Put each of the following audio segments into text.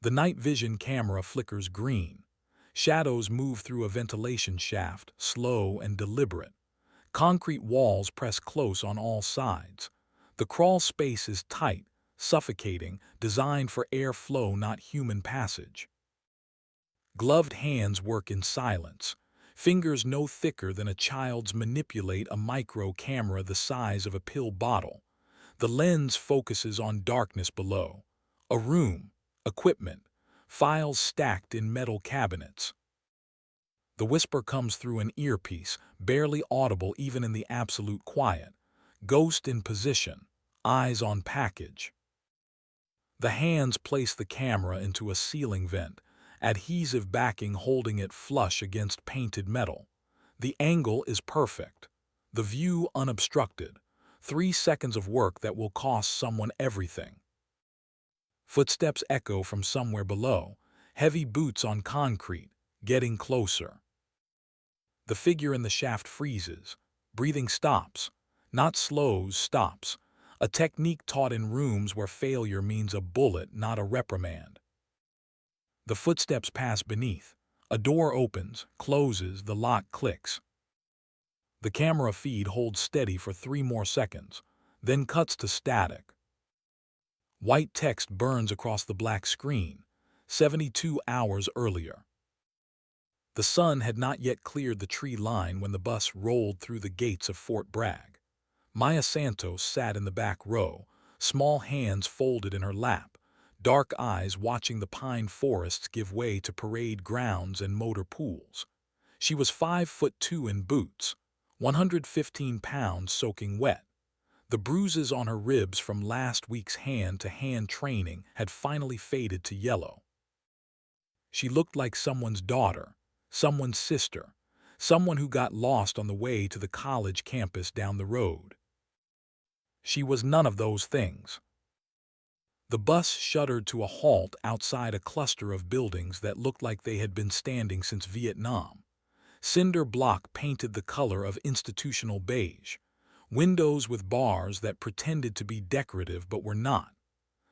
The night vision camera flickers green. Shadows move through a ventilation shaft, slow and deliberate. Concrete walls press close on all sides. The crawl space is tight, suffocating, designed for airflow, not human passage. Gloved hands work in silence. Fingers no thicker than a child's manipulate a micro camera the size of a pill bottle. The lens focuses on darkness below. A room, equipment, files stacked in metal cabinets. The whisper comes through an earpiece, barely audible even in the absolute quiet. Ghost in position, eyes on package. The hands place the camera into a ceiling vent, adhesive backing holding it flush against painted metal. The angle is perfect. The view unobstructed. 3 seconds of work that will cost someone everything. Footsteps echo from somewhere below, heavy boots on concrete, getting closer. The figure in the shaft freezes. Breathing stops. Not slows, stops. A technique taught in rooms where failure means a bullet, not a reprimand. The footsteps pass beneath. A door opens, closes, the lock clicks. The camera feed holds steady for 3 more seconds, then cuts to static. White text burns across the black screen, 72 hours earlier. The sun had not yet cleared the tree line when the bus rolled through the gates of Fort Bragg. Maya Santos sat in the back row, small hands folded in her lap, dark eyes watching the pine forests give way to parade grounds and motor pools. She was 5'2" in boots, 115 pounds soaking wet. The bruises on her ribs from last week's hand-to-hand training had finally faded to yellow. She looked like someone's daughter, someone's sister, someone who got lost on the way to the college campus down the road. She was none of those things. The bus shuddered to a halt outside a cluster of buildings that looked like they had been standing since Vietnam. Cinder block painted the color of institutional beige. Windows with bars that pretended to be decorative but were not.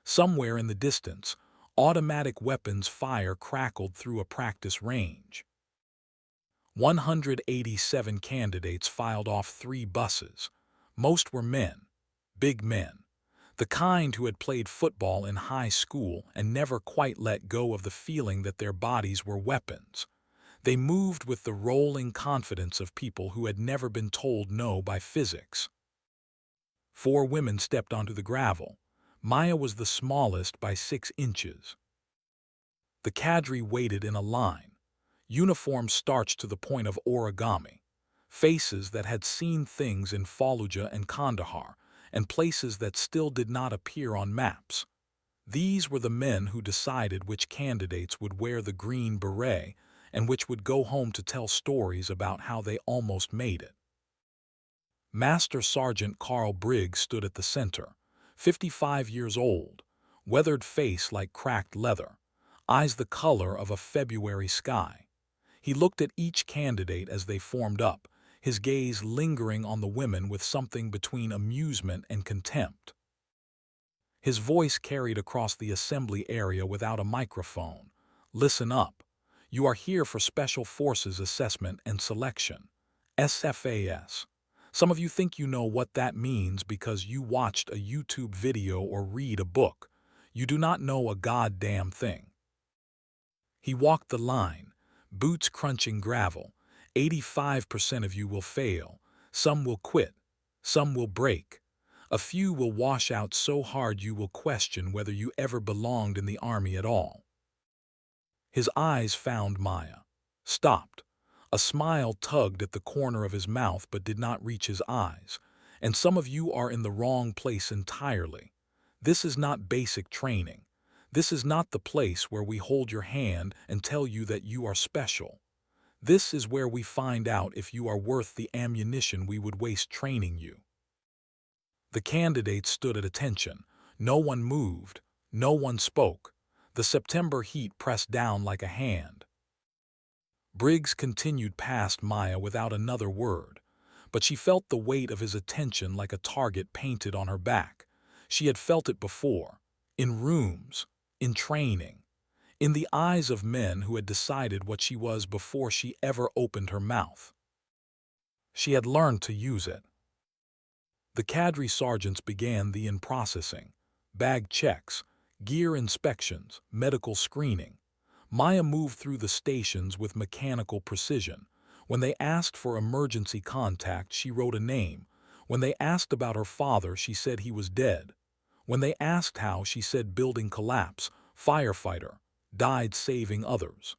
Somewhere in the distance, automatic weapons fire crackled through a practice range. 187 candidates filed off 3 buses. Most were men, big men, the kind who had played football in high school and never quite let go of the feeling that their bodies were weapons. They moved with the rolling confidence of people who had never been told no by physics. 4 women stepped onto the gravel. Maya was the smallest by 6 inches. The cadre waited in a line, uniforms starched to the point of origami, faces that had seen things in Fallujah and Kandahar, and places that still did not appear on maps. These were the men who decided which candidates would wear the green beret and which would go home to tell stories about how they almost made it. Master Sergeant Carl Brigg stood at the center, 55 years old, weathered face like cracked leather, eyes the color of a February sky. He looked at each candidate as they formed up, his gaze lingering on the women with something between amusement and contempt. His voice carried across the assembly area without a microphone. Listen up. You are here for Special Forces Assessment and Selection, SFAS. Some of you think you know what that means because you watched a YouTube video or read a book. You do not know a goddamn thing. He walked the line, boots crunching gravel. 85% of you will fail. Some will quit. Some will break. A few will wash out so hard you will question whether you ever belonged in the army at all. His eyes found Maya, stopped. A smile tugged at the corner of his mouth but did not reach his eyes. And some of you are in the wrong place entirely. This is not basic training. This is not the place where we hold your hand and tell you that you are special. This is where we find out if you are worth the ammunition we would waste training you. The candidates stood at attention. No one moved. No one spoke. The September heat pressed down like a hand. Briggs continued past Maya without another word, but she felt the weight of his attention like a target painted on her back. She had felt it before, in rooms, in training. in the eyes of men who had decided what she was before she ever opened her mouth. She had learned to use it. The cadre sergeants began the in-processing, bag checks, gear inspections, medical screening. Maya moved through the stations with mechanical precision. When they asked for emergency contact, she wrote a name. When they asked about her father, she said he was dead. When they asked how, she said building collapse, firefighter, died saving others.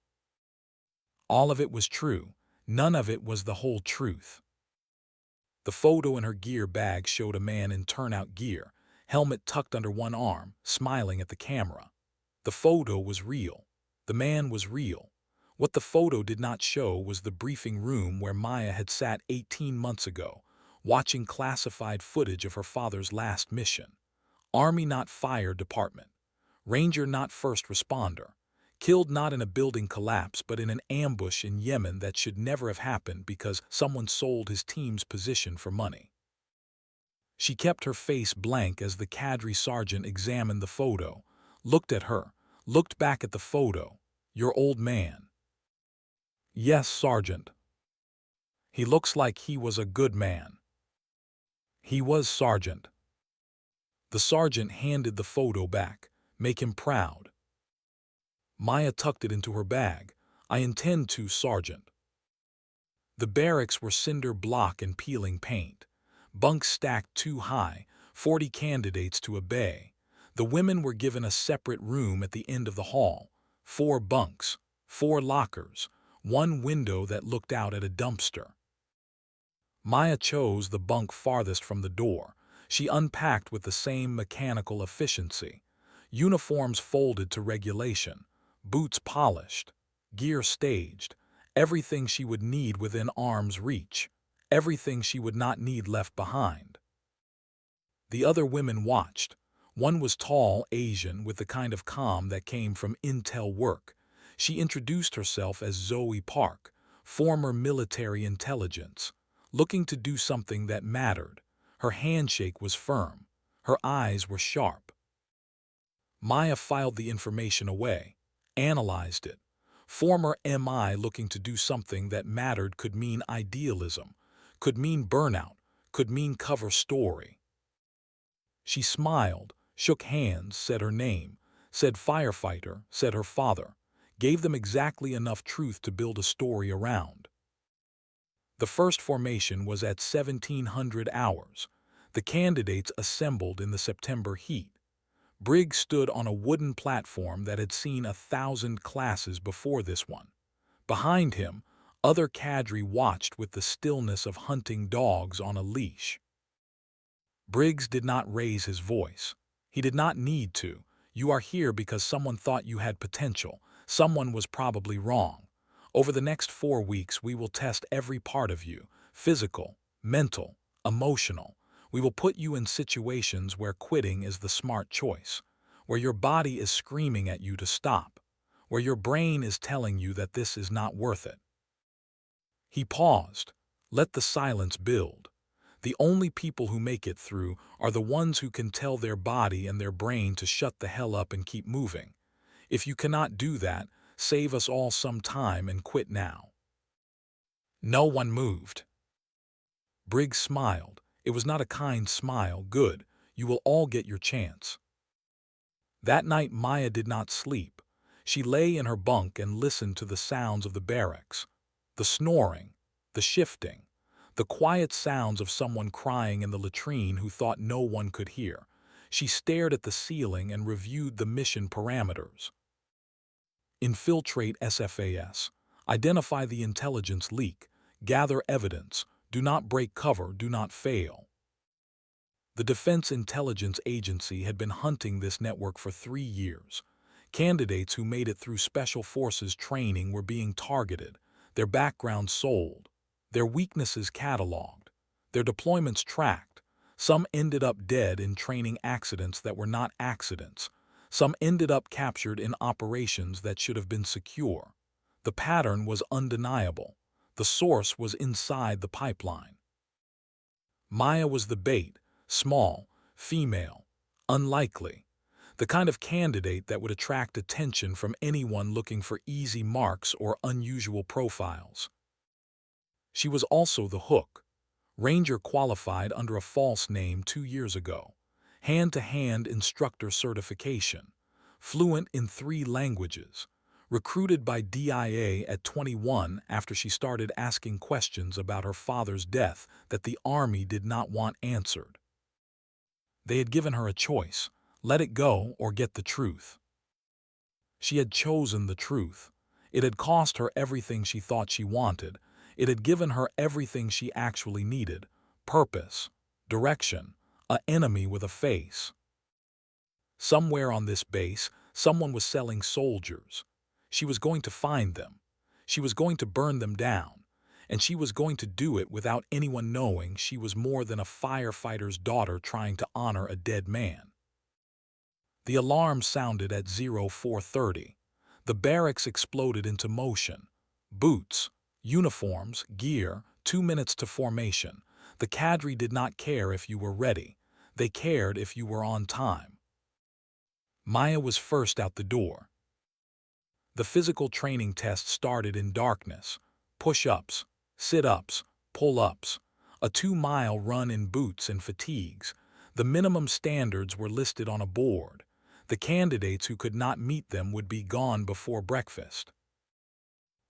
All of it was true. None of it was the whole truth. The photo in her gear bag showed a man in turnout gear, helmet tucked under one arm, smiling at the camera. The photo was real. The man was real. What the photo did not show was the briefing room where Maya had sat 18 months ago, watching classified footage of her father's last mission. Army, not fire department. Ranger, not first responder. Killed not in a building collapse but in an ambush in Yemen that should never have happened because someone sold his team's position for money. She kept her face blank as the cadre sergeant examined the photo, looked at her, looked back at the photo. Your old man. Yes, Sergeant. He looks like he was a good man. He was, Sergeant. The sergeant handed the photo back. Make him proud. Maya tucked it into her bag. I intend to, Sergeant. The barracks were cinder block and peeling paint. Bunks stacked too high, 40 candidates to a bay. The women were given a separate room at the end of the hall. 4 bunks, 4 lockers, 1 window that looked out at a dumpster. Maya chose the bunk farthest from the door. She unpacked with the same mechanical efficiency. Uniforms folded to regulation, boots polished, gear staged, everything she would need within arm's reach, everything she would not need left behind. The other women watched. One was tall, Asian, with the kind of calm that came from intel work. She introduced herself as Zoe Park, former military intelligence, looking to do something that mattered. Her handshake was firm. Her eyes were sharp. Maya filed the information away, analyzed it. Former MI looking to do something that mattered could mean idealism, could mean burnout, could mean cover story. She smiled, shook hands, said her name, said firefighter, said her father, gave them exactly enough truth to build a story around. The first formation was at 1700 hours. The candidates assembled in the September heat. Bragg stood on a wooden platform that had seen 1,000 classes before this one. Behind him, other cadre watched with the stillness of hunting dogs on a leash. Briggs did not raise his voice. He did not need to. You are here because someone thought you had potential. Someone was probably wrong. Over the next 4 weeks, we will test every part of you, physical, mental, emotional. We will put you in situations where quitting is the smart choice, where your body is screaming at you to stop, where your brain is telling you that this is not worth it. He paused. Let the silence build. The only people who make it through are the ones who can tell their body and their brain to shut the hell up and keep moving. If you cannot do that, save us all some time and quit now. No one moved. Briggs smiled. It was not a kind smile. Good. You will all get your chance. That night Maya did not sleep. She lay in her bunk and listened to the sounds of the barracks. The snoring, the shifting, the quiet sounds of someone crying in the latrine who thought no one could hear. She stared at the ceiling and reviewed the mission parameters. Infiltrate SFAS. Identify the intelligence leak. Gather evidence. Do not break cover. Do not fail. The Defense Intelligence Agency had been hunting this network for 3 years. Candidates who made it through Special Forces training were being targeted, their backgrounds sold, their weaknesses cataloged, their deployments tracked. Some ended up dead in training accidents that were not accidents. Some ended up captured in operations that should have been secure. The pattern was undeniable. The source was inside the pipeline. Maya was the bait, small, female, unlikely. the kind of candidate that would attract attention from anyone looking for easy marks or unusual profiles. She was also the hook. Ranger qualified under a false name 2 years ago. Hand-to-hand instructor certification. Fluent in 3 languages. Recruited by DIA at 21 after she started asking questions about her father's death that the Army did not want answered. They had given her a choice: let it go or get the truth. She had chosen the truth. It had cost her everything she thought she wanted. It had given her everything she actually needed: purpose, direction, an enemy with a face. Somewhere on this base, someone was selling soldiers. She was going to find them. She was going to burn them down. And she was going to do it without anyone knowing she was more than a firefighter's daughter trying to honor a dead man. The alarm sounded at 0430. The barracks exploded into motion. Boots, uniforms, gear, 2 minutes to formation. The cadre did not care if you were ready. They cared if you were on time. Maya was first out the door. The physical training test started in darkness. Push-ups, sit-ups, pull-ups. A 2-mile run in boots and fatigues. The minimum standards were listed on a board. The candidates who could not meet them would be gone before breakfast.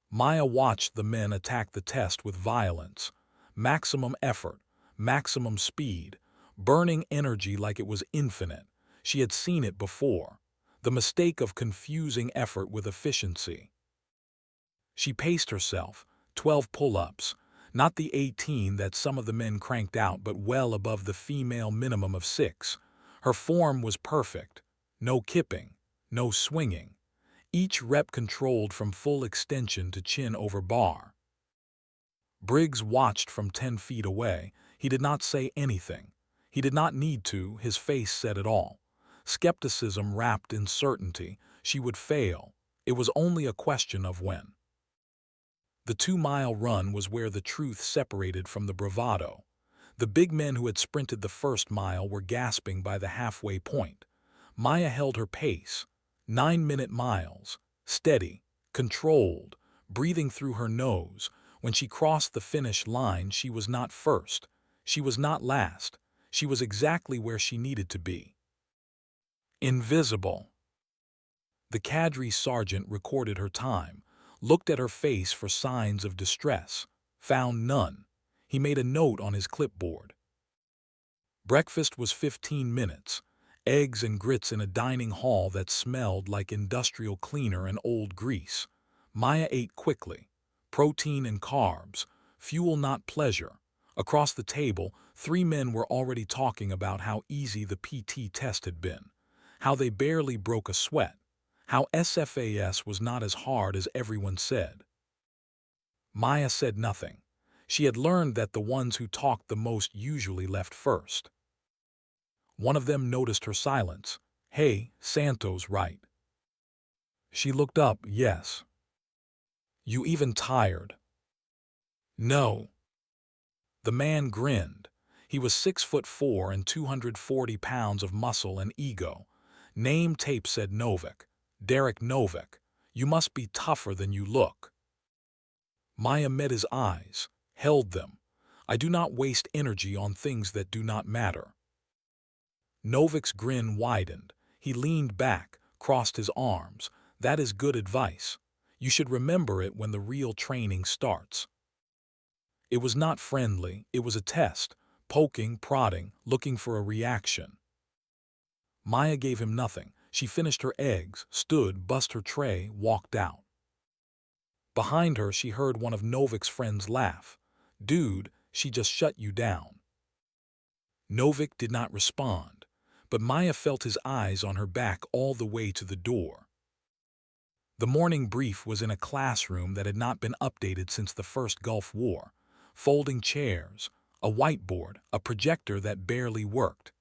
Maya watched the men attack the test with violence. Maximum effort, maximum speed, burning energy like it was infinite. She had seen it before. The mistake of confusing effort with efficiency. She paced herself, 12 pull-ups, not the 18 that some of the men cranked out, but well above the female minimum of 6. Her form was perfect. No kipping, no swinging. Each rep controlled from full extension to chin over bar. Briggs watched from 10 feet away. He did not say anything. He did not need to. His face said it all. Skepticism wrapped in certainty. She would fail. It was only a question of when. The 2-mile run was where the truth separated from the bravado. The big men who had sprinted the first mile were gasping by the halfway point. Maya held her pace. 9-minute miles. Steady, controlled, breathing through her nose. When she crossed the finish line, she was not first. She was not last. She was exactly where she needed to be. Invisible. The cadre sergeant recorded her time, looked at her face for signs of distress, found none. He made a note on his clipboard. Breakfast was 15 minutes. Eggs and grits in a dining hall that smelled like industrial cleaner and old grease. Maya ate quickly. Protein and carbs. Fuel, not pleasure. Across the table, 3 men were already talking about how easy the PT test had been. How they barely broke a sweat. How SFAS was not as hard as everyone said. Maya said nothing. She had learned that the ones who talked the most usually left first. One of them noticed her silence. "Hey, Santos, right?" She looked up. "Yes." "You even tired?" "No." The man grinned. He was 6'4" and 240 pounds of muscle and ego. Name tape said Novak. Derek Novak. "You must be tougher than you look." Maya met his eyes, held them. "I do not waste energy on things that do not matter." Novak's grin widened. He leaned back, crossed his arms. "That is good advice. You should remember it when the real training starts." It was not friendly. It was a test. Poking, prodding, looking for a reaction. Maya gave him nothing. She finished her eggs, stood, bussed her tray, walked out. Behind her, she heard one of Novak's friends laugh. "Dude, she just shut you down." Novak did not respond, but Maya felt his eyes on her back all the way to the door. The morning brief was in a classroom that had not been updated since the first Gulf War. Folding chairs, a whiteboard, a projector that barely worked.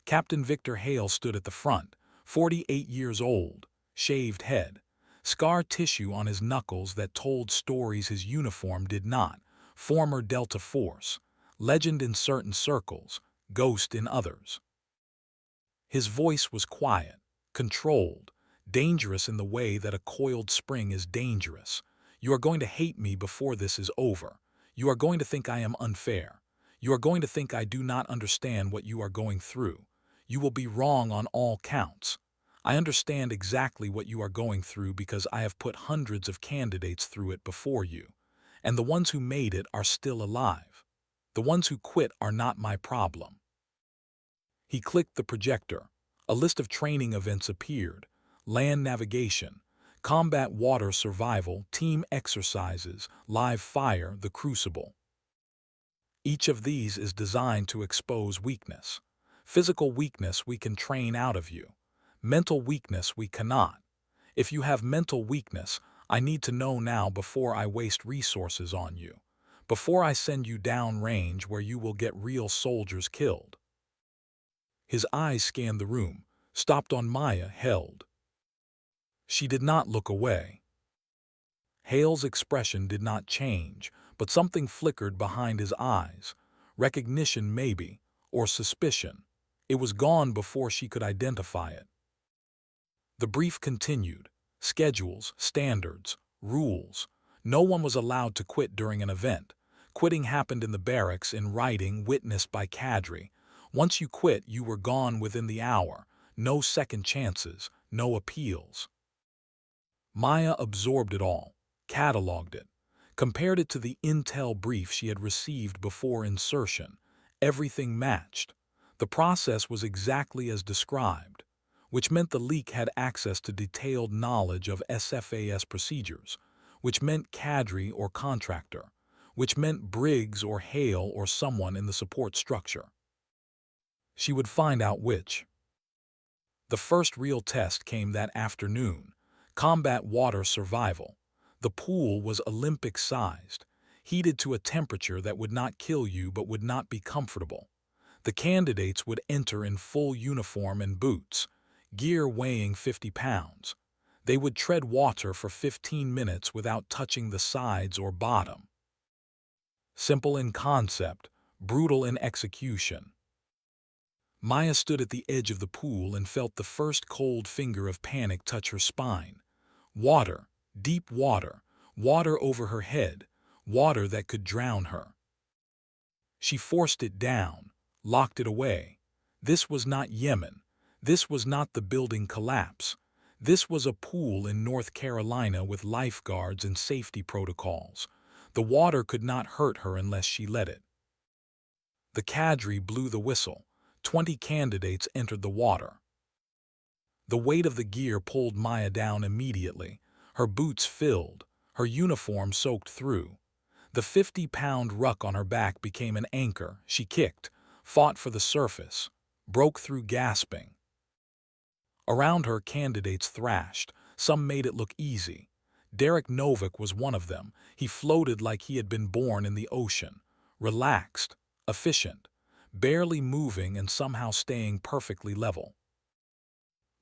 Captain Victor Hale stood at the front, 48 years old, shaved head, scar tissue on his knuckles that told stories his uniform did not. Former Delta Force, legend in certain circles, ghost in others. His voice was quiet, controlled, dangerous in the way that a coiled spring is dangerous. You are going to hate me before this is over. You are going to think I am unfair. You are going to think I do not understand what you are going through. You will be wrong on all counts. I understand exactly what you are going through because I have put hundreds of candidates through it before you, and the ones who made it are still alive. The ones who quit are not my problem. He clicked the projector. A list of training events appeared: land navigation, combat water survival, team exercises, live fire, the Crucible. Each of these is designed to expose weakness. Physical weakness we can train out of you. Mental weakness we cannot. If you have mental weakness, I need to know now before I waste resources on you, before I send you down range where you will get real soldiers killed. His eyes scanned the room, stopped on Maya, held. She did not look away. Hale's expression did not change, but something flickered behind his eyes. Recognition maybe, or suspicion. It was gone before she could identify it. The brief continued. Schedules, standards, rules. No one was allowed to quit during an event. Quitting happened in the barracks, in writing, witnessed by cadre. Once you quit, you were gone within the hour. No second chances, no appeals. Maya absorbed it all, cataloged it, compared it to the intel brief she had received before insertion. Everything matched. The process was exactly as described, which meant the leak had access to detailed knowledge of SFAS procedures, which meant cadre or contractor, which meant Briggs or Hale or someone in the support structure. She would find out which. The first real test came that afternoon: combat water survival. The pool was Olympic-sized, heated to a temperature that would not kill you but would not be comfortable. The candidates would enter in full uniform and boots, gear weighing 50 pounds. They would tread water for 15 minutes without touching the sides or bottom. Simple in concept, brutal in execution. Maya stood at the edge of the pool and felt the first cold finger of panic touch her spine. Water, deep water, water over her head, water that could drown her. She forced it down, locked it away. This was not Yemen. This was not the building collapse. This was a pool in North Carolina with lifeguards and safety protocols. The water could not hurt her unless she let it. The cadre blew the whistle. 20 candidates entered the water. The weight of the gear pulled Maya down immediately. Her boots filled, her uniform soaked through. The 50-pound ruck on her back became an anchor. She kicked, fought for the surface, broke through gasping. Around her, candidates thrashed. Some made it look easy. Derek Novick was one of them. He floated like he had been born in the ocean, relaxed, efficient, barely moving and somehow staying perfectly level.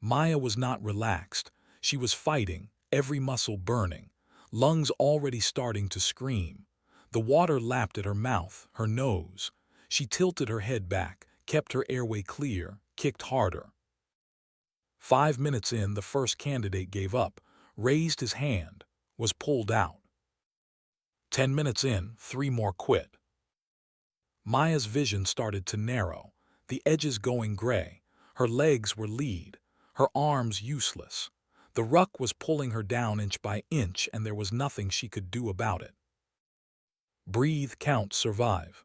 Maya was not relaxed. She was fighting, every muscle burning, lungs already starting to scream. The water lapped at her mouth, her nose. She tilted her head back, kept her airway clear, kicked harder. 5 minutes in, the first candidate gave up, raised his hand, was pulled out. 10 minutes in, 3 more quit. Maya's vision started to narrow, the edges going gray. Her legs were lead, her arms useless. The ruck was pulling her down inch by inch, and there was nothing she could do about it. Breathe, count, survive.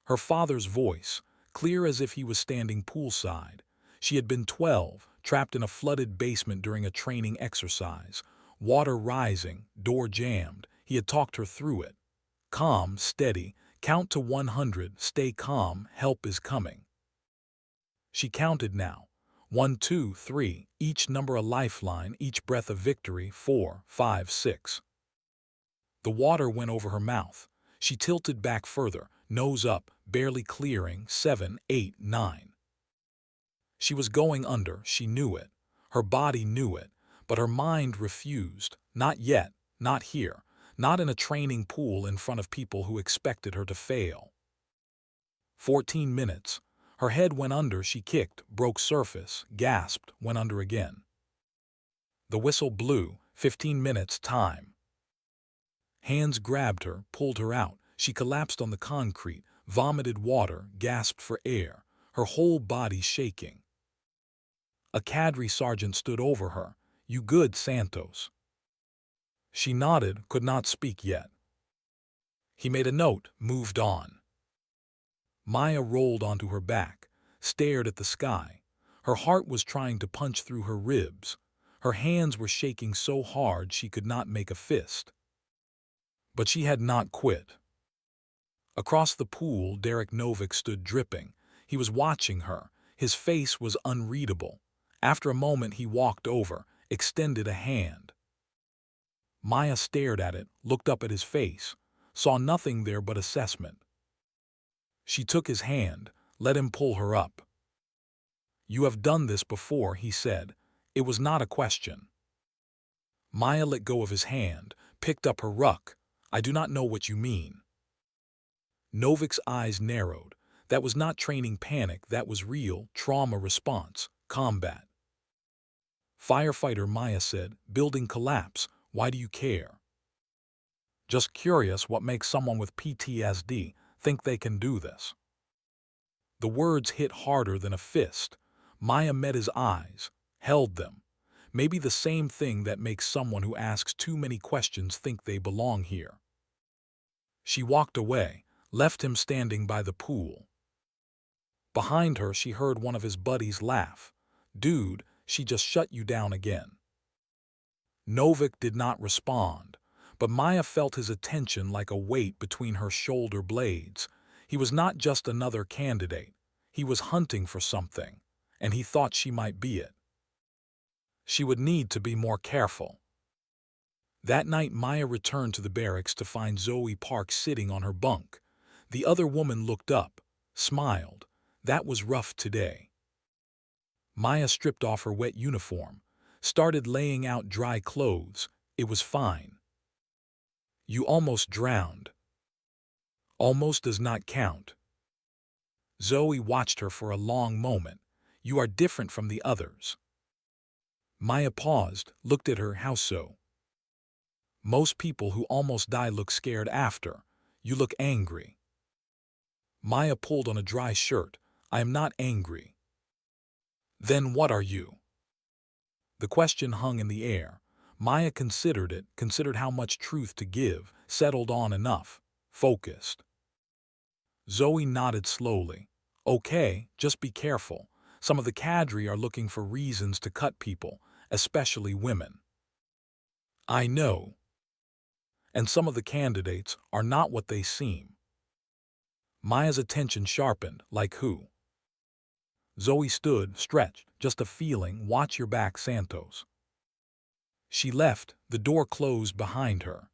Her father's voice, clear as if he was standing poolside. She had been 12, trapped in a flooded basement during a training exercise. Water rising, door jammed. He had talked her through it. Calm, steady, count to 100, stay calm, help is coming. She counted now. 1, 2, 3, each number a lifeline, each breath a victory. 4, 5, 6. The water went over her mouth. She tilted back further, nose up, barely clearing. 7, 8, 9. She was going under, she knew it. Her body knew it, but her mind refused. Not yet, not here, not in a training pool in front of people who expected her to fail. 14 minutes. Her head went under, she kicked, broke surface, gasped, went under again. The whistle blew, 15 minutes time. Hands grabbed her, pulled her out. She collapsed on the concrete, vomited water, gasped for air, her whole body shaking. A cadre sergeant stood over her. "You good, Santos?" She nodded, could not speak yet. He made a note, moved on. Maya rolled onto her back, stared at the sky. Her heart was trying to punch through her ribs. Her hands were shaking so hard she could not make a fist. But she had not quit. Across the pool, Derek Novick stood dripping. He was watching her. His face was unreadable. After a moment he walked over, extended a hand. Maya stared at it, looked up at his face, saw nothing there but assessment. She took his hand, let him pull her up. "You have done this before," he said. It was not a question. Maya let go of his hand, picked up her ruck. "I do not know what you mean." Novick's eyes narrowed. That was not training panic, that was real trauma response, combat. "Firefighter," Maya said, "building collapse. Why do you care?" "Just curious what makes someone with PTSD think they can do this." The words hit harder than a fist. Maya met his eyes, held them. Maybe the same thing that makes someone who asks too many questions think they belong here. She walked away, left him standing by the pool. Behind her, she heard one of his buddies laugh. "Dude, she just shut you down again." Novick did not respond, but Maya felt his attention like a weight between her shoulder blades. He was not just another candidate. He was hunting for something, and he thought she might be it. She would need to be more careful. That night, Maya returned to the barracks to find Zoe Park sitting on her bunk. The other woman looked up, smiled. "That was rough today." Maya stripped off her wet uniform, started laying out dry clothes. It was fine. "You almost drowned." "Almost does not count." Zoe watched her for a long moment. "You are different from the others." Maya paused, looked at her. "How so?" "Most people who almost die look scared after. You look angry." Maya pulled on a dry shirt. "I am not angry." "Then what are you?" The question hung in the air. Maya considered it, considered how much truth to give, settled on enough, focused. Zoe nodded slowly. "Okay, just be careful. Some of the cadre are looking for reasons to cut people, especially women." "I know. And some of the candidates are not what they seem." Maya's attention sharpened. "Like who?" Zoe stood, stretched. "Just a feeling. Watch your back, Santos." She left, the door closed behind her.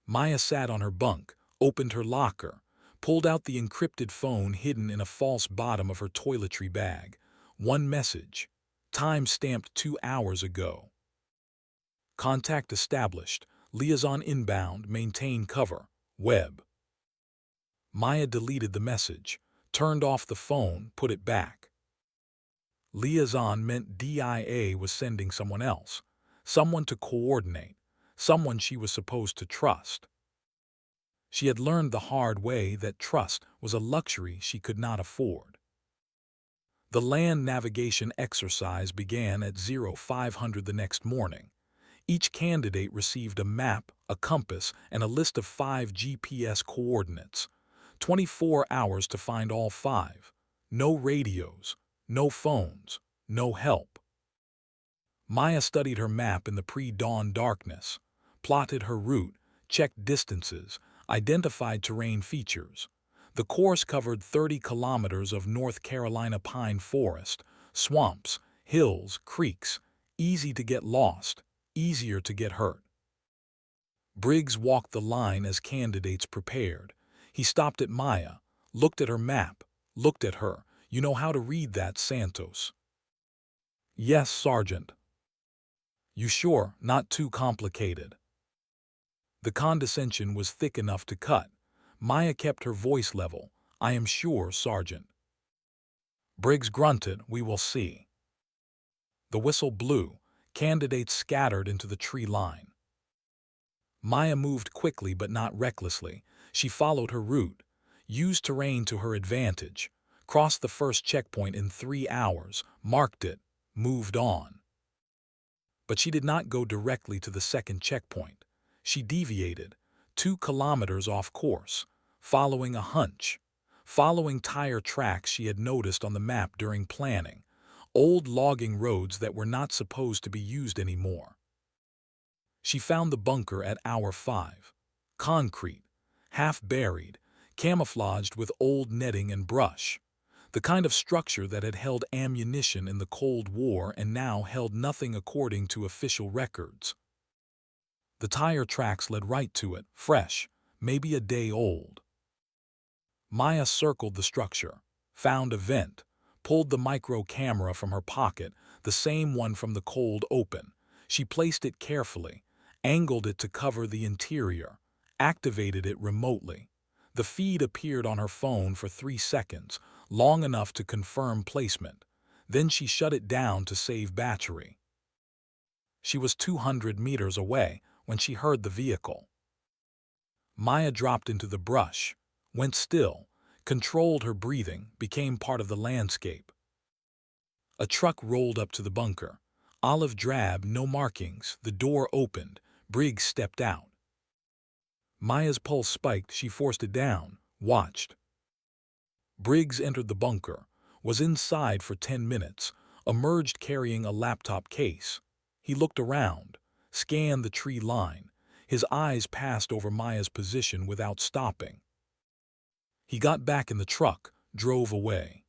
Maya sat on her bunk, opened her locker, pulled out the encrypted phone hidden in a false bottom of her toiletry bag. One message. Time stamped 2 hours ago. "Contact established. Liaison inbound. Maintain cover. Web." Maya deleted the message, turned off the phone, put it back. Liaison meant DIA was sending someone else, someone to coordinate, someone she was supposed to trust. She had learned the hard way that trust was a luxury she could not afford. The land navigation exercise began at 0500 the next morning. Each candidate received a map, a compass, and a list of 5 GPS coordinates. 24 hours to find all 5. No radios, no phones, no help. Maya studied her map in the pre-dawn darkness, plotted her route, checked distances, identified terrain features. The course covered 30 kilometers of North Carolina pine forest, swamps, hills, creeks, easy to get lost, easier to get hurt. Briggs walked the line as candidates prepared. He stopped at Maya, looked at her map, looked at her. "You know how to read that, Santos?" "Yes, Sergeant." "You sure? Not too complicated?" The condescension was thick enough to cut. Maya kept her voice level. "I am sure, Sergeant." Briggs grunted, "We will see." The whistle blew. Candidates scattered into the tree line. Maya moved quickly but not recklessly. She followed her route, used terrain to her advantage, crossed the first checkpoint in 3 hours, marked it, moved on. But she did not go directly to the second checkpoint. She deviated, 2 kilometers off course, following a hunch, following tire tracks she had noticed on the map during planning, old logging roads that were not supposed to be used anymore. She found the bunker at hour 5. Concrete, half-buried, camouflaged with old netting and brush. The kind of structure that had held ammunition in the Cold War and now held nothing according to official records. The tire tracks led right to it, fresh, maybe a day old. Maya circled the structure, found a vent, pulled the micro camera from her pocket, the same one from the cold open. She placed it carefully, angled it to cover the interior, activated it remotely. The feed appeared on her phone for 3 seconds, long enough to confirm placement. Then she shut it down to save battery. She was 200 meters away when she heard the vehicle. Maya dropped into the brush, went still, controlled her breathing, became part of the landscape. A truck rolled up to the bunker. Olive drab, no markings, the door opened. Briggs stepped out. Maya's pulse spiked. She forced it down, watched. Briggs entered the bunker, was inside for 10 minutes, emerged carrying a laptop case. He looked around, scanned the tree line. His eyes passed over Maya's position without stopping. He got back in the truck, drove away.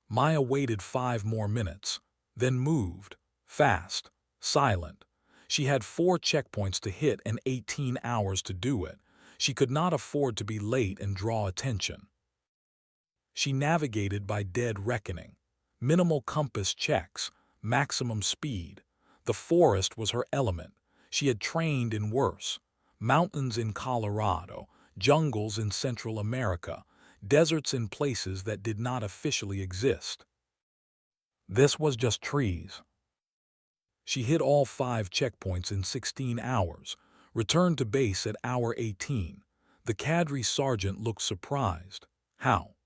Maya waited 5 more minutes, then moved, fast, silent. She had 4 checkpoints to hit and 18 hours to do it. She could not afford to be late and draw attention. She navigated by dead reckoning. Minimal compass checks, maximum speed. The forest was her element. She had trained in worse. Mountains in Colorado, jungles in Central America, deserts in places that did not officially exist. This was just trees. She hit all 5 checkpoints in 16 hours, returned to base at hour 18. The cadre sergeant looked surprised. "How?"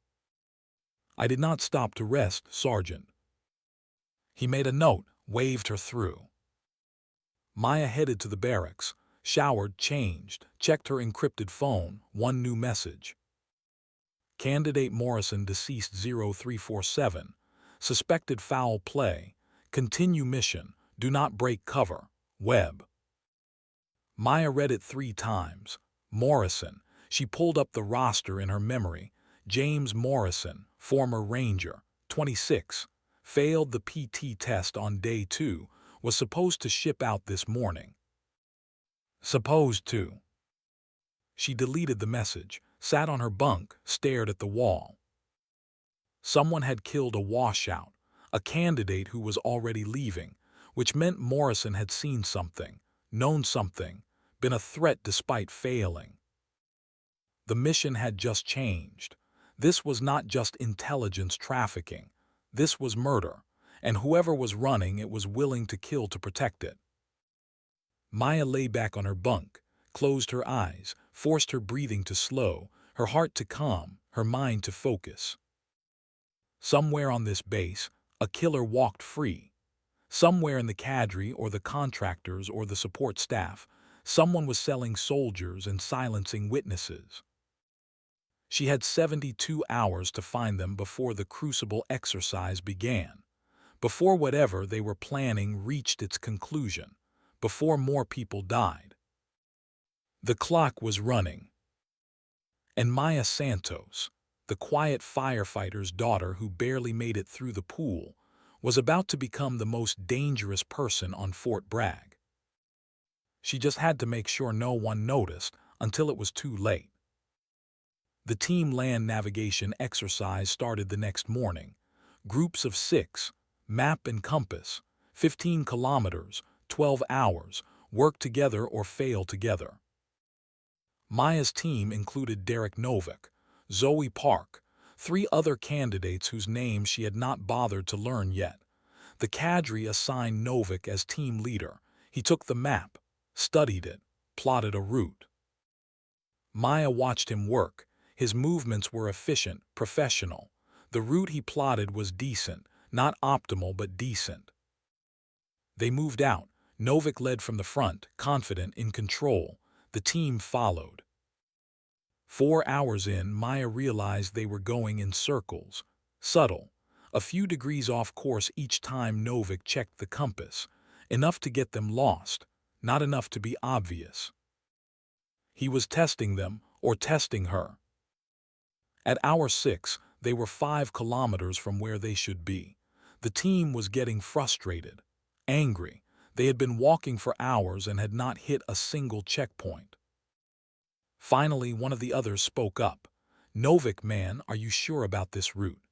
"I did not stop to rest, Sergeant." He made a note, waved her through. Maya headed to the barracks, showered, changed, checked her encrypted phone, 1 new message. Candidate Morrison deceased 0347. Suspected foul play. Continue mission. Do not break cover. Webb. Maya read it 3 times. Morrison. She pulled up the roster in her memory. James Morrison, former Ranger, 26. Failed the PT test on day 2. Was supposed to ship out this morning. Supposed to. She deleted the message, sat on her bunk, stared at the wall. Someone had killed a washout, a candidate who was already leaving, which meant Morrison had seen something, known something, been a threat despite failing. The mission had just changed. This was not just intelligence trafficking. This was murder, and whoever was running it was willing to kill to protect it. Maya lay back on her bunk, closed her eyes, forced her breathing to slow, her heart to calm, her mind to focus. Somewhere on this base, a killer walked free. Somewhere in the cadre or the contractors or the support staff, someone was selling soldiers and silencing witnesses. She had 72 hours to find them before the Crucible exercise began, before whatever they were planning reached its conclusion, before more people died. The clock was running. And Maya Santos, the quiet firefighter's daughter who barely made it through the pool, was about to become the most dangerous person on Fort Bragg. She just had to make sure no one noticed until it was too late. The team land navigation exercise started the next morning. Groups of 6, map and compass, 15 kilometers, 12 hours, work together or fail together. Maya's team included Derek Novick, Zoe Park, 3 other candidates whose names she had not bothered to learn yet. The cadre assigned Novik as team leader. He took the map, studied it, plotted a route. Maya watched him work. His movements were efficient, professional. The route he plotted was decent, not optimal but decent. They moved out. Novik led from the front, confident, in control. The team followed. 4 hours in, Maya realized they were going in circles. Subtle. A few degrees off course each time Novik checked the compass. Enough to get them lost, not enough to be obvious. He was testing them, or testing her. At hour 6, they were 5 kilometers from where they should be. The team was getting frustrated, angry. They had been walking for hours and had not hit a single checkpoint. Finally, one of the others spoke up. "Novik, man, are you sure about this route?"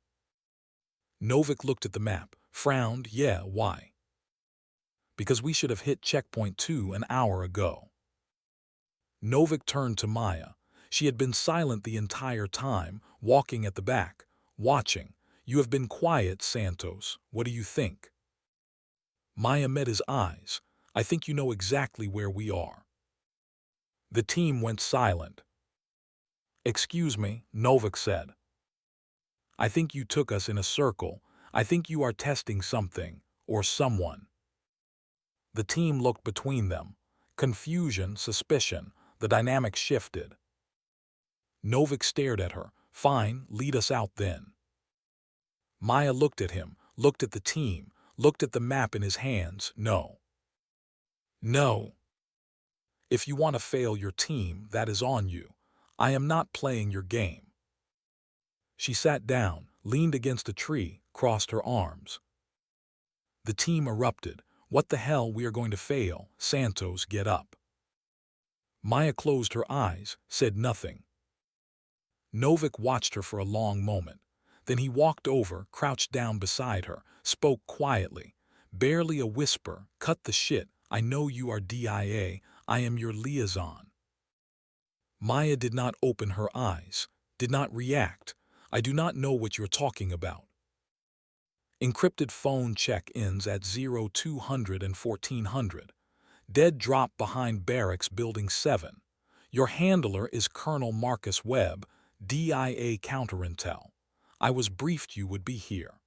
Novik looked at the map, frowned. "Yeah, why?" "Because we should have hit checkpoint 2 an hour ago." Novik turned to Maya. She had been silent the entire time, walking at the back, watching. "You have been quiet, Santos. What do you think?" Maya met his eyes. "I think you know exactly where we are." The team went silent. "Excuse me," Novik said. "I think you took us in a circle. I think you are testing something, or someone." The team looked between them. Confusion, suspicion. The dynamic shifted. Novik stared at her. "Fine, lead us out then." Maya looked at him, looked at the team, looked at the map in his hands. "No. No. If you want to fail your team, that is on you. I am not playing your game." She sat down, leaned against a tree, crossed her arms. The team erupted. "What the hell, we are going to fail. Santos, get up." Maya closed her eyes, said nothing. Novik watched her for a long moment. Then he walked over, crouched down beside her, spoke quietly. Barely a whisper. "Cut the shit. I know you are DIA. I am your liaison." Maya did not open her eyes, did not react. "I do not know what you're talking about." Encrypted phone check-ins at 0200 and 1400. Dead drop behind barracks building 7. Your handler is Colonel Marcus Webb, DIA counterintel. I was briefed you would be here.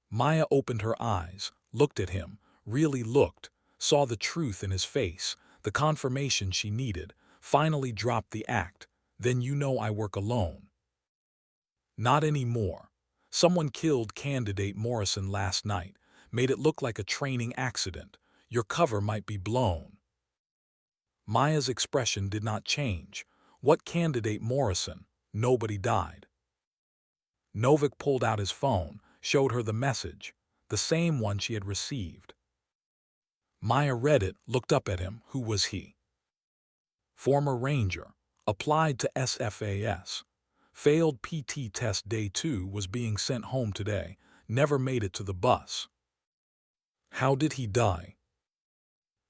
Maya opened her eyes, looked at him, really looked, saw the truth in his face, the confirmation she needed, finally dropped the act. "Then you know I work alone." "Not anymore. Someone killed candidate Morrison last night, made it look like a training accident. Your cover might be blown." Maya's expression did not change. "What candidate Morrison? Nobody died." Novik pulled out his phone, showed her the message, the same one she had received. Maya read it, looked up at him. Who was he? Former Ranger. Applied to SFAS. Failed PT test day 2, was being sent home today. Never made it to the bus. How did he die?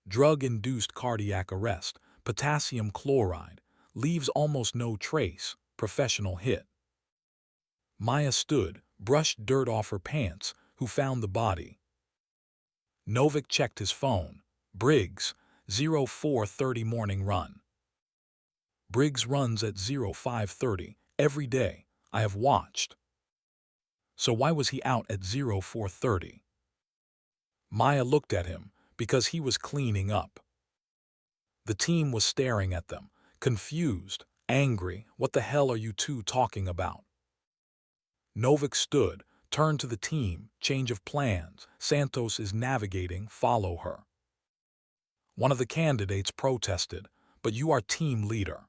Drug-induced cardiac arrest. Potassium chloride. Leaves almost no trace. Professional hit. Maya stood, brushed dirt off her pants. Who found the body? Novik checked his phone. Briggs, 0430 morning run. Briggs runs at 0530 every day. I have watched. So why was he out at 0430? Maya looked at him, because he was cleaning up. The team was staring at them, confused, angry. What the hell are you two talking about? Novik stood, turned to the team. Change of plans. Santos is navigating. Follow her. One of the candidates protested. But you are team leader.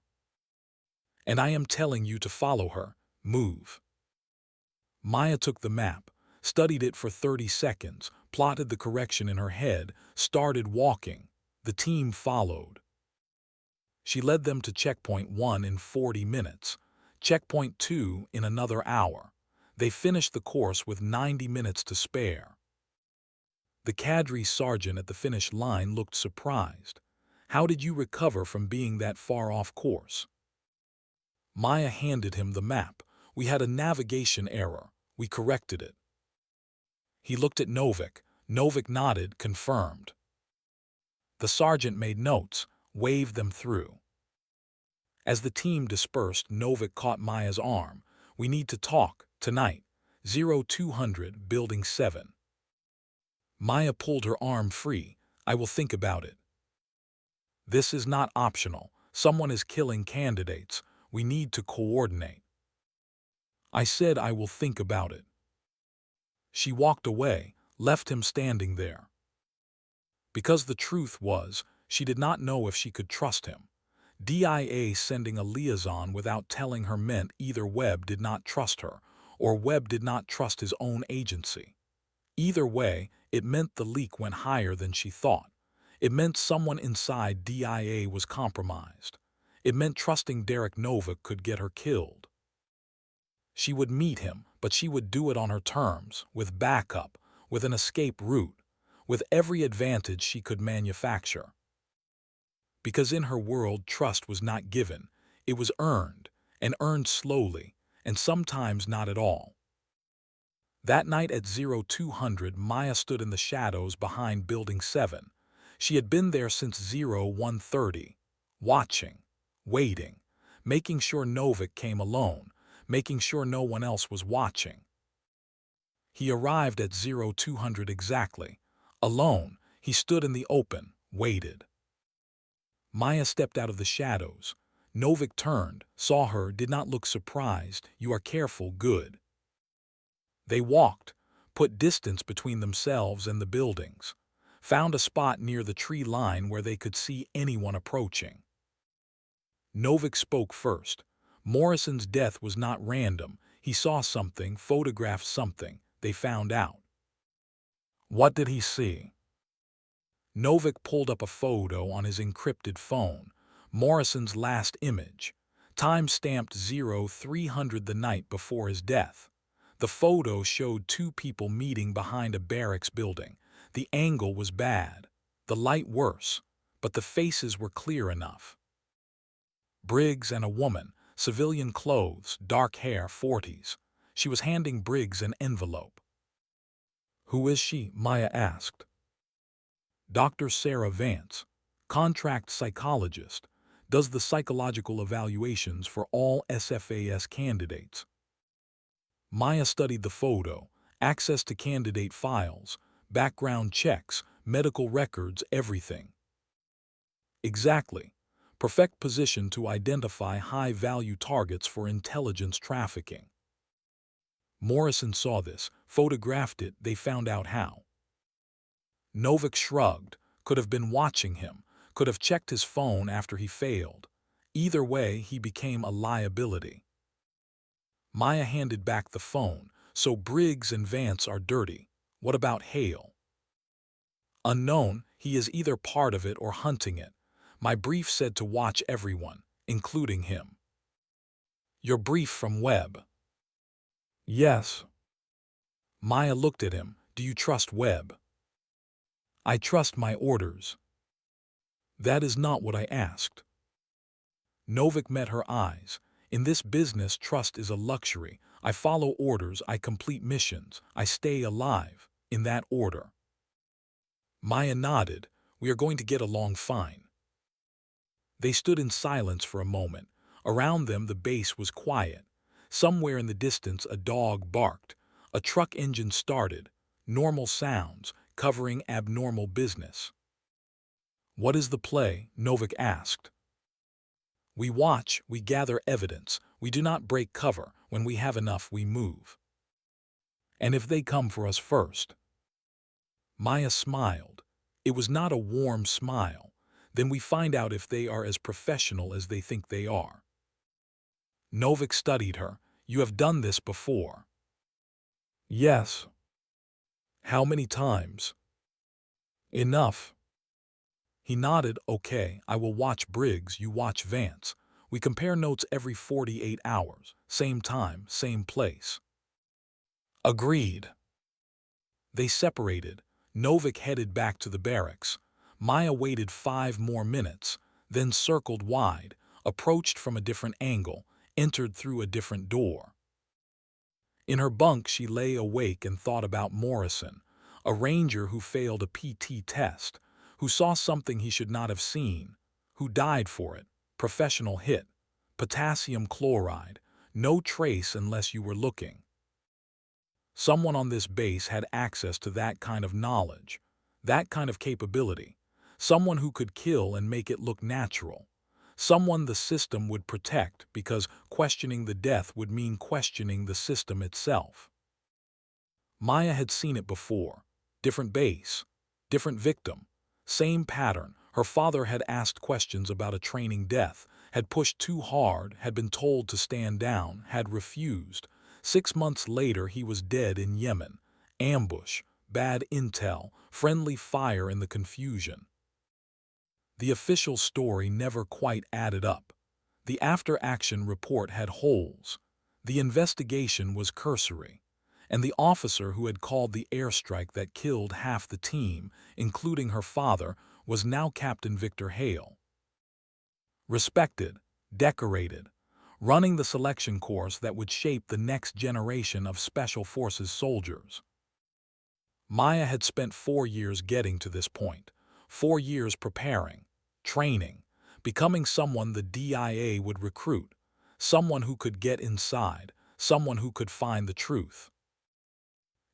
And I am telling you to follow her. Move. Maya took the map, studied it for 30 seconds, plotted the correction in her head, started walking. The team followed. She led them to checkpoint 1 in 40 minutes, checkpoint 2 in another hour. They finished the course with 90 minutes to spare. The cadre sergeant at the finish line looked surprised. How did you recover from being that far off course? Maya handed him the map. We had a navigation error. We corrected it. He looked at Novik. Novik nodded, confirmed. The sergeant made notes, waved them through. As the team dispersed, Novik caught Maya's arm. We need to talk, tonight. 0200, Building 7. Maya pulled her arm free. I will think about it. This is not optional. Someone is killing candidates. We need to coordinate. I said I will think about it. She walked away, left him standing there. Because the truth was, she did not know if she could trust him. DIA sending a liaison without telling her meant either Webb did not trust her, or Webb did not trust his own agency. Either way, it meant the leak went higher than she thought. It meant someone inside DIA was compromised. It meant trusting Derek Novik could get her killed. She would meet him, but she would do it on her terms, with backup, with an escape route, with every advantage she could manufacture. Because in her world, trust was not given. It was earned, and earned slowly, and sometimes not at all. That night at 0200, Maya stood in the shadows behind Building 7. She had been there since 0130, watching, waiting, making sure Novik came alone, making sure no one else was watching. He arrived at 0200 exactly. Alone, he stood in the open, waited. Maya stepped out of the shadows. Novik turned, saw her, did not look surprised. You are careful, good. They walked, put distance between themselves and the buildings, found a spot near the tree line where they could see anyone approaching. Novik spoke first. Morrison's death was not random. He saw something, photographed something. They found out. What did he see? Novik pulled up a photo on his encrypted phone. Morrison's last image. Time-stamped 0300 the night before his death. The photo showed two people meeting behind a barracks building. The angle was bad, the light worse, but the faces were clear enough. Briggs and a woman, civilian clothes, dark hair, 40s. She was handing Briggs an envelope. Who is she? Maya asked. Dr. Sarah Vance, contract psychologist, does the psychological evaluations for all SFAS candidates. Maya studied the photo, access to candidate files, background checks, medical records, everything. Exactly. Perfect position to identify high-value targets for intelligence trafficking. Morrison saw this, photographed it, they found out how. Novik shrugged, could have been watching him, could have checked his phone after he failed. Either way, he became a liability. Maya handed back the phone. So Briggs and Vance are dirty. What about Hale? Unknown, he is either part of it or hunting it. My brief said to watch everyone, including him. Your brief from Webb? Yes. Maya looked at him. Do you trust Webb? I trust my orders. That is not what I asked. Novik met her eyes. In this business, trust is a luxury. I follow orders, I complete missions, I stay alive, in that order. Maya nodded. We are going to get along fine. They stood in silence for a moment. Around them the base was quiet. Somewhere in the distance a dog barked. A truck engine started. Normal sounds, covering abnormal business. What is the play? Novik asked. We watch, we gather evidence. We do not break cover. When we have enough, we move. And if they come for us first? Maya smiled. It was not a warm smile. Then we find out if they are as professional as they think they are. Novik studied her. You have done this before. Yes. How many times? Enough. He nodded. Okay, I will watch Briggs, you watch Vance. We compare notes every 48 hours. Same time, same place. Agreed. They separated. Novik headed back to the barracks. Maya waited 5 more minutes, then circled wide, approached from a different angle, entered through a different door. In her bunk, she lay awake and thought about Morrison, a ranger who failed a PT test, who saw something he should not have seen, who died for it. Professional hit. Potassium chloride. No trace unless you were looking. Someone on this base had access to that kind of knowledge, that kind of capability. Someone who could kill and make it look natural. Someone the system would protect because questioning the death would mean questioning the system itself. Maya had seen it before. Different base, different victim, same pattern. Her father had asked questions about a training death, had pushed too hard, had been told to stand down, had refused. 6 months later, he was dead in Yemen. Ambush, bad intel, friendly fire in the confusion. The official story never quite added up. The after-action report had holes. The investigation was cursory. And the officer who had called the airstrike that killed half the team, including her father, was now Captain Victor Hale. Respected, decorated, running the selection course that would shape the next generation of Special Forces soldiers. Maya had spent 4 years getting to this point, 4 years preparing, training, becoming someone the DIA would recruit, someone who could get inside, someone who could find the truth.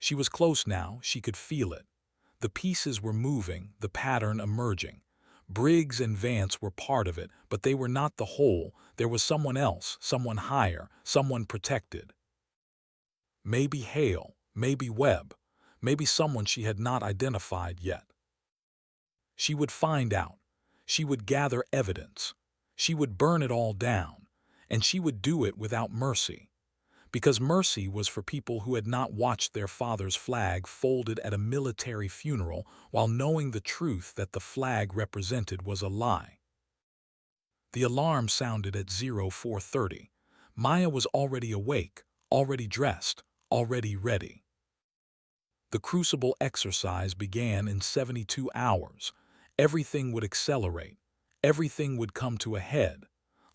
She was close now, she could feel it. The pieces were moving, the pattern emerging. Briggs and Vance were part of it, but they were not the whole. There was someone else, someone higher, someone protected. Maybe Hale, maybe Webb, maybe someone she had not identified yet. She would find out. She would gather evidence. She would burn it all down, and she would do it without mercy. Because mercy was for people who had not watched their father's flag folded at a military funeral while knowing the truth that the flag represented was a lie. The alarm sounded at 04:30. Maya was already awake, already dressed, already ready. The Crucible exercise began in 72 hours. Everything would accelerate. Everything would come to a head.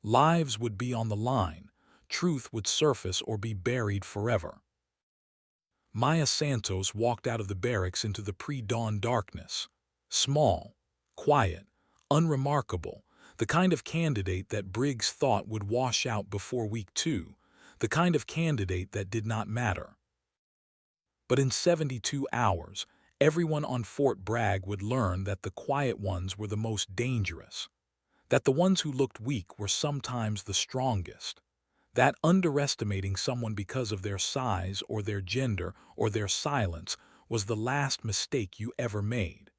Lives would be on the line. Truth would surface or be buried forever. Maya Santos walked out of the barracks into the pre-dawn darkness. Small, quiet, unremarkable, the kind of candidate that Briggs thought would wash out before week 2, the kind of candidate that did not matter. But in 72 hours, everyone on Fort Bragg would learn that the quiet ones were the most dangerous, that the ones who looked weak were sometimes the strongest, that underestimating someone because of their size or their gender or their silence was the last mistake you ever made.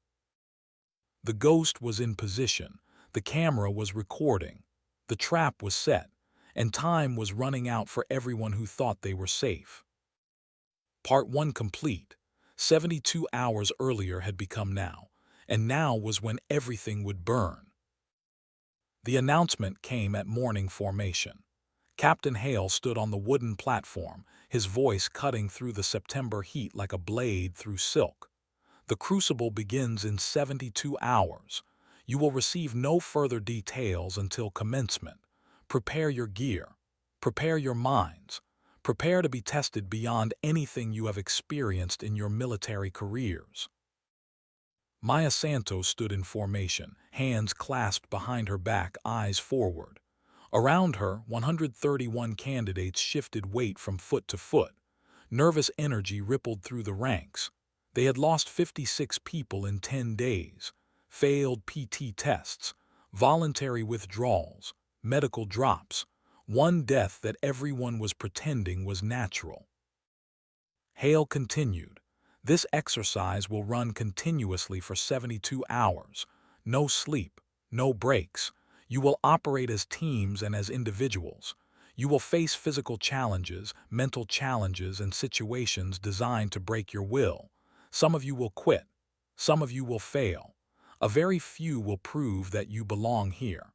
The ghost was in position, the camera was recording, the trap was set, and time was running out for everyone who thought they were safe. Part 1 complete. 72 hours earlier had become now, and now was when everything would burn. The announcement came at morning formation. Captain Hale stood on the wooden platform, his voice cutting through the September heat like a blade through silk. The Crucible begins in 72 hours. You will receive no further details until commencement. Prepare your gear. Prepare your minds. Prepare to be tested beyond anything you have experienced in your military careers. Maya Santos stood in formation, hands clasped behind her back, eyes forward. Around her, 131 candidates shifted weight from foot to foot. Nervous energy rippled through the ranks. They had lost 56 people in 10 days. Failed PT tests, voluntary withdrawals, medical drops. One death that everyone was pretending was natural. Hale continued. This exercise will run continuously for 72 hours. No sleep, no breaks. You will operate as teams and as individuals. You will face physical challenges, mental challenges, and situations designed to break your will. Some of you will quit. Some of you will fail. A very few will prove that you belong here.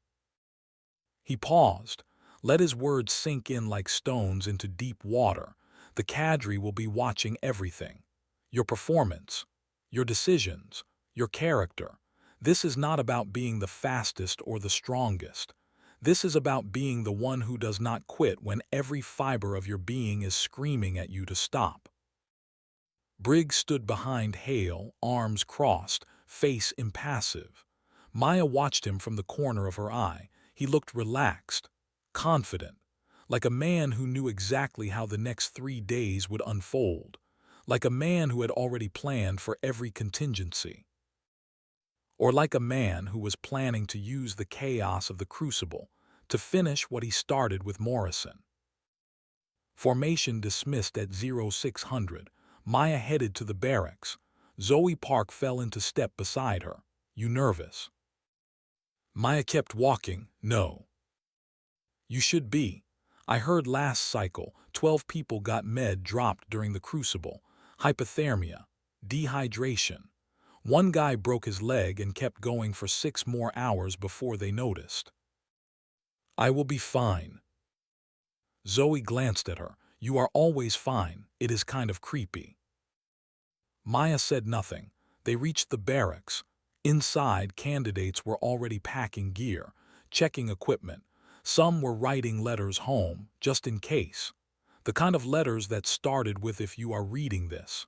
He paused. Let his words sink in like stones into deep water. The cadre will be watching everything. Your performance, your decisions, your character. This is not about being the fastest or the strongest. This is about being the one who does not quit when every fiber of your being is screaming at you to stop. Brigg stood behind Hale, arms crossed, face impassive. Maya watched him from the corner of her eye. He looked relaxed, confident, like a man who knew exactly how the next 3 days would unfold, like a man who had already planned for every contingency. Or like a man who was planning to use the chaos of the Crucible to finish what he started with Morrison. Formation dismissed at 0600. Maya headed to the barracks. Zoe Park fell into step beside her. "You nervous?" Maya kept walking. "No." "You should be. I heard last cycle 12 people got med dropped during the Crucible. Hypothermia, dehydration. One guy broke his leg and kept going for 6 more hours before they noticed." "I will be fine." Zoe glanced at her. "You are always fine. It is kind of creepy." Maya said nothing. They reached the barracks. Inside, candidates were already packing gear, checking equipment. Some were writing letters home, just in case. The kind of letters that started with "if you are reading this."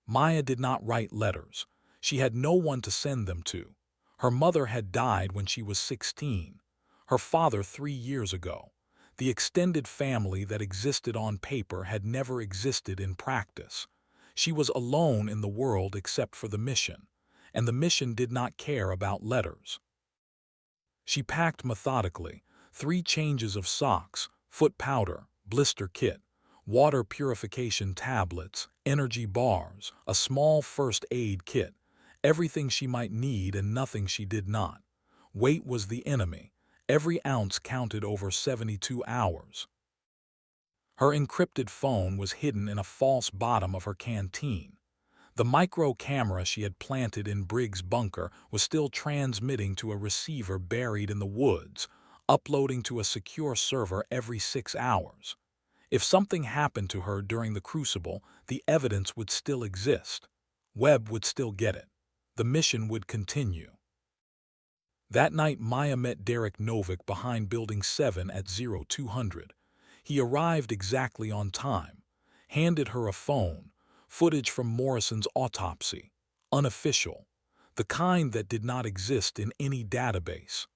Maya did not write letters. She had no one to send them to. Her mother had died when she was 16. Her father 3 years ago. The extended family that existed on paper had never existed in practice. She was alone in the world except for the mission, and the mission did not care about letters. She packed methodically, 3 changes of socks, foot powder, blister kit, water purification tablets, energy bars, a small first aid kit, everything she might need and nothing she did not. Weight was the enemy. Every ounce counted over 72 hours. Her encrypted phone was hidden in a false bottom of her canteen. The micro camera she had planted in Brigg's bunker was still transmitting to a receiver buried in the woods, uploading to a secure server every 6 hours. If something happened to her during the Crucible, the evidence would still exist. Webb would still get it. The mission would continue. That night, Maya met Derek Novick behind Building 7 at 0200. He arrived exactly on time, handed her a phone, footage from Morrison's autopsy, unofficial, the kind that did not exist in any database.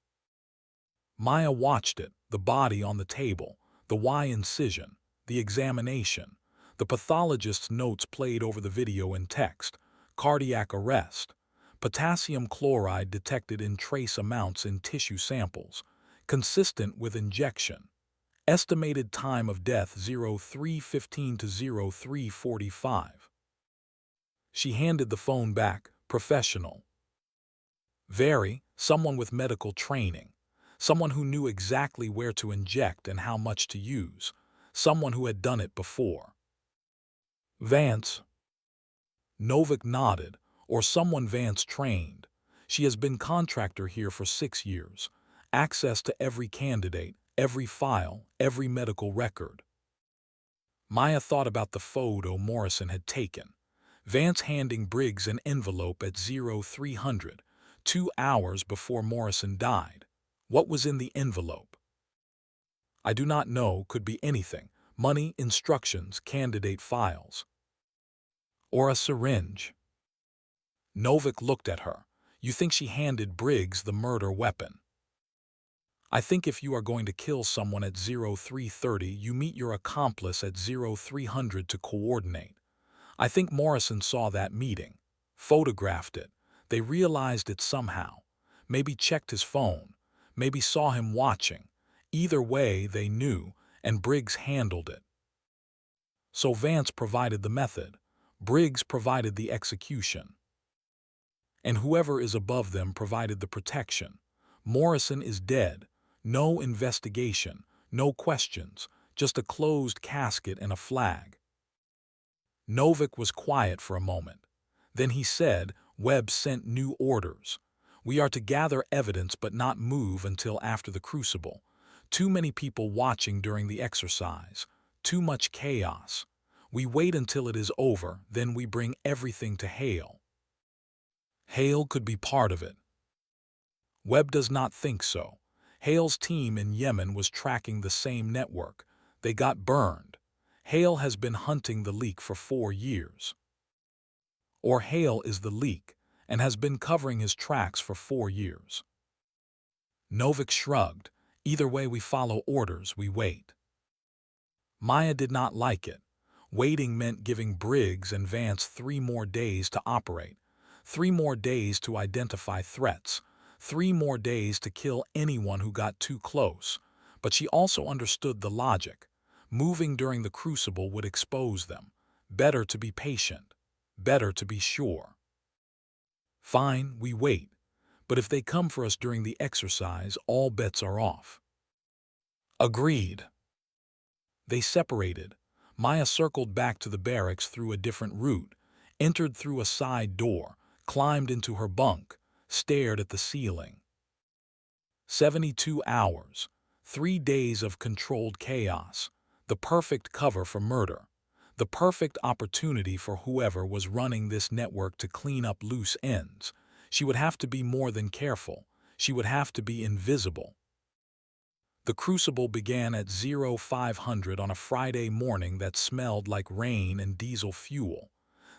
Maya watched it, the body on the table, the Y incision, the examination, the pathologist's notes played over the video in text, cardiac arrest, potassium chloride detected in trace amounts in tissue samples, consistent with injection. Estimated time of death 03:15 to 03:45. She handed the phone back, professional. Very, someone with medical training. Someone who knew exactly where to inject and how much to use. Someone who had done it before. Vance. Novick nodded, or someone Vance trained. She has been contractor here for 6 years. Access to every candidate, every file, every medical record. Maya thought about the photo Morrison had taken. Vance handing Briggs an envelope at 0300, 2 hours before Morrison died. What was in the envelope? "I do not know," could be anything. Money, instructions, candidate files. Or a syringe. Novick looked at her. "You think she handed Briggs the murder weapon?" "I think if you are going to kill someone at 0330, you meet your accomplice at 0300 to coordinate. I think Morrison saw that meeting, photographed it. They realized it somehow. Maybe checked his phone. Maybe saw him watching. Either way, they knew, and Briggs handled it. So Vance provided the method. Briggs provided the execution. And whoever is above them provided the protection. Morrison is dead. No investigation, no questions, just a closed casket and a flag." Novick was quiet for a moment. Then he said, "Webb sent new orders. We are to gather evidence but not move until after the Crucible. Too many people watching during the exercise. Too much chaos. We wait until it is over, then we bring everything to Hale." Hale could be part of it. Webb does not think so. Hale's team in Yemen was tracking the same network. They got burned. Hale has been hunting the leak for 4 years. Or Hale is the leak and has been covering his tracks for 4 years. Novik shrugged. Either way, we follow orders, we wait. Maya did not like it. Waiting meant giving Briggs and Vance 3 more days to operate, 3 more days to identify threats, 3 more days to kill anyone who got too close. But she also understood the logic. Moving during the Crucible would expose them. Better to be patient. Better to be sure. Fine, we wait. But if they come for us during the exercise, all bets are off. Agreed. They separated. Maya circled back to the barracks through a different route, entered through a side door, climbed into her bunk, stared at the ceiling. 72 hours, 3 days of controlled chaos, the perfect cover for murder, the perfect opportunity for whoever was running this network to clean up loose ends. She would have to be more than careful. She would have to be invisible. The Crucible began at 0500 on a Friday morning that smelled like rain and diesel fuel.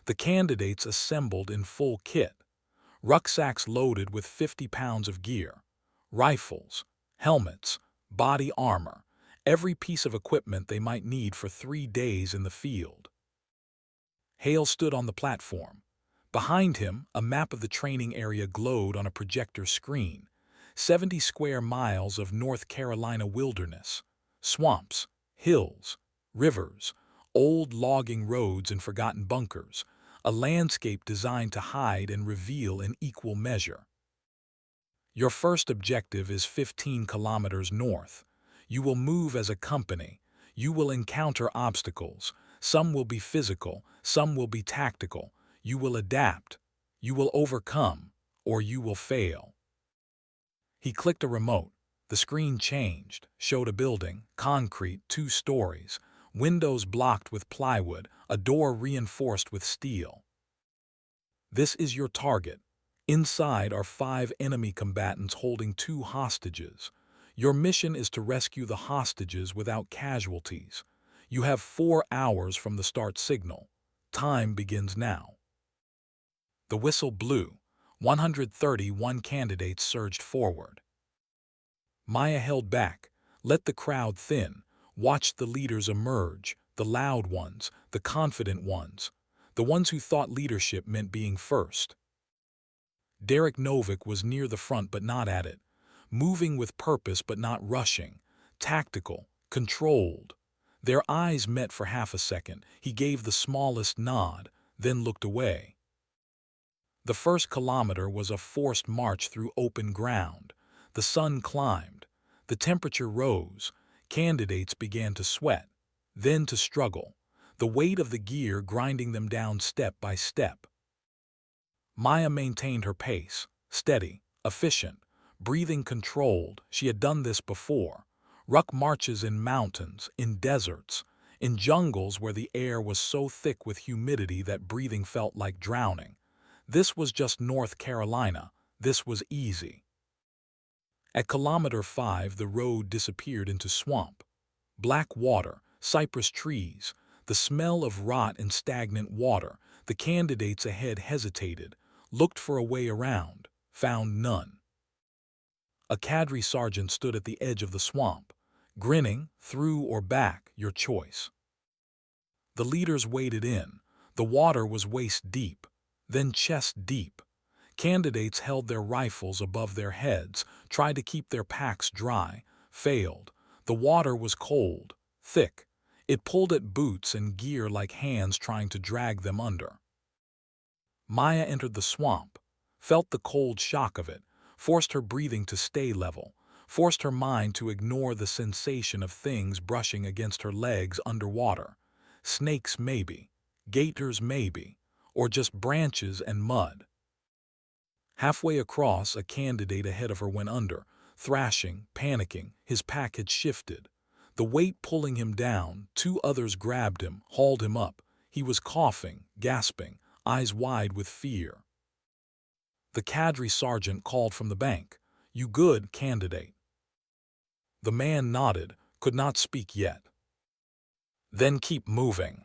The candidates assembled in full kit, rucksacks loaded with 50 pounds of gear, rifles, helmets, body armor, every piece of equipment they might need for 3 days in the field. Hale stood on the platform. Behind him, a map of the training area glowed on a projector screen. 70 square miles of North Carolina wilderness, swamps, hills, rivers, old logging roads and forgotten bunkers, a landscape designed to hide and reveal in equal measure. Your first objective is 15 kilometers north. You will move as a company. You will encounter obstacles. Some will be physical, some will be tactical. You will adapt. You will overcome, or you will fail. He clicked a remote. The screen changed, showed a building, concrete, 2 stories, windows blocked with plywood, a door reinforced with steel. This is your target. Inside are 5 enemy combatants holding 2 hostages. Your mission is to rescue the hostages without casualties. You have 4 hours from the start signal. Time begins now. The whistle blew. 131 candidates surged forward. Maya held back, let the crowd thin, watched the leaders emerge, the loud ones, the confident ones, the ones who thought leadership meant being first. Derek Novick was near the front but not at it, moving with purpose but not rushing, tactical, controlled. Their eyes met for half a second. He gave the smallest nod, then looked away. The first kilometer was a forced march through open ground. The sun climbed. The temperature rose. Candidates began to sweat, then to struggle, the weight of the gear grinding them down step by step. Maya maintained her pace, steady, efficient, breathing controlled. She had done this before. Ruck marches in mountains, in deserts, in jungles where the air was so thick with humidity that breathing felt like drowning. This was just North Carolina. This was easy. At kilometer 5, the road disappeared into swamp. Black water, cypress trees, the smell of rot and stagnant water. The candidates ahead hesitated, looked for a way around, found none. A cadre sergeant stood at the edge of the swamp, grinning, through or back, your choice. The leaders waded in. The water was waist deep, then chest deep. Candidates held their rifles above their heads, tried to keep their packs dry, failed. The water was cold, thick. It pulled at boots and gear like hands trying to drag them under. Maya entered the swamp, felt the cold shock of it, forced her breathing to stay level, forced her mind to ignore the sensation of things brushing against her legs underwater. Snakes maybe, gators maybe, or just branches and mud. Halfway across, a candidate ahead of her went under, thrashing, panicking. His pack had shifted. The weight pulling him down, 2 others grabbed him, hauled him up. He was coughing, gasping, eyes wide with fear. The cadre sergeant called from the bank. "You good, candidate?" The man nodded, could not speak yet. Then keep moving.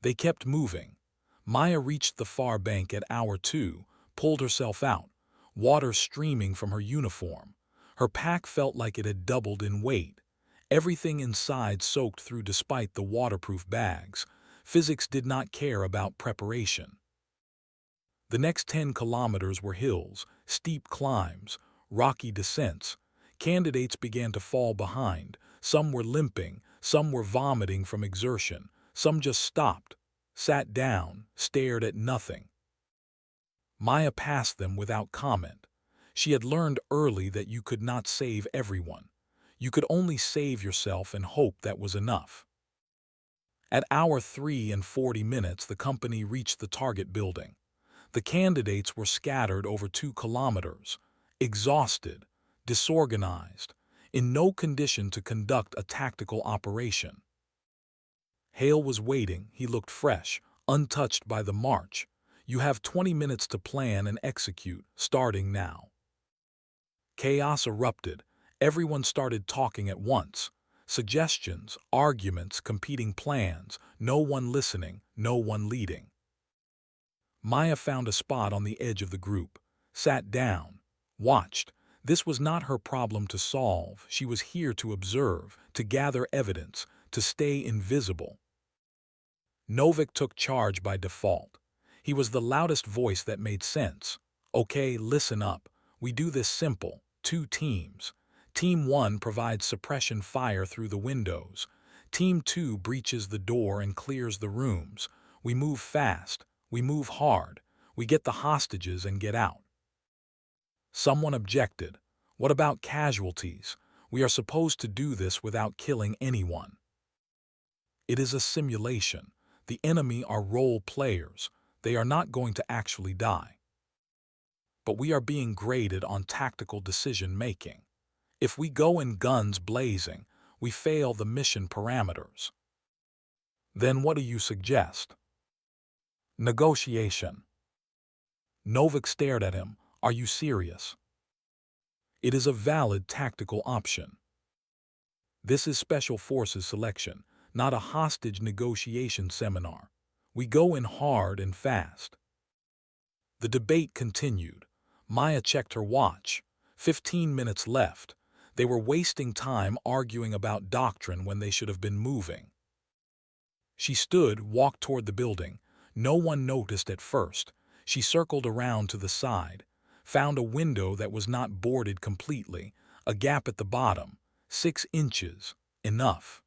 They kept moving. Maya reached the far bank at hour 2, pulled herself out, water streaming from her uniform. Her pack felt like it had doubled in weight. Everything inside soaked through despite the waterproof bags. Physics did not care about preparation. The next 10 kilometers were hills, steep climbs, rocky descents. Candidates began to fall behind. Some were limping, some were vomiting from exertion, some just stopped, sat down, stared at nothing. Maya passed them without comment. She had learned early that you could not save everyone. You could only save yourself and hope that was enough. At hour 3 and 40 minutes, the company reached the target building. The candidates were scattered over 2 kilometers, exhausted, disorganized, in no condition to conduct a tactical operation. Hale was waiting. He looked fresh, untouched by the march. You have 20 minutes to plan and execute, starting now. Chaos erupted. Everyone started talking at once. Suggestions, arguments, competing plans, no one listening, no one leading. Maya found a spot on the edge of the group, sat down, watched. This was not her problem to solve. She was here to observe, to gather evidence, to stay invisible. Novik took charge by default. He was the loudest voice that made sense. Okay, listen up. We do this simple. 2 teams. Team 1 provides suppression fire through the windows. Team 2 breaches the door and clears the rooms. We move fast. We move hard. We get the hostages and get out. Someone objected. What about casualties? We are supposed to do this without killing anyone. It is a simulation. The enemy are role players. They are not going to actually die. But we are being graded on tactical decision-making. If we go in guns blazing, we fail the mission parameters. Then what do you suggest? Negotiation. Novik stared at him. Are you serious? It is a valid tactical option. This is Special Forces selection, not a hostage negotiation seminar. We go in hard and fast. The debate continued. Maya checked her watch. 15 minutes left. They were wasting time arguing about doctrine when they should have been moving. She stood, walked toward the building. No one noticed at first. She circled around to the side, found a window that was not boarded completely, a gap at the bottom, 6 inches, enough.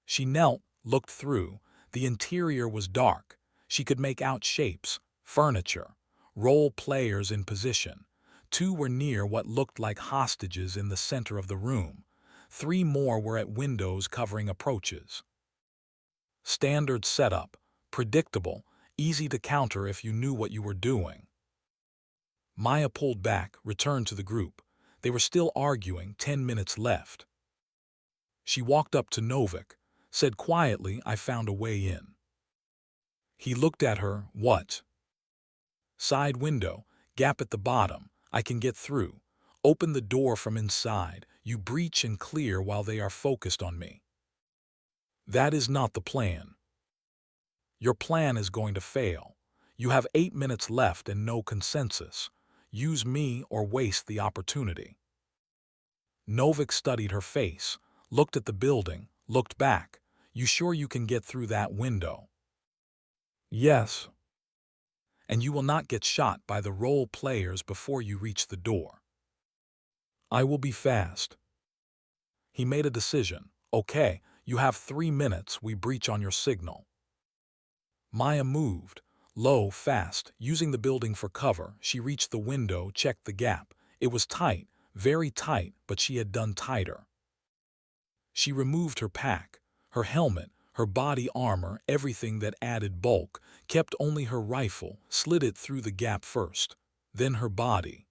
She knelt, looked through. The interior was dark. She could make out shapes, furniture, role players in position. 2 were near what looked like hostages in the center of the room. 3 more were at windows covering approaches. Standard setup, predictable, easy to counter if you knew what you were doing. Maya pulled back, returned to the group. They were still arguing, 10 minutes left. She walked up to Novik, said quietly, I found a way in. He looked at her, what? Side window, gap at the bottom, I can get through. Open the door from inside, you breach and clear while they are focused on me. That is not the plan. Your plan is going to fail. You have 8 minutes left and no consensus. Use me or waste the opportunity. Novik studied her face, looked at the building, looked back. You sure you can get through that window? Yes. And you will not get shot by the role players before you reach the door. I will be fast. He made a decision. Okay, you have 3 minutes, we breach on your signal. Maya moved, low, fast, using the building for cover. She reached the window, checked the gap. It was tight, very tight, but she had done tighter. She removed her pack, her helmet, her body armor, everything that added bulk, kept only her rifle, slid it through the gap first, then her body.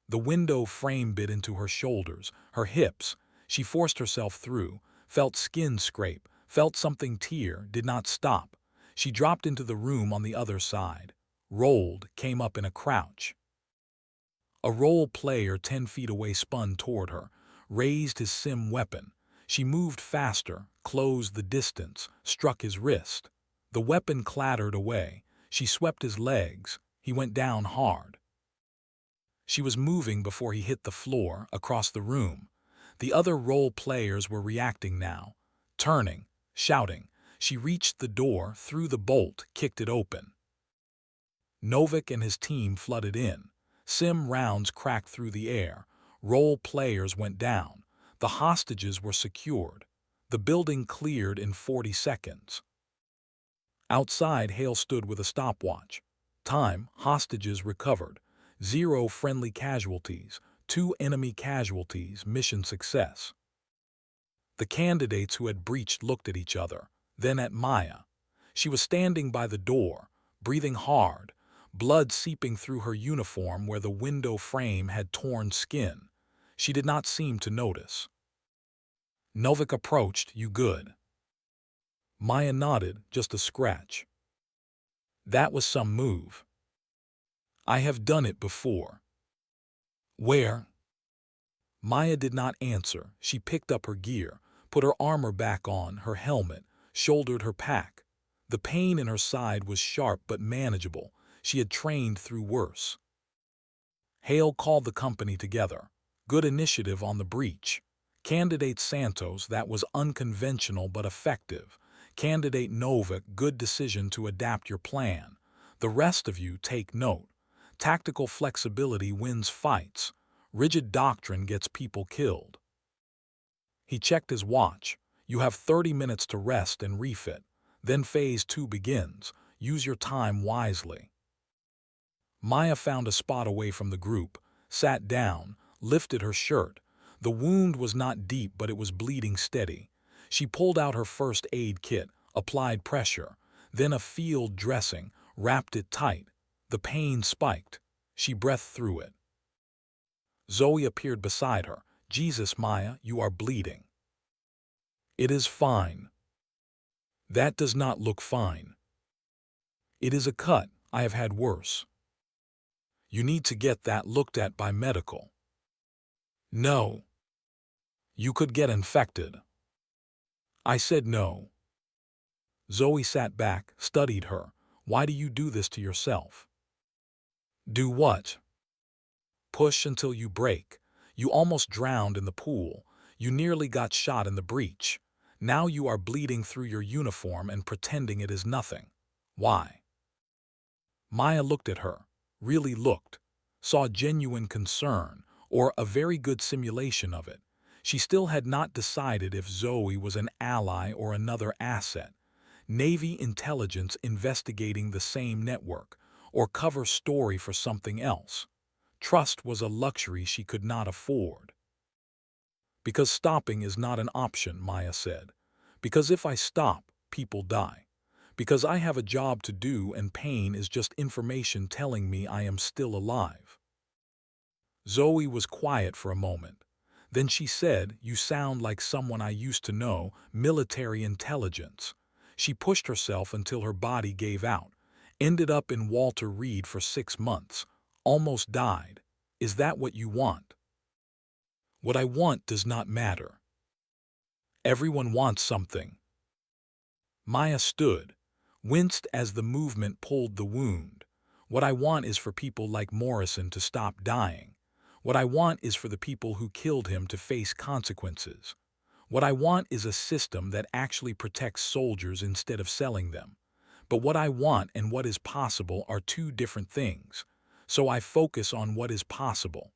The window frame bit into her shoulders, her hips. She forced herself through, felt skin scrape, felt something tear, did not stop. She dropped into the room on the other side, rolled, came up in a crouch. A role player 10 feet away spun toward her, raised his sim weapon. She moved faster, closed the distance, struck his wrist. The weapon clattered away. She swept his legs. He went down hard. She was moving before he hit the floor, across the room. The other role players were reacting now, turning, shouting. She reached the door, threw the bolt, kicked it open. Novik and his team flooded in. Sim rounds cracked through the air. Role players went down. The hostages were secured. The building cleared in 40 seconds. Outside, Hale stood with a stopwatch. Time, hostages recovered. 0 friendly casualties. 2 enemy casualties, mission success. The candidates who had breached looked at each other, then at Maya. She was standing by the door, breathing hard, blood seeping through her uniform where the window frame had torn skin. She did not seem to notice. Novik approached. "You good?" Maya nodded, "Just a scratch." "That was some move." "I have done it before." "Where?" Maya did not answer. She picked up her gear, put her armor back on, her helmet, shouldered her pack. The pain in her side was sharp but manageable. She had trained through worse. Hale called the company together. Good initiative on the breach. Candidate Santos, that was unconventional but effective. Candidate Novik, good decision to adapt your plan. The rest of you take note. Tactical flexibility wins fights. Rigid doctrine gets people killed. He checked his watch. You have 30 minutes to rest and refit. Then Phase 2 begins. Use your time wisely. Maya found a spot away from the group, sat down, lifted her shirt. The wound was not deep, but it was bleeding steady. She pulled out her first aid kit, applied pressure, then a field dressing, wrapped it tight. The pain spiked. She breathed through it. Zoe appeared beside her. "Jesus, Maya, you are bleeding." "It is fine." "That does not look fine." "It is a cut. I have had worse." "You need to get that looked at by medical." "No." "You could get infected." I said no. Zoe sat back, studied her. "Why do you do this to yourself?" "Do what?" "Push until you break. You almost drowned in the pool. You nearly got shot in the breach. Now you are bleeding through your uniform and pretending it is nothing. Why?" Maya looked at her, really looked, saw genuine concern, or a very good simulation of it. She still had not decided if Zoe was an ally or another asset. Navy intelligence investigating the same network, or cover story for something else. Trust was a luxury she could not afford. "Because stopping is not an option," Maya said. "Because if I stop, people die. Because I have a job to do and pain is just information telling me I am still alive." Zoe was quiet for a moment. Then she said, "You sound like someone I used to know, military intelligence." She pushed herself until her body gave out. Ended up in Walter Reed for 6 months. Almost died. Is that what you want? What I want does not matter. Everyone wants something. Maya stood, winced as the movement pulled the wound. What I want is for people like Morrison to stop dying. What I want is for the people who killed him to face consequences. What I want is a system that actually protects soldiers instead of selling them. But what I want and what is possible are 2 different things. So I focus on what is possible.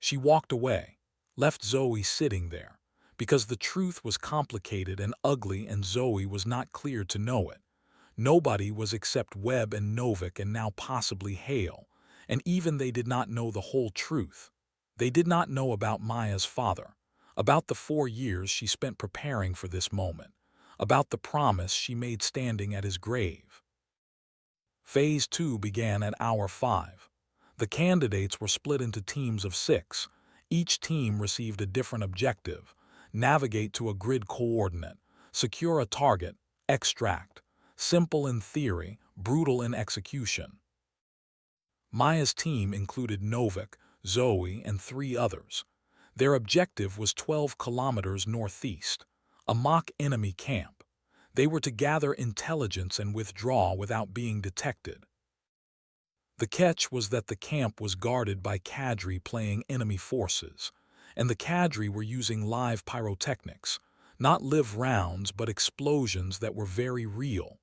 She walked away, left Zoe sitting there, because the truth was complicated and ugly and Zoe was not clear to know it. Nobody was except Webb and Novik and now possibly Hale, and even they did not know the whole truth. They did not know about Maya's father, about the 4 years she spent preparing for this moment, about the promise she made standing at his grave. Phase 2 began at hour 5. The candidates were split into teams of 6. Each team received a different objective: navigate to a grid coordinate, secure a target, extract. Simple in theory, brutal in execution. Maya's team included Novik, Zoe, and 3 others. Their objective was 12 kilometers northeast, a mock enemy camp. They were to gather intelligence and withdraw without being detected. The catch was that the camp was guarded by cadre playing enemy forces, and the cadre were using live pyrotechnics, not live rounds but explosions that were very real.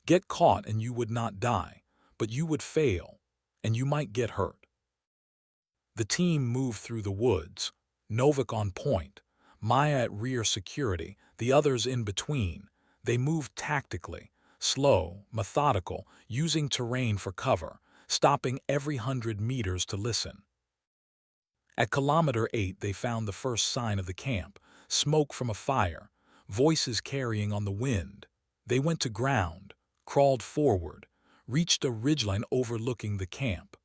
Get caught and you would not die, but you would fail, and you might get hurt. The team moved through the woods, Novik on point, Maya at rear security, the others in between. They moved tactically, slow, methodical, using terrain for cover, stopping every 100 meters to listen. At kilometer 8 they found the first sign of the camp, smoke from a fire, voices carrying on the wind. They went to ground, crawled forward, reached a ridgeline overlooking the camp.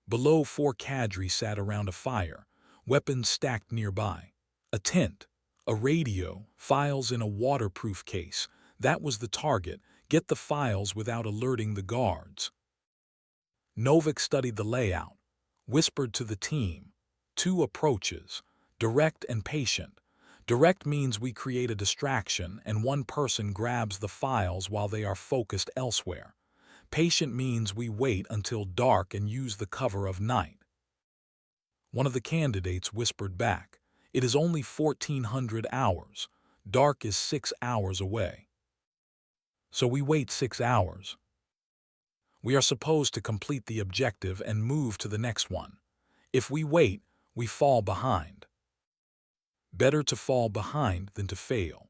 Below, 4 cadre sat around a fire, weapons stacked nearby. A tent, a radio, files in a waterproof case. That was the target. Get the files without alerting the guards. Novik studied the layout, whispered to the team. 2 approaches, direct and patient. Direct means we create a distraction and one person grabs the files while they are focused elsewhere. Patient means we wait until dark and use the cover of night. One of the candidates whispered back, "It is only 1400 hours. Dark is 6 hours away." So we wait 6 hours. We are supposed to complete the objective and move to the next one. If we wait, we fall behind. Better to fall behind than to fail.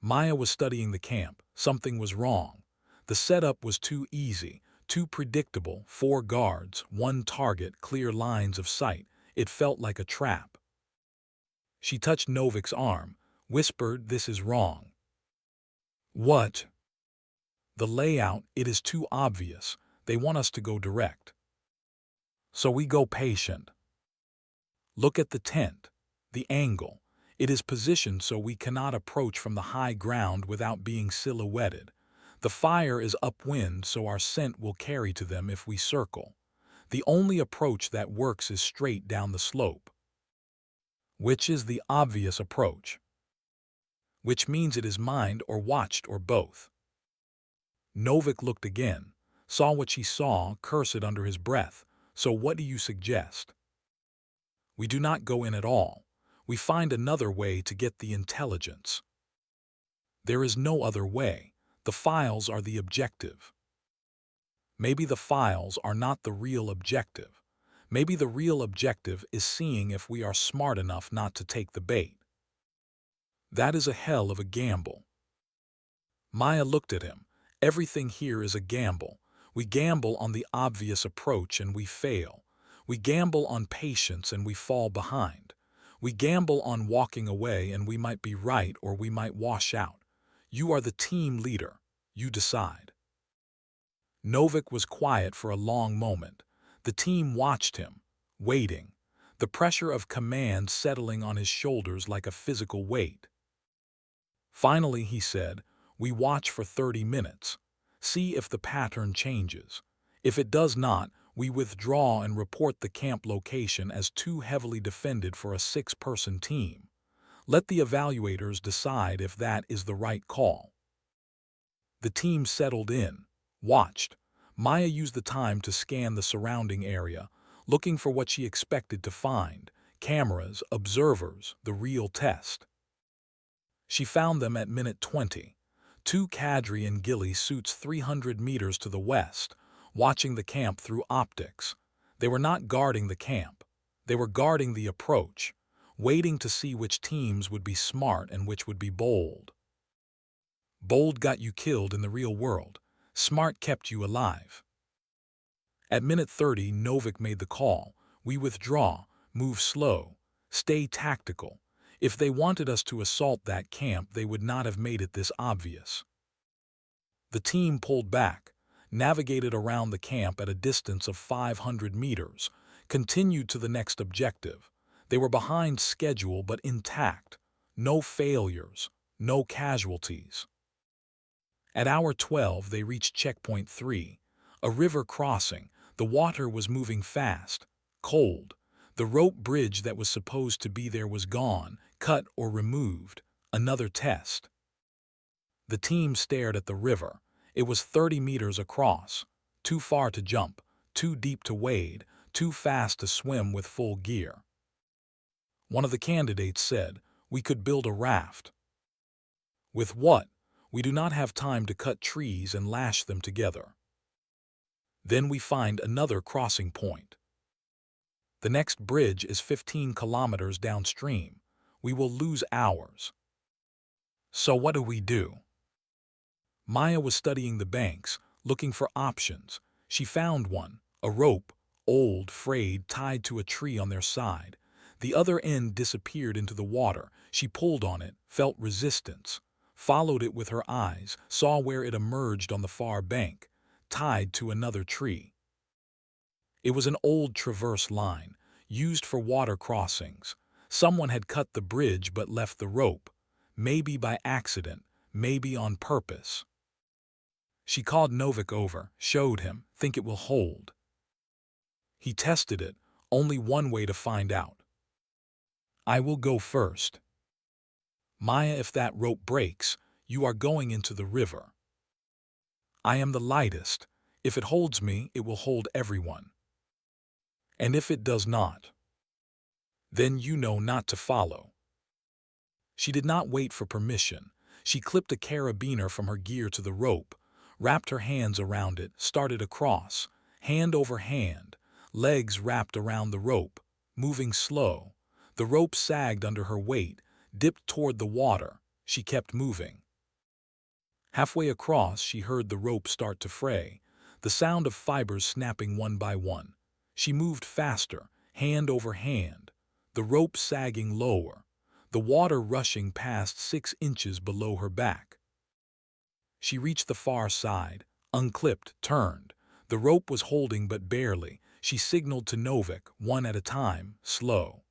Maya was studying the camp. Something was wrong. The setup was too easy, too predictable. 4 guards, 1 target, clear lines of sight. It felt like a trap. She touched Novik's arm, whispered, "This is wrong." "What?" "The layout, it is too obvious. They want us to go direct. So we go patient. Look at the tent, the angle. It is positioned so we cannot approach from the high ground without being silhouetted. The fire is upwind so our scent will carry to them if we circle. The only approach that works is straight down the slope." "Which is the obvious approach?" "Which means it is mined or watched or both." Novik looked again, saw what she saw, cursed under his breath. "So what do you suggest?" "We do not go in at all. We find another way to get the intelligence." "There is no other way. The files are the objective." "Maybe the files are not the real objective. Maybe the real objective is seeing if we are smart enough not to take the bait." "That is a hell of a gamble." Maya looked at him. "Everything here is a gamble. We gamble on the obvious approach and we fail. We gamble on patience and we fall behind. We gamble on walking away and we might be right or we might wash out. You are the team leader. You decide." Novik was quiet for a long moment. The team watched him, waiting, the pressure of command settling on his shoulders like a physical weight. Finally, he said, "We watch for 30 minutes. See if the pattern changes. If it does not, we withdraw and report the camp location as too heavily defended for a 6-person team. Let the evaluators decide if that is the right call." The team settled in, watched. Maya used the time to scan the surrounding area, looking for what she expected to find: cameras, observers, the real test. She found them at minute 20. 2 cadre in ghillie suits 300 meters to the west, watching the camp through optics. They were not guarding the camp. They were guarding the approach, waiting to see which teams would be smart and which would be bold. Bold got you killed in the real world. Smart kept you alive. At minute 30, Novik made the call. "We withdraw, move slow, stay tactical. If they wanted us to assault that camp, they would not have made it this obvious." The team pulled back, navigated around the camp at a distance of 500 meters, continued to the next objective. They were behind schedule but intact. No failures, no casualties. At hour 12, they reached checkpoint 3, A river crossing. The water was moving fast, cold. The rope bridge that was supposed to be there was gone, cut or removed. Another test. The team stared at the river. It was 30 meters across. Too far to jump, too deep to wade, too fast to swim with full gear. One of the candidates said, "We could build a raft." With what? We do not have time to cut trees and lash them together. Then we find another crossing point. The next bridge is 15 kilometers downstream. We will lose hours. So what do? Maya was studying the banks, looking for options. She found one, a rope, old, frayed, tied to a tree on their side. The other end disappeared into the water. She pulled on it, felt resistance, followed it with her eyes, saw where it emerged on the far bank, tied to another tree. It was an old traverse line, used for water crossings. Someone had cut the bridge but left the rope, maybe by accident, maybe on purpose. She called Novik over, showed him, "Think it will hold?" He tested it, only one way to find out. "I will go first." "Maya, if that rope breaks, you are going into the river." "I am the lightest. If it holds me, it will hold everyone." "And if it does not?" "Then you know not to follow." She did not wait for permission. She clipped a carabiner from her gear to the rope, wrapped her hands around it, started across, hand over hand, legs wrapped around the rope, moving slow. The rope sagged under her weight, dipped toward the water. She kept moving. Halfway across, she heard the rope start to fray, the sound of fibers snapping one by one. She moved faster, hand over hand, the rope sagging lower, the water rushing past 6 inches below her back. She reached the far side, unclipped, turned. The rope was holding but barely. She signaled to Novik, one at a time, slow.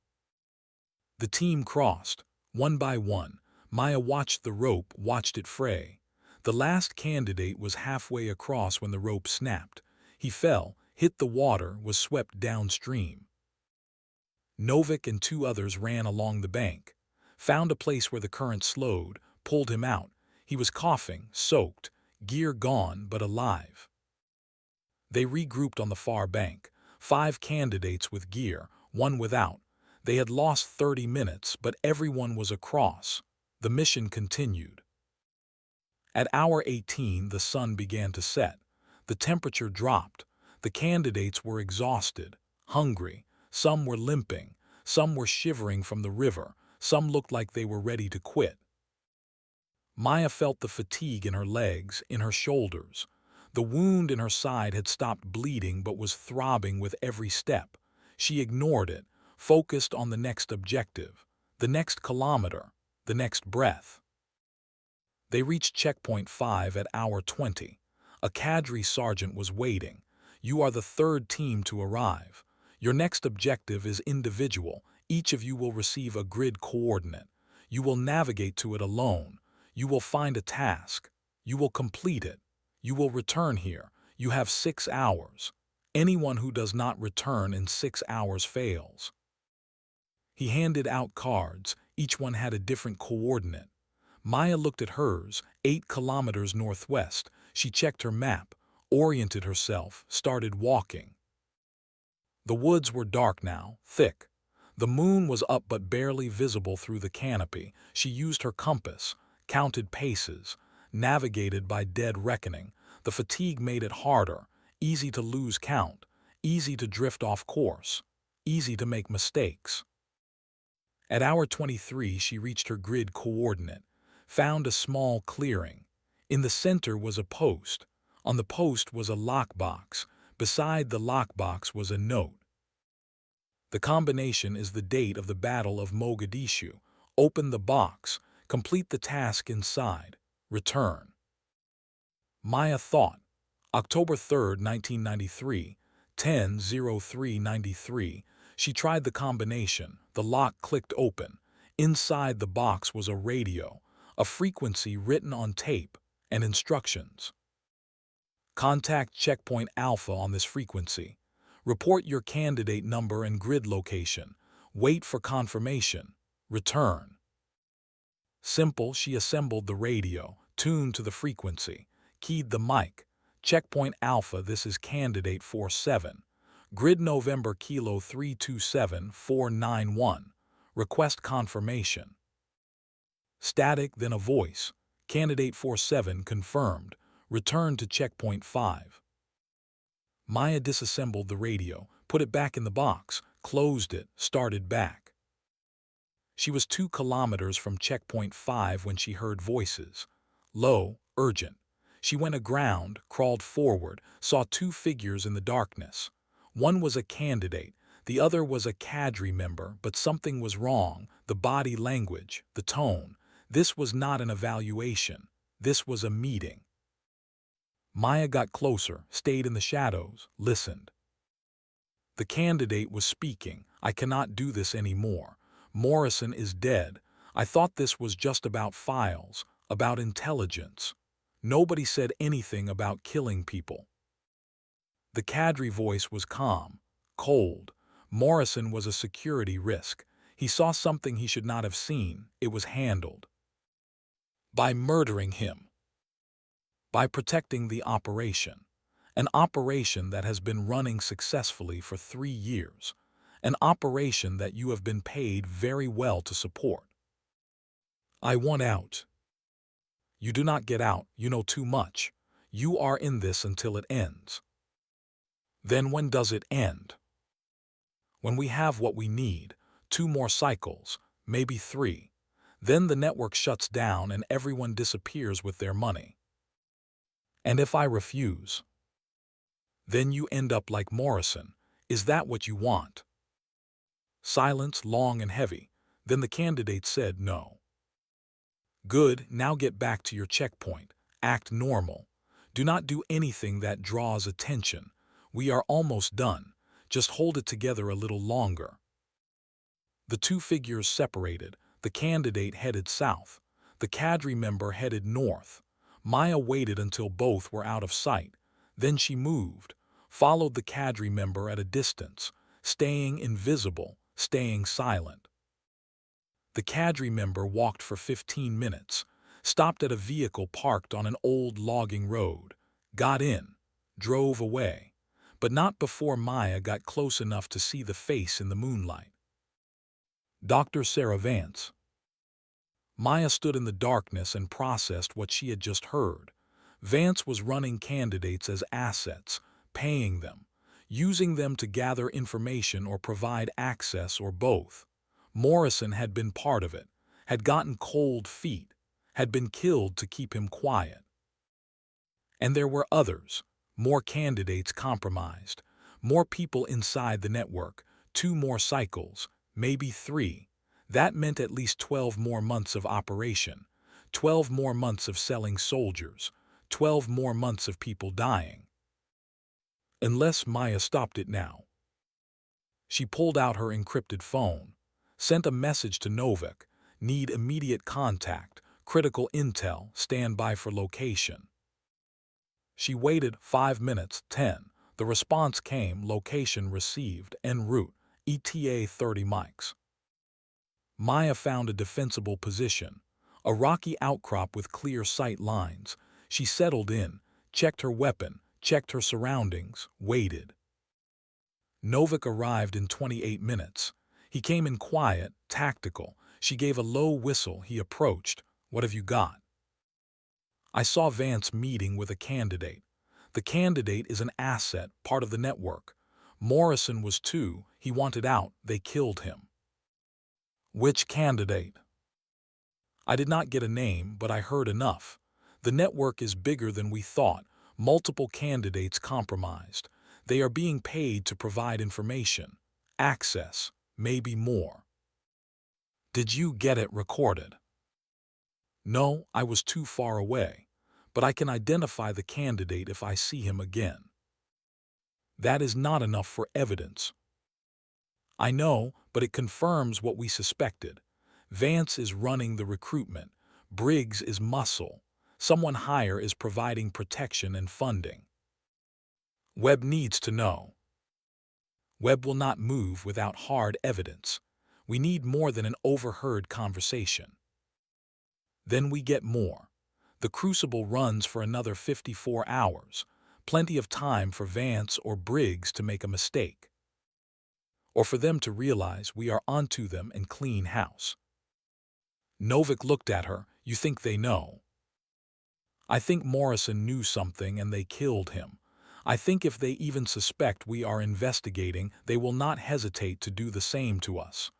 The team crossed, one by one. Maya watched the rope, watched it fray. The last candidate was halfway across when the rope snapped. He fell, hit the water, was swept downstream. Novik and 2 others ran along the bank, found a place where the current slowed, pulled him out. He was coughing, soaked, gear gone but alive. They regrouped on the far bank, 5 candidates with gear, 1 without. They had lost 30 minutes, but everyone was across. The mission continued. At hour 18, the sun began to set. The temperature dropped. The candidates were exhausted, hungry. Some were limping. Some were shivering from the river. Some looked like they were ready to quit. Maya felt the fatigue in her legs, in her shoulders. The wound in her side had stopped bleeding but was throbbing with every step. She ignored it, focused on the next objective, the next kilometer, the next breath. They reached checkpoint 5 at hour 20. A cadre sergeant was waiting. "You are the 3rd team to arrive. Your next objective is individual. Each of you will receive a grid coordinate. You will navigate to it alone. You will find a task. You will complete it. You will return here. You have 6 hours. Anyone who does not return in 6 hours fails." He handed out cards. Each one had a different coordinate. Maya looked at hers, 8 kilometers northwest. She checked her map, oriented herself, started walking. The woods were dark now, thick. The moon was up but barely visible through the canopy. She used her compass, counted paces, navigated by dead reckoning. The fatigue made it harder, easy to lose count, easy to drift off course, easy to make mistakes. At hour 23, she reached her grid coordinate, found a small clearing. In the center was a post. On the post was a lockbox. Beside the lockbox was a note. "The combination is the date of the Battle of Mogadishu. Open the box. Complete the task inside. Return." Maya thought. October 3rd, 1993, 10:03:93. She tried the combination. The lock clicked open. Inside the box was a radio, a frequency written on tape, and instructions. Contact Checkpoint Alpha on this frequency. Report your candidate number and grid location. Wait for confirmation. Return. Simple, she assembled the radio, tuned to the frequency, keyed the mic. Checkpoint Alpha, this is candidate 47. Grid November Kilo 327491. Request confirmation. Static, then a voice. Candidate 47 confirmed. Return to checkpoint 5. Maya disassembled the radio, put it back in the box, closed it, started back. She was 2 kilometers from checkpoint 5 when she heard voices. Low, urgent. She went aground, crawled forward, saw 2 figures in the darkness. One was a candidate, the other was a cadre member, but something was wrong, the body language, the tone. This was not an evaluation. This was a meeting. Maya got closer, stayed in the shadows, listened. The candidate was speaking. I cannot do this anymore. Morrison is dead. I thought this was just about files, about intelligence. Nobody said anything about killing people. The cadre voice was calm, cold. Morrison was a security risk. He saw something he should not have seen. It was handled. By murdering him. By protecting the operation. An operation that has been running successfully for 3 years. An operation that you have been paid very well to support. I want out. You do not get out, you know too much. You are in this until it ends. Then when does it end? When we have what we need, 2 more cycles, maybe 3. Then the network shuts down and everyone disappears with their money. And if I refuse? Then you end up like Morrison. Is that what you want? Silence, long and heavy. Then the candidate said no. Good, now get back to your checkpoint. Act normal. Do not do anything that draws attention. We are almost done. Just hold it together a little longer. The 2 figures separated. The candidate headed south. The cadre member headed north. Maya waited until both were out of sight. Then she moved, followed the cadre member at a distance, staying invisible, staying silent. The cadre member walked for 15 minutes, stopped at a vehicle parked on an old logging road, got in, drove away, but not before Maya got close enough to see the face in the moonlight. Dr. Sarah Vance. Maya stood in the darkness and processed what she had just heard. Vance was running candidates as assets, paying them, using them to gather information or provide access or both. Morrison had been part of it, had gotten cold feet, had been killed to keep him quiet. And there were others, more candidates compromised, more people inside the network, 2 more cycles, maybe 3. That meant at least 12 more months of operation, 12 more months of selling soldiers, 12 more months of people dying. Unless Maya stopped it now. She pulled out her encrypted phone, sent a message to Novak, need immediate contact, critical intel, stand by for location. She waited 5 minutes, 10. The response came, location received, en route, ETA 30 mics. Maya found a defensible position, a rocky outcrop with clear sight lines. She settled in, checked her weapon, checked her surroundings, waited. Novak arrived in 28 minutes. He came in quiet, tactical. She gave a low whistle. He approached. What have you got? I saw Vance meeting with a candidate. The candidate is an asset, part of the network. Morrison was too. He wanted out. They killed him. Which candidate? I did not get a name, but I heard enough. The network is bigger than we thought. Multiple candidates compromised. They are being paid to provide information, access, maybe more. Did you get it recorded? No, I was too far away, but I can identify the candidate if I see him again. That is not enough for evidence. I know, but it confirms what we suspected. Vance is running the recruitment. Briggs is muscle. Someone higher is providing protection and funding. Webb needs to know. Webb will not move without hard evidence. We need more than an overheard conversation. Then we get more. The Crucible runs for another 54 hours, plenty of time for Vance or Briggs to make a mistake, or for them to realize we are onto them and clean house. Novick looked at her. You think they know? I think Morrison knew something and they killed him. I think if they even suspect we are investigating, they will not hesitate to do the same to us.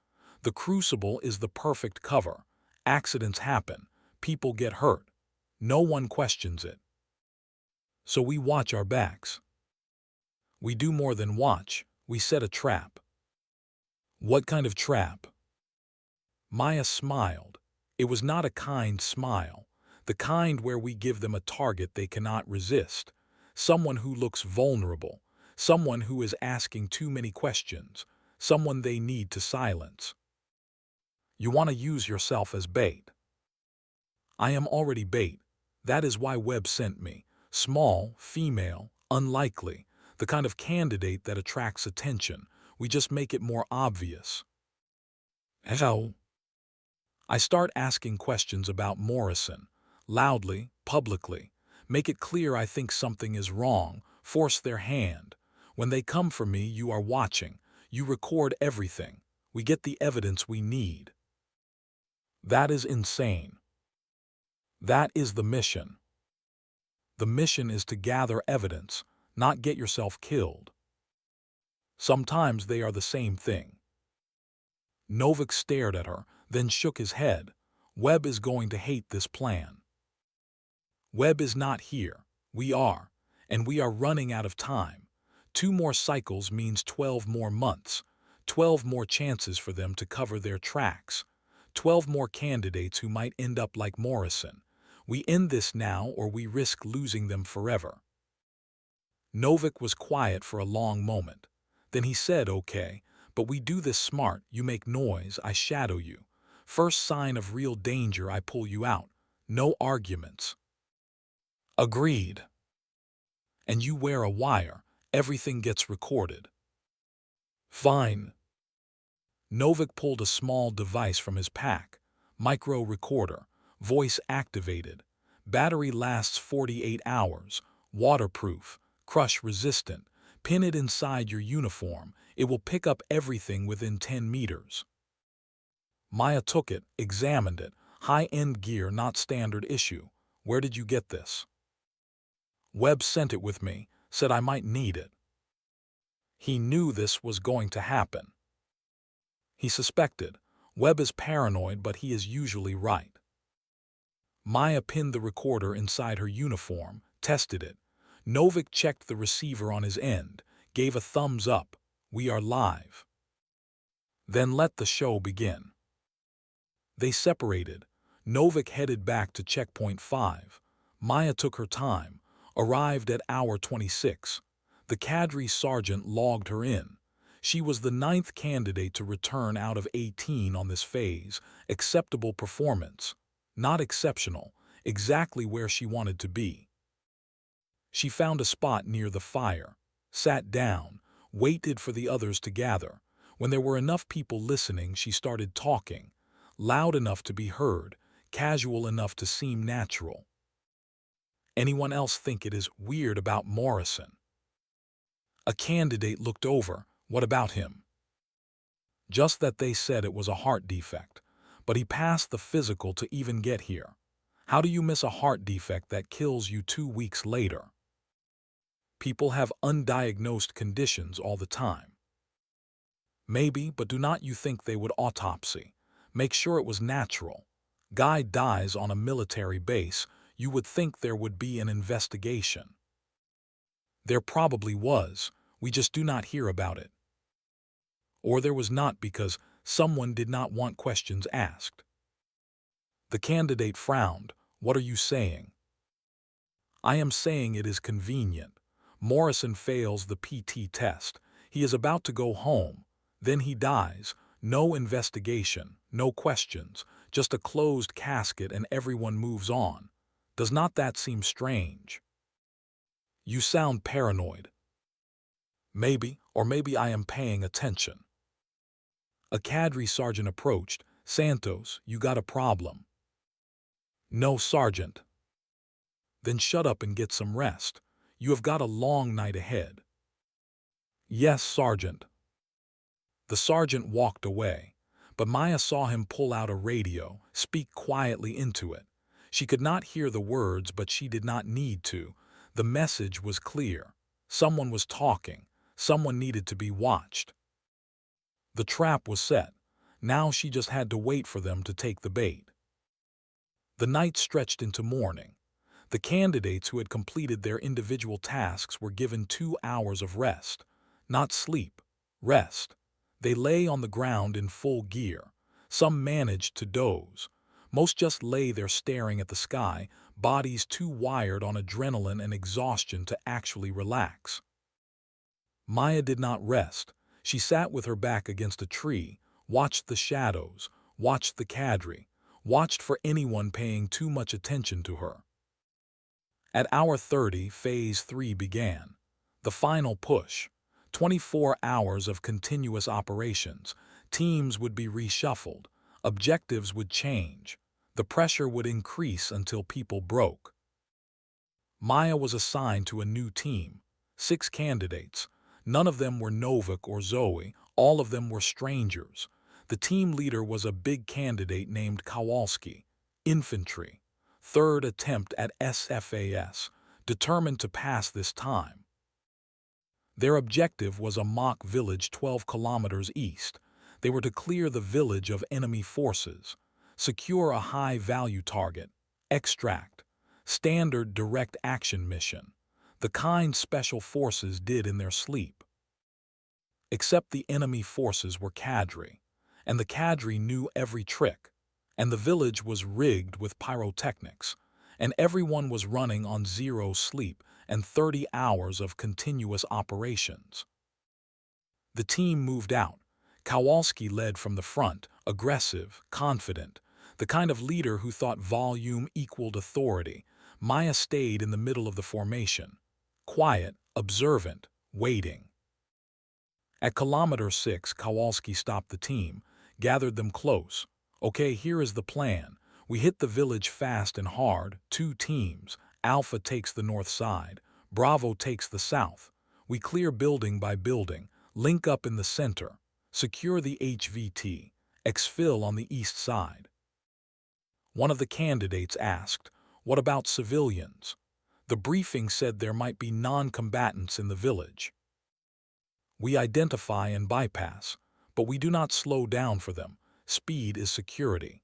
The Crucible is the perfect cover. Accidents happen. People get hurt. No one questions it. So we watch our backs. We do more than watch. We set a trap. What kind of trap? Maya smiled. It was not a kind smile, the kind where we give them a target they cannot resist, someone who looks vulnerable, someone who is asking too many questions, someone they need to silence. You want to use yourself as bait. I am already bait. That is why Webb sent me. Small, female, unlikely, the kind of candidate that attracts attention. We just make it more obvious. How? I start asking questions about Morrison, loudly, publicly, make it clear I think something is wrong, force their hand. When they come for me, you are watching. You record everything. We get the evidence we need. That is insane. That is the mission. The mission is to gather evidence, not get yourself killed. Sometimes they are the same thing. Novick stared at her, then shook his head. Webb is going to hate this plan. Webb is not here. We are. And we are running out of time. 2 more cycles means 12 more months. 12 more chances for them to cover their tracks. 12 more candidates who might end up like Morrison. We end this now or we risk losing them forever. Novick was quiet for a long moment. Then he said, okay, but we do this smart. You make noise, I shadow you. First sign of real danger, I pull you out. No arguments. Agreed. And you wear a wire. Everything gets recorded. Fine. Novick pulled a small device from his pack. Micro recorder. Voice activated. Battery lasts 48 hours. Waterproof. Crush resistant. Pin it inside your uniform. It will pick up everything within 10 meters. Maya took it, examined it. High-end gear, not standard issue. Where did you get this? Webb sent it with me, said I might need it. He knew this was going to happen. He suspected. Webb is paranoid, but he is usually right. Maya pinned the recorder inside her uniform, tested it. Novick checked the receiver on his end, gave a thumbs up. We are live. Then let the show begin. They separated. Novick headed back to checkpoint 5. Maya took her time, arrived at hour 26. The cadre sergeant logged her in. She was the 9th candidate to return out of 18 on this phase. Acceptable performance. Not exceptional, exactly where she wanted to be. She found a spot near the fire, sat down, waited for the others to gather. When there were enough people listening, she started talking, loud enough to be heard, casual enough to seem natural. Anyone else think it is weird about Morrison? A candidate looked over. What about him? Just that they said it was a heart defect, but he passed the physical to even get here. How do you miss a heart defect that kills you 2 weeks later? People have undiagnosed conditions all the time. Maybe, but do not you think they would autopsy? Make sure it was natural. Guy dies on a military base. You would think there would be an investigation. There probably was. We just do not hear about it. Or there was not because someone did not want questions asked. The candidate frowned. What are you saying? I am saying it is convenient. Morrison fails the PT test. He is about to go home. Then he dies. No investigation, no questions, just a closed casket and everyone moves on. Does not that seem strange? You sound paranoid. Maybe, or maybe I am paying attention. A cadre sergeant approached. Santos, you got a problem. No, Sergeant. Then shut up and get some rest. You have got a long night ahead. Yes, Sergeant. The sergeant walked away, but Maya saw him pull out a radio, speak quietly into it. She could not hear the words, but she did not need to. The message was clear. Someone was talking. Someone needed to be watched. The trap was set. Now she just had to wait for them to take the bait. The night stretched into morning. The candidates who had completed their individual tasks were given 2 hours of rest. Not sleep, rest. They lay on the ground in full gear. Some managed to doze. Most just lay there staring at the sky, bodies too wired on adrenaline and exhaustion to actually relax. Maya did not rest. She sat with her back against a tree, watched the shadows, watched the cadre, watched for anyone paying too much attention to her. At hour 30, Phase 3 began. The final push. 24 hours of continuous operations. Teams would be reshuffled. Objectives would change. The pressure would increase until people broke. Maya was assigned to a new team. 6 candidates. None of them were Novak or Zoe. All of them were strangers. The team leader was a big candidate named Kowalski. Infantry. 3rd attempt at SFAS. Determined to pass this time. Their objective was a mock village 12 kilometers east. They were to clear the village of enemy forces, secure a high-value target, extract, standard direct action mission, the kind special forces did in their sleep. Except the enemy forces were cadre, and the cadre knew every trick, and the village was rigged with pyrotechnics, and everyone was running on 0 sleep and 30 hours of continuous operations. The team moved out. Kowalski led from the front, aggressive, confident, the kind of leader who thought volume equaled authority. Maya stayed in the middle of the formation, quiet, observant, waiting. At kilometer 6, Kowalski stopped the team, gathered them close. Okay, here is the plan. We hit the village fast and hard, 2 teams. Alpha takes the north side, Bravo takes the south. We clear building by building, link up in the center, secure the HVT, exfil on the east side. One of the candidates asked, what about civilians? The briefing said there might be non-combatants in the village. We identify and bypass, but we do not slow down for them. Speed is security.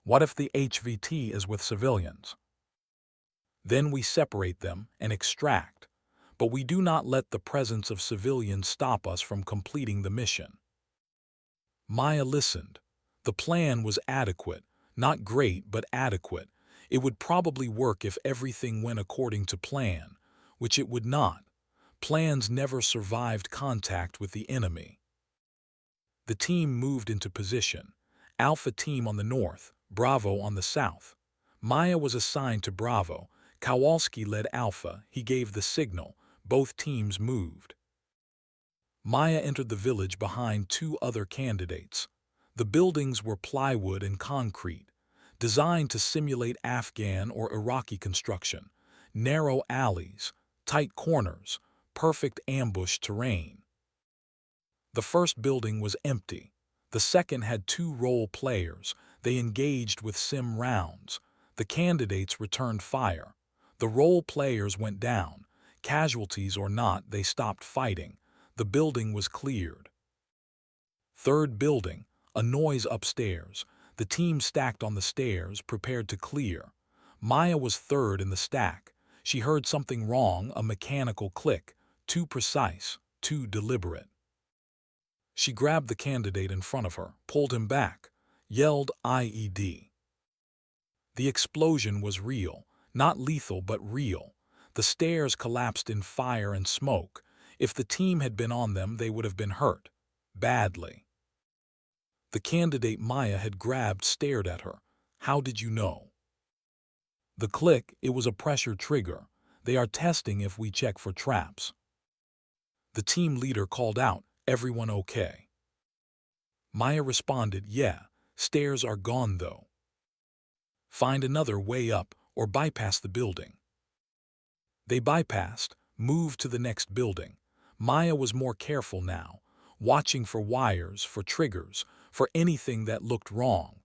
What if the HVT is with civilians? Then we separate them and extract, but we do not let the presence of civilians stop us from completing the mission. Maya listened. The plan was adequate, not great but adequate. It would probably work if everything went according to plan, which it would not. Plans never survived contact with the enemy. The team moved into position. Alpha team on the north, Bravo on the south. Maya was assigned to Bravo. Kowalski led Alpha. He gave the signal. Both teams moved. Maya entered the village behind 2 other candidates. The buildings were plywood and concrete, designed to simulate Afghan or Iraqi construction. Narrow alleys, tight corners, perfect ambush terrain. The first building was empty. The second had 2 role players. They engaged with sim rounds. The candidates returned fire. The role players went down. Casualties or not, they stopped fighting. The building was cleared. Third building, a noise upstairs. The team stacked on the stairs, prepared to clear. Maya was third in the stack. She heard something wrong, a mechanical click. Too precise, too deliberate. She grabbed the candidate in front of her, pulled him back, yelled IED. The explosion was real, not lethal but real. The stairs collapsed in fire and smoke. If the team had been on them, they would have been hurt. Badly. The candidate Maya had grabbed stared at her. How did you know? The click, it was a pressure trigger. They are testing if we check for traps. The team leader called out, "Everyone okay?" Maya responded, "Yeah, stairs are gone though. Find another way up or bypass the building." They bypassed, moved to the next building. Maya was more careful now, watching for wires, for triggers, for anything that looked wrong.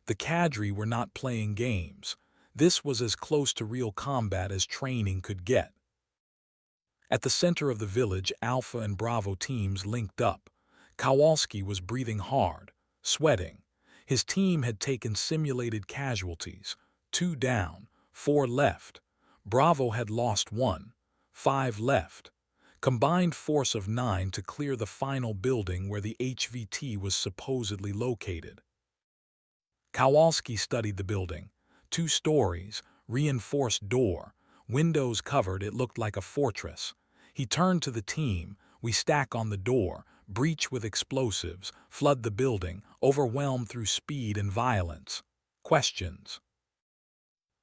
The cadre were not playing games. This was as close to real combat as training could get. At the center of the village, Alpha and Bravo teams linked up. Kowalski was breathing hard, sweating. His team had taken simulated casualties. 2 down, 4 left. Bravo had lost 1, 5 left. Combined force of 9 to clear the final building where the HVT was supposedly located. Kowalski studied the building. 2 stories, reinforced door, windows covered, it looked like a fortress. He turned to the team. "We stack on the door, breach with explosives, flood the building, overwhelm through speed and violence." Questions?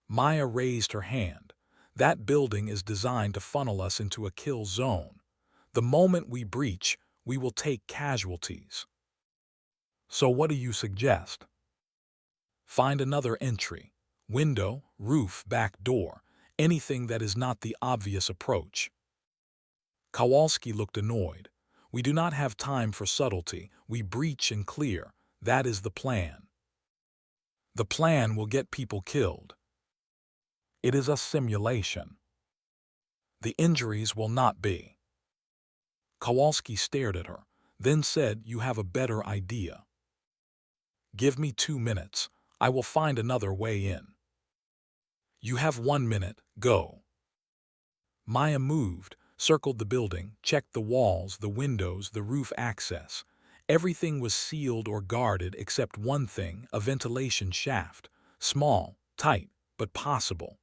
Maya raised her hand. "That building is designed to funnel us into a kill zone. The moment we breach, we will take casualties. So what do you suggest?" "Find another entry. Window, roof, back door. Anything that is not the obvious approach." Kowalski looked annoyed. "We do not have time for subtlety. We breach and clear. That is the plan." "The plan will get people killed." "It is a simulation. The injuries will not be." Kowalski stared at her, then said, "You have a better idea." "Give me 2 minutes. I will find another way in." "You have 1 minute. Go." Maya moved, circled the building, checked the walls, the windows, the roof access. Everything was sealed or guarded except one thing, a ventilation shaft. Small, tight, but possible.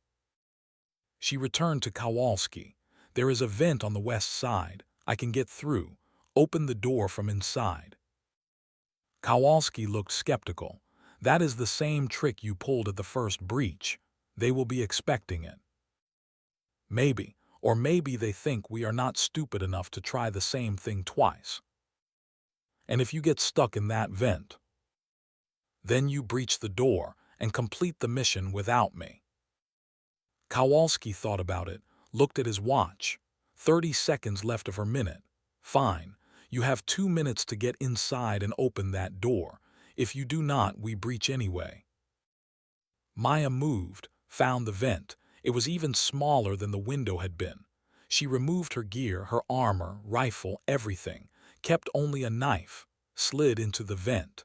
She returned to Kowalski. "There is a vent on the west side. I can get through. Open the door from inside." Kowalski looked skeptical. "That is the same trick you pulled at the first breach. They will be expecting it." "Maybe, or maybe they think we are not stupid enough to try the same thing twice. And if you get stuck in that vent, then you breach the door and complete the mission without me." Kowalski thought about it, looked at his watch. 30 seconds left of her minute. "Fine. You have 2 minutes to get inside and open that door. If you do not, we breach anyway." Maya moved, found the vent. It was even smaller than the window had been. She removed her gear, her armor, rifle, everything, kept only a knife, slid into the vent.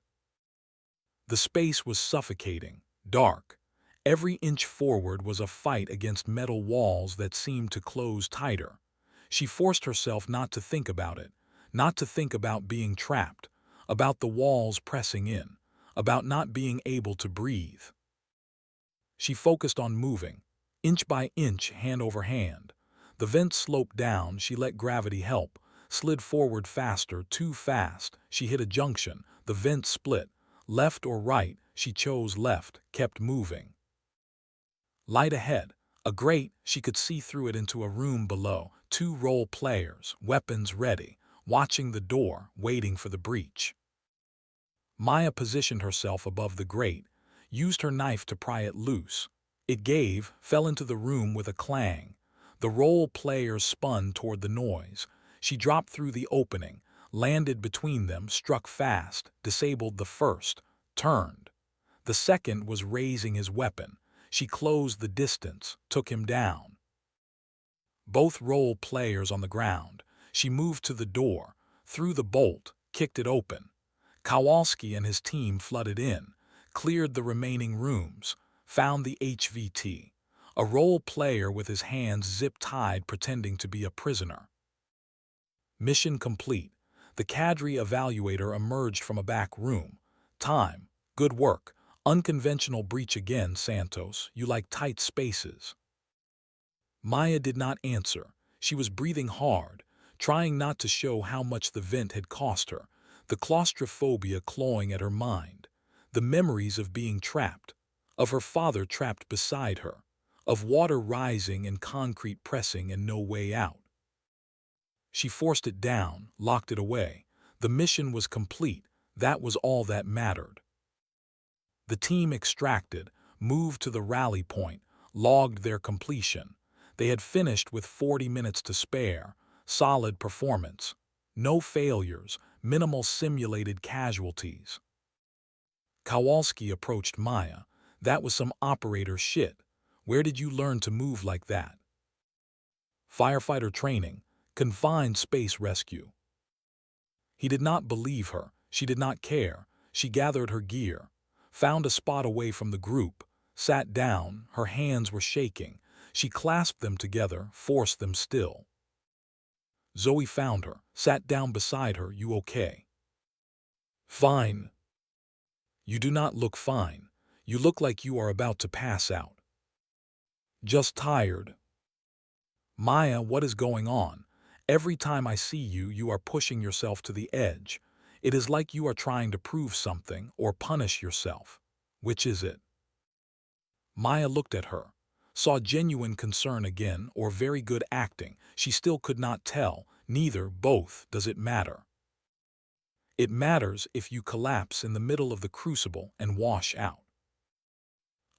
The space was suffocating, dark. Every inch forward was a fight against metal walls that seemed to close tighter. She forced herself not to think about it, not to think about being trapped, about the walls pressing in, about not being able to breathe. She focused on moving, inch by inch, hand over hand. The vent sloped down, she let gravity help, slid forward faster, too fast. She hit a junction, the vent split. Left or right, she chose left, kept moving. Light ahead, a grate, she could see through it into a room below. 2 role players, weapons ready, watching the door, waiting for the breach. Maya positioned herself above the grate, used her knife to pry it loose. It gave, fell into the room with a clang. The role players spun toward the noise. She dropped through the opening, landed between them, struck fast, disabled the first, turned. The second was raising his weapon. She closed the distance, took him down. Both role players on the ground. She moved to the door, threw the bolt, kicked it open. Kowalski and his team flooded in, cleared the remaining rooms, found the HVT, a role player with his hands zip-tied pretending to be a prisoner. Mission complete. The cadre evaluator emerged from a back room. "Time. Good work. Unconventional breach again, Santos. You like tight spaces." Maya did not answer. She was breathing hard, trying not to show how much the vent had cost her, the claustrophobia clawing at her mind, the memories of being trapped, of her father trapped beside her, of water rising and concrete pressing and no way out. She forced it down, locked it away. The mission was complete. That was all that mattered. The team extracted, moved to the rally point, logged their completion. They had finished with 40 minutes to spare. Solid performance. No failures, minimal simulated casualties. Kowalski approached Maya. That was some operator shit. Where did you learn to move like that? Firefighter training, confined space rescue. He did not believe her. She did not care. She gathered her gear, found a spot away from the group, sat down. Her hands were shaking. She clasped them together, forced them still. Zoe found her, sat down beside her. You okay? Fine. You do not look fine. You look like you are about to pass out. Just tired. Maya, what is going on? Every time I see you, you are pushing yourself to the edge. It is like you are trying to prove something or punish yourself. Which is it? Maya looked at her, saw genuine concern again or very good acting. She still could not tell. Neither, both. Does it matter? It matters if you collapse in the middle of the crucible and wash out.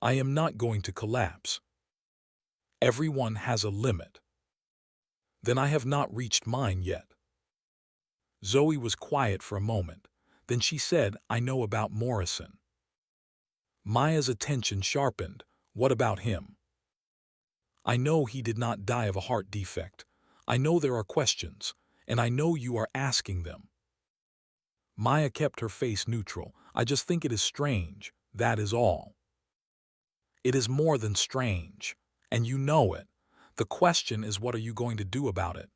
I am not going to collapse. Everyone has a limit. Then I have not reached mine yet. Zoe was quiet for a moment. Then she said, I know about Morrison. Maya's attention sharpened. What about him? I know he did not die of a heart defect. I know there are questions, and I know you are asking them. Maya kept her face neutral. I just think it is strange, that is all. It is more than strange, and you know it. The question is, what are you going to do about it?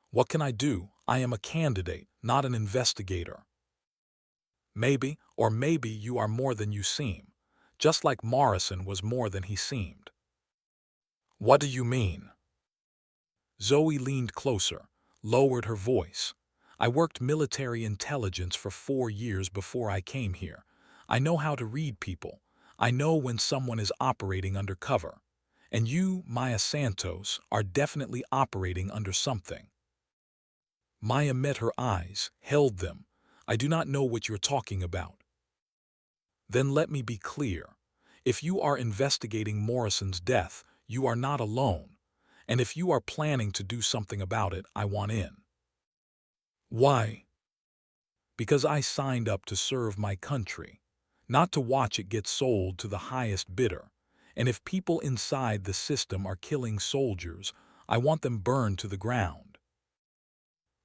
What can I do? I am a candidate, not an investigator. Maybe, or maybe you are more than you seem, just like Morrison was more than he seemed. What do you mean? Zoe leaned closer, lowered her voice. I worked military intelligence for 4 years before I came here. I know how to read people. I know when someone is operating under cover. And you, Maya Santos, are definitely operating under something. Maya met her eyes, held them. I do not know what you're talking about. Then let me be clear. If you are investigating Morrison's death, you are not alone. And if you are planning to do something about it, I want in. Why? Because I signed up to serve my country, not to watch it get sold to the highest bidder. And if people inside the system are killing soldiers, I want them burned to the ground.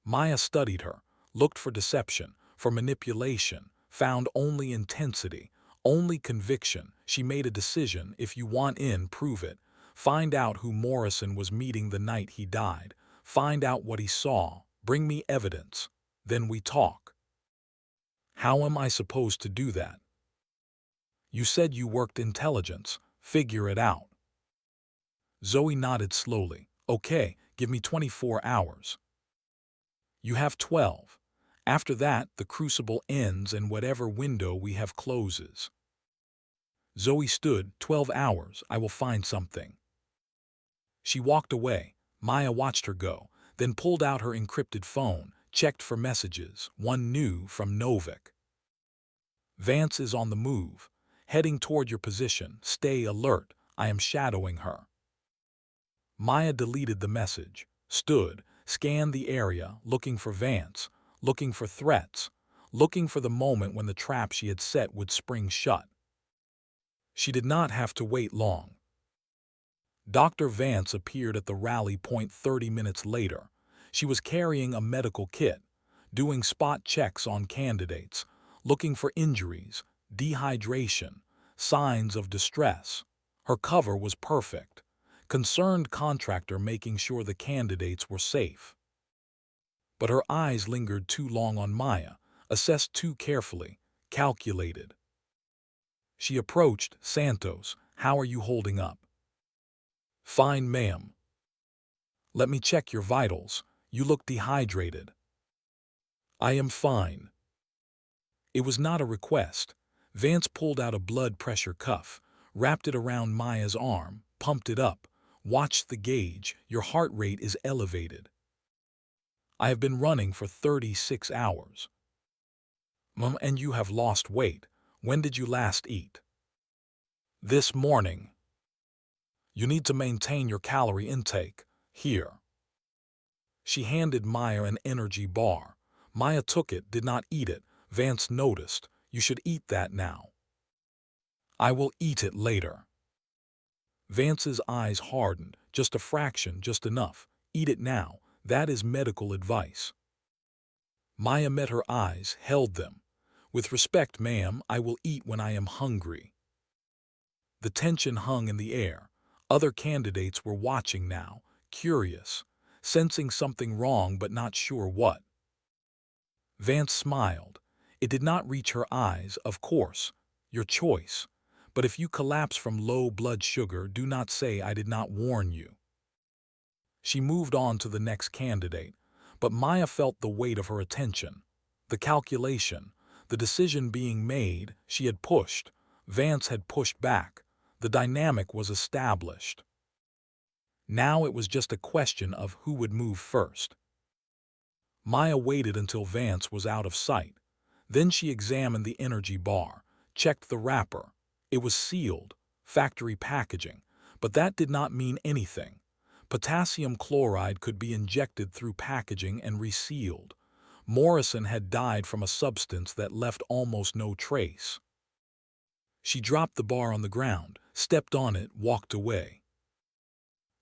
Maya studied her, looked for deception, for manipulation, found only intensity, only conviction. She made a decision. If you want in, prove it. Find out who Morrison was meeting the night he died. Find out what he saw. Bring me evidence. Then we talk. How am I supposed to do that? You said you worked intelligence. Figure it out. Zoe nodded slowly. Okay, give me 24 hours. You have 12. After that, the crucible ends and whatever window we have closes. Zoe stood. 12 hours, I will find something. She walked away. Maya watched her go, then pulled out her encrypted phone, checked for messages. One new from Novik. Vance is on the move, heading toward your position. Stay alert. I am shadowing her. Maya deleted the message, stood, scanned the area, looking for Vance, looking for threats, looking for the moment when the trap she had set would spring shut. She did not have to wait long. Dr. Vance appeared at the rally point 30 minutes later. She was carrying a medical kit, doing spot checks on candidates, looking for injuries, dehydration, signs of distress. Her cover was perfect. Concerned contractor making sure the candidates were safe. But her eyes lingered too long on Maya, assessed too carefully, calculated. She approached. Santos, how are you holding up? Fine, ma'am. Let me check your vitals. You look dehydrated. I am fine. It was not a request. Vance pulled out a blood pressure cuff, wrapped it around Maya's arm, pumped it up, watched the gauge. Your heart rate is elevated. I have been running for 36 hours. And you have lost weight. When did you last eat? This morning. You need to maintain your calorie intake. Here. She handed Maya an energy bar. Maya took it, did not eat it. Vance noticed. You should eat that now. I will eat it later. Vance's eyes hardened. Just a fraction, just enough. Eat it now. That is medical advice. Maya met her eyes, held them. With respect, ma'am, I will eat when I am hungry. The tension hung in the air. Other candidates were watching now, curious, sensing something wrong but not sure what. Vance smiled. It did not reach her eyes, of course. Your choice. But if you collapse from low blood sugar, do not say I did not warn you. She moved on to the next candidate, but Maya felt the weight of her attention. The calculation, the decision being made, she had pushed. Vance had pushed back. The dynamic was established. Now it was just a question of who would move first. Maya waited until Vance was out of sight. Then she examined the energy bar, checked the wrapper. It was sealed, factory packaging, but that did not mean anything. Potassium chloride could be injected through packaging and resealed. Morrison had died from a substance that left almost no trace. She dropped the bar on the ground, stepped on it, walked away.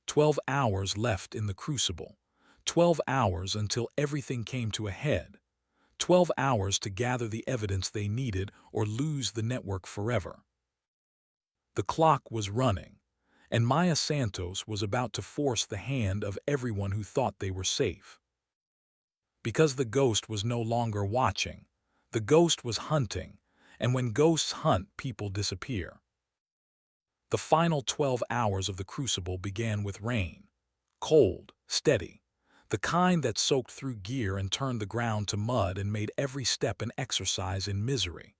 12 hours left in the Crucible. 12 hours until everything came to a head. 12 hours to gather the evidence they needed or lose the network forever. The clock was running, and Maya Santos was about to force the hand of everyone who thought they were safe. Because the ghost was no longer watching, the ghost was hunting, and when ghosts hunt, people disappear. The final 12 hours of the Crucible began with rain. Cold, steady, the kind that soaked through gear and turned the ground to mud and made every step an exercise in misery.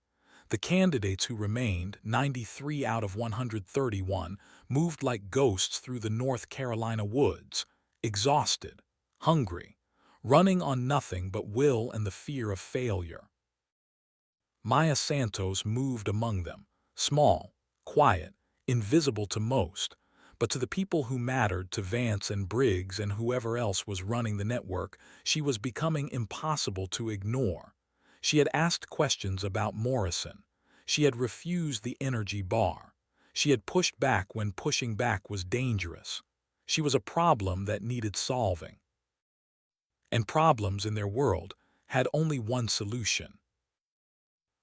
The candidates who remained, 93 out of 131, moved like ghosts through the North Carolina woods, exhausted, hungry, running on nothing but will and the fear of failure. Maya Santos moved among them, small, quiet, invisible to most, but to the people who mattered, to Vance and Briggs and whoever else was running the network, she was becoming impossible to ignore. She had asked questions about Morrison. She had refused the energy bar. She had pushed back when pushing back was dangerous. She was a problem that needed solving. And problems in their world had only one solution.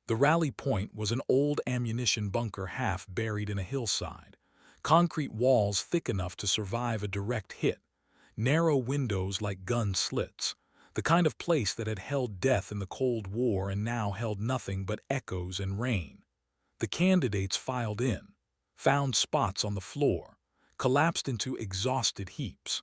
The rally point was an old ammunition bunker half buried in a hillside. Concrete walls thick enough to survive a direct hit. Narrow windows like gun slits. The kind of place that had held death in the Cold War and now held nothing but echoes and rain. The candidates filed in, found spots on the floor, collapsed into exhausted heaps.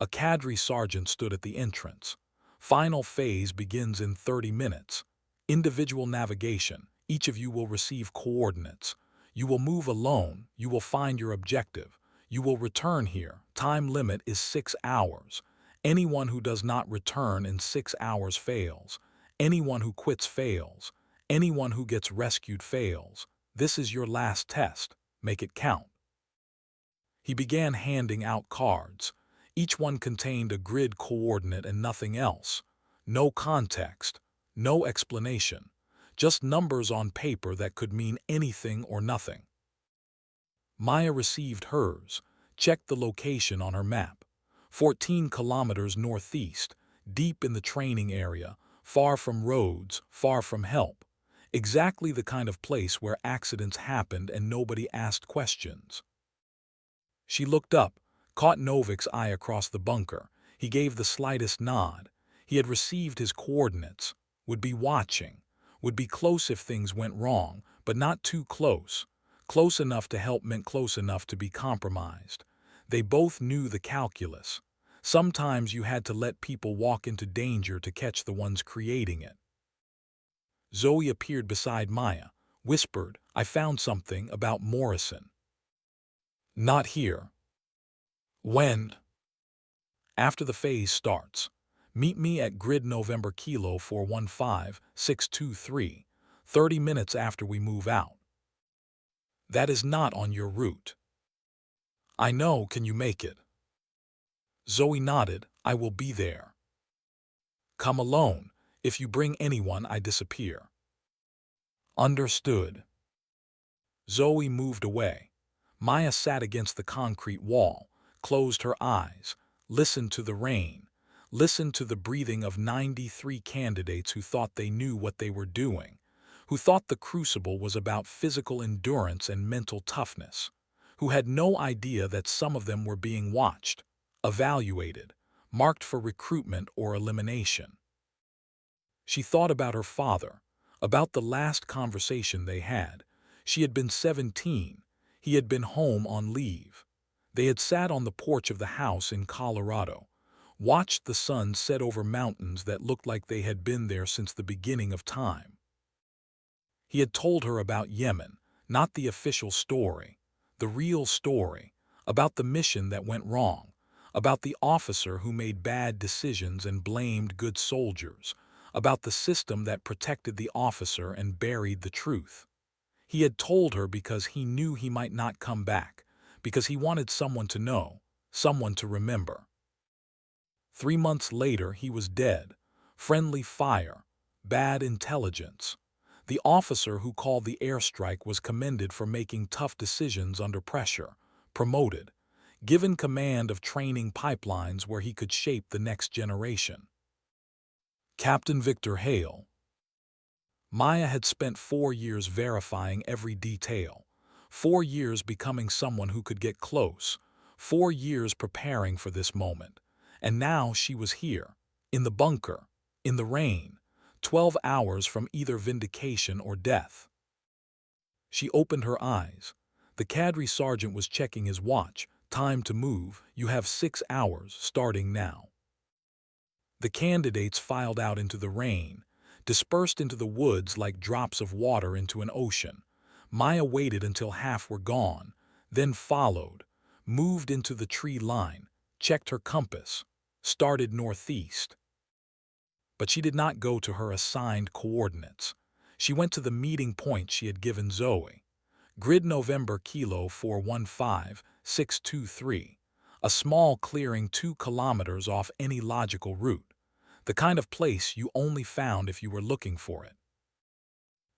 A cadre sergeant stood at the entrance. Final phase begins in 30 minutes. Individual navigation. Each of you will receive coordinates. You will move alone. You will find your objective. You will return here. Time limit is 6 hours. Anyone who does not return in 6 hours fails. Anyone who quits fails. Anyone who gets rescued fails. This is your last test. Make it count. He began handing out cards. Each one contained a grid coordinate and nothing else. No context, no explanation, just numbers on paper that could mean anything or nothing. Maya received hers, checked the location on her map. 14 kilometers northeast, deep in the training area, far from roads, far from help. Exactly the kind of place where accidents happened and nobody asked questions. She looked up, caught Novik's eye across the bunker. He gave the slightest nod. He had received his coordinates, would be watching, would be close if things went wrong, but not too close. Close enough to help meant close enough to be compromised. They both knew the calculus. Sometimes you had to let people walk into danger to catch the ones creating it. Zoe appeared beside Maya, whispered, I found something about Morrison. Not here. When? After the phase starts. Meet me at grid November Kilo 415623, 30 minutes after we move out. That is not on your route. I know, can you make it? Zoe nodded. I will be there. Come alone. If you bring anyone, I disappear. Understood. Zoe moved away. Maya sat against the concrete wall, closed her eyes, listened to the rain, listened to the breathing of 93 candidates who thought they knew what they were doing, who thought the Crucible was about physical endurance and mental toughness, who had no idea that some of them were being watched, evaluated, marked for recruitment or elimination. She thought about her father, about the last conversation they had. She had been 17. He had been home on leave. They had sat on the porch of the house in Colorado, watched the sun set over mountains that looked like they had been there since the beginning of time. He had told her about Yemen, not the official story, the real story, about the mission that went wrong, about the officer who made bad decisions and blamed good soldiers, about the system that protected the officer and buried the truth. He had told her because he knew he might not come back, because he wanted someone to know, someone to remember. 3 months later, he was dead. Friendly fire, bad intelligence. The officer who called the airstrike was commended for making tough decisions under pressure, promoted, given command of training pipelines where he could shape the next generation. Captain Victor Hale. Maya had spent 4 years verifying every detail, 4 years becoming someone who could get close, 4 years preparing for this moment. And now she was here, in the bunker, in the rain, 12 hours from either vindication or death. She opened her eyes. The cadre sergeant was checking his watch. Time to move. You have 6 hours, starting now. The candidates filed out into the rain, dispersed into the woods like drops of water into an ocean. Maya waited until half were gone, then followed, moved into the tree line, checked her compass, started northeast. But she did not go to her assigned coordinates. She went to the meeting point she had given Zoe. Grid November Kilo 415623, a small clearing 2 kilometers off any logical route, the kind of place you only found if you were looking for it.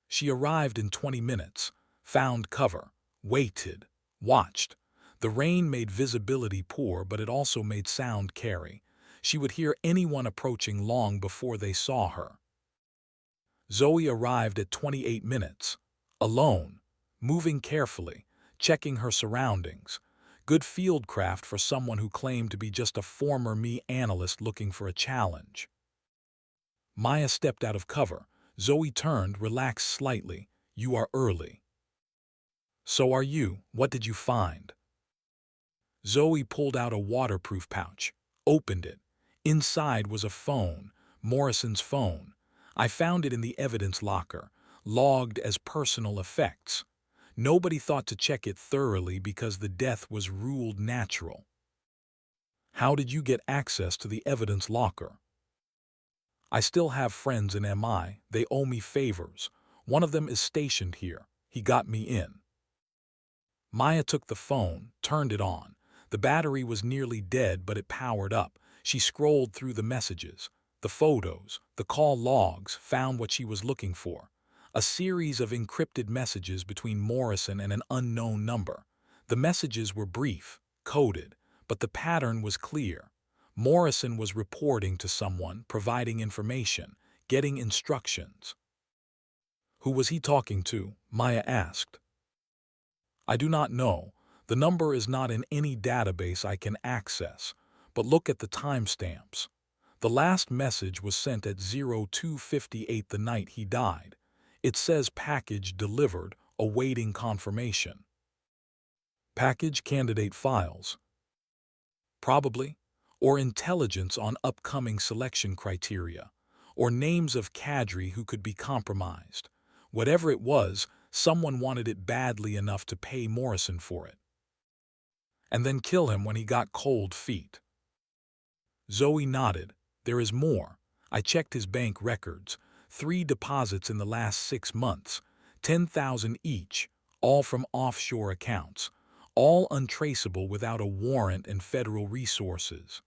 She arrived in 20 minutes, found cover, waited, watched. The rain made visibility poor, but it also made sound carry. She would hear anyone approaching long before they saw her. Zoe arrived at 28 minutes, alone, moving carefully, checking her surroundings. Good fieldcraft for someone who claimed to be just a former me analyst looking for a challenge. Maya stepped out of cover. Zoe turned, relaxed slightly. You are early. So are you. What did you find? Zoe pulled out a waterproof pouch, opened it. Inside was a phone, Morrison's phone. I found it in the evidence locker, logged as personal effects. Nobody thought to check it thoroughly because the death was ruled natural. How did you get access to the evidence locker? I still have friends in MI. They owe me favors. One of them is stationed here. He got me in. Maya took the phone, turned it on. The battery was nearly dead, but it powered up. She scrolled through the messages, the photos, the call logs, found what she was looking for. A series of encrypted messages between Morrison and an unknown number. The messages were brief, coded, but the pattern was clear. Morrison was reporting to someone, providing information, getting instructions. Who was he talking to? Maya asked. I do not know. The number is not in any database I can access, but look at the timestamps. The last message was sent at 02:58 the night he died. It says package delivered, awaiting confirmation. Package candidate files. Probably. Or intelligence on upcoming selection criteria, or names of cadre who could be compromised. Whatever it was, someone wanted it badly enough to pay Morrison for it. And then kill him when he got cold feet. Zoe nodded. There is more. I checked his bank records. 3 deposits in the last 6 months, 10,000 each, all from offshore accounts, all untraceable without a warrant and federal resources.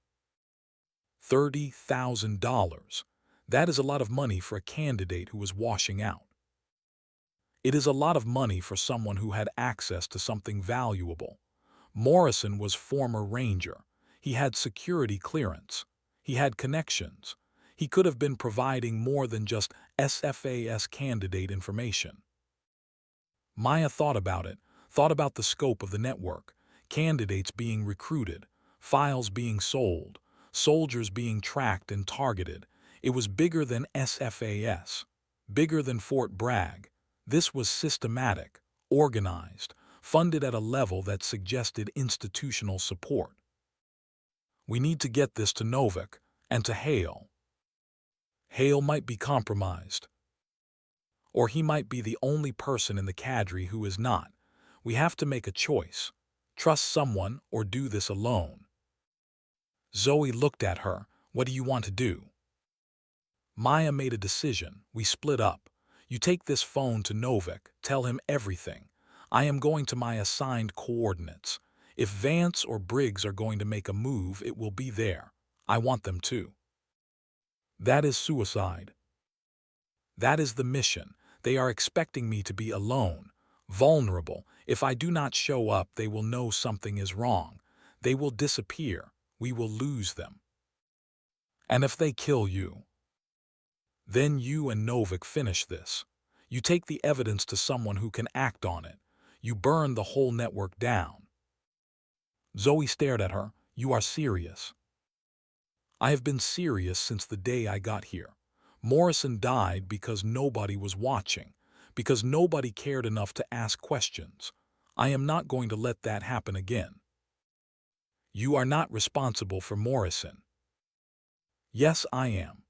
$30,000. That is a lot of money for a candidate who was washing out. It is a lot of money for someone who had access to something valuable. Morrison was former Ranger. He had security clearance. He had connections. He could have been providing more than just SFAS candidate information. Maya thought about it, thought about the scope of the network, candidates being recruited, files being sold, soldiers being tracked and targeted. It was bigger than SFAS, bigger than Fort Bragg. This was systematic, organized, funded at a level that suggested institutional support. We need to get this to Novak and to Hale. Hale might be compromised. Or he might be the only person in the cadre who is not. We have to make a choice. Trust someone or do this alone. Zoe looked at her. What do you want to do? Maya made a decision. We split up. You take this phone to Novak, tell him everything. I am going to my assigned coordinates. If Vance or Briggs are going to make a move, it will be there. I want them to. That is suicide. That is the mission. They are expecting me to be alone, vulnerable. If I do not show up, they will know something is wrong. They will disappear. We will lose them. And if they kill you, then you and Novak finish this. You take the evidence to someone who can act on it. You burn the whole network down. Zoe stared at her. You are serious. I have been serious since the day I got here. Morrison died because nobody was watching, because nobody cared enough to ask questions. I am not going to let that happen again. You are not responsible for Morrison. Yes, I am.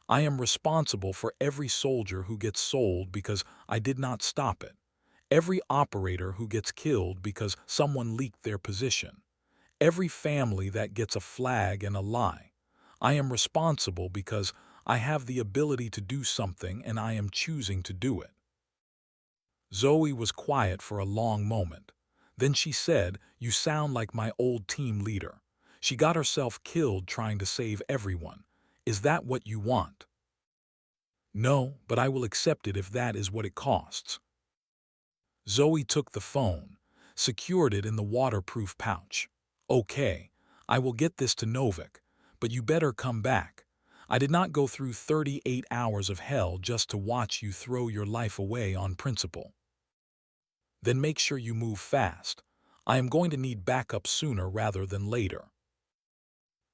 I am responsible for every soldier who gets sold because I did not stop it. Every operator who gets killed because someone leaked their position. Every family that gets a flag and a lie. I am responsible because I have the ability to do something and I am choosing to do it. Zoe was quiet for a long moment. Then she said, you sound like my old team leader. She got herself killed trying to save everyone. Is that what you want? No, but I will accept it if that is what it costs. Zoe took the phone, secured it in the waterproof pouch. Okay, I will get this to Novak, but you better come back. I did not go through 38 hours of hell just to watch you throw your life away on principle. Then make sure you move fast. I am going to need backup sooner rather than later.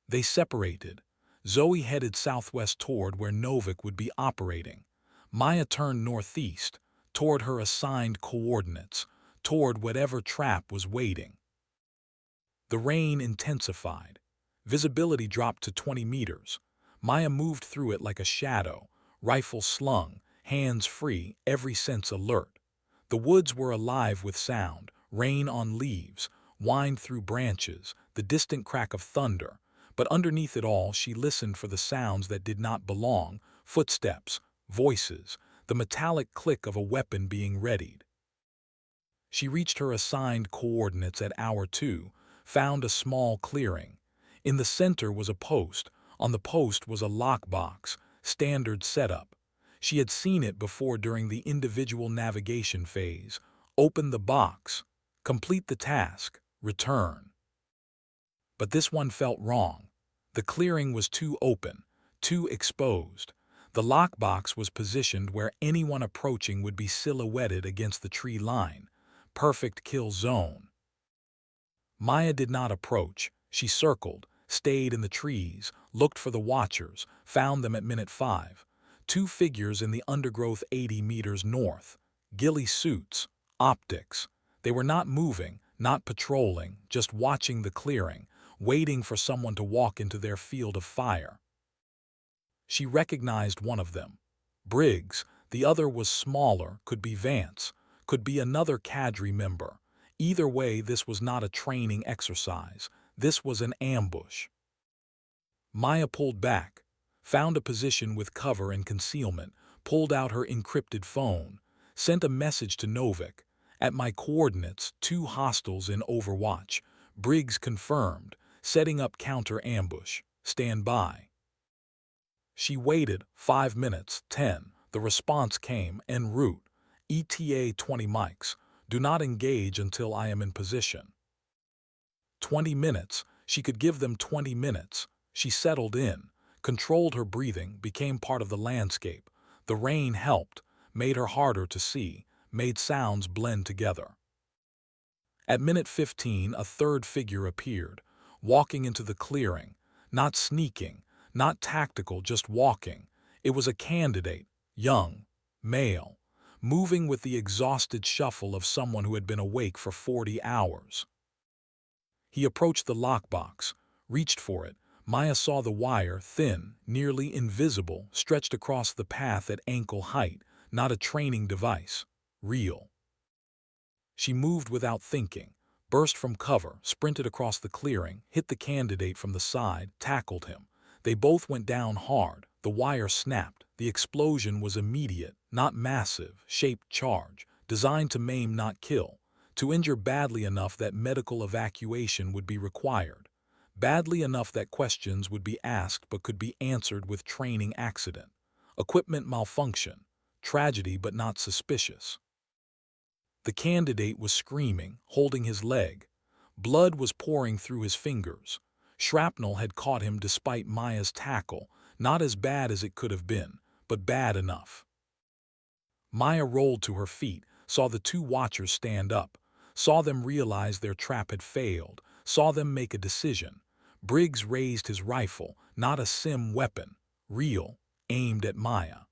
They separated. Zoe headed southwest toward where Novak would be operating. Maya turned northeast, toward her assigned coordinates, toward whatever trap was waiting. The rain intensified. Visibility dropped to 20 meters. Maya moved through it like a shadow, rifle slung, hands free, every sense alert. The woods were alive with sound, rain on leaves, wind through branches, the distant crack of thunder. But underneath it all, she listened for the sounds that did not belong, footsteps, voices, the metallic click of a weapon being readied. She reached her assigned coordinates at hour 2, found a small clearing. In the center was a post. On the post was a lockbox, standard setup. She had seen it before during the individual navigation phase. Open the box, complete the task, return. But this one felt wrong. The clearing was too open, too exposed. The lockbox was positioned where anyone approaching would be silhouetted against the tree line. Perfect kill zone. Maya did not approach. She circled, stayed in the trees, looked for the watchers, found them at minute 5. 2 figures in the undergrowth 80 meters north. Ghillie suits, optics. They were not moving, not patrolling, just watching the clearing, waiting for someone to walk into their field of fire. She recognized one of them. Briggs. The other was smaller, could be Vance, could be another cadre member. Either way, this was not a training exercise. This was an ambush. Maya pulled back. found a position with cover and concealment, pulled out her encrypted phone, sent a message to Novik. At my coordinates, 2 hostiles in Overwatch. Briggs confirmed, setting up counter-ambush. Stand by. She waited 5 minutes, 10. The response came en route. ETA 20 mics. Do not engage until I am in position. 20 minutes. She could give them 20 minutes. She settled in, controlled her breathing, became part of the landscape. The rain helped, made her harder to see, made sounds blend together. At minute 15, a third figure appeared, walking into the clearing, not sneaking, not tactical, just walking. It was a candidate, young, male, moving with the exhausted shuffle of someone who had been awake for 40 hours. He approached the lockbox, reached for it. Maya saw the wire, thin, nearly invisible, stretched across the path at ankle height, not a training device, real. She moved without thinking, burst from cover, sprinted across the clearing, hit the candidate from the side, tackled him. They both went down hard. The wire snapped. The explosion was immediate, not massive, shaped charge, designed to maim, not kill, to injure badly enough that medical evacuation would be required, badly enough that questions would be asked but could be answered with training accident, equipment malfunction, tragedy but not suspicious. The candidate was screaming, holding his leg. Blood was pouring through his fingers. Shrapnel had caught him despite Maya's tackle, not as bad as it could have been, but bad enough. Maya rolled to her feet, saw the 2 watchers stand up, saw them realize their trap had failed, saw them make a decision. Briggs raised his rifle, not a sim weapon, real, aimed at Maya.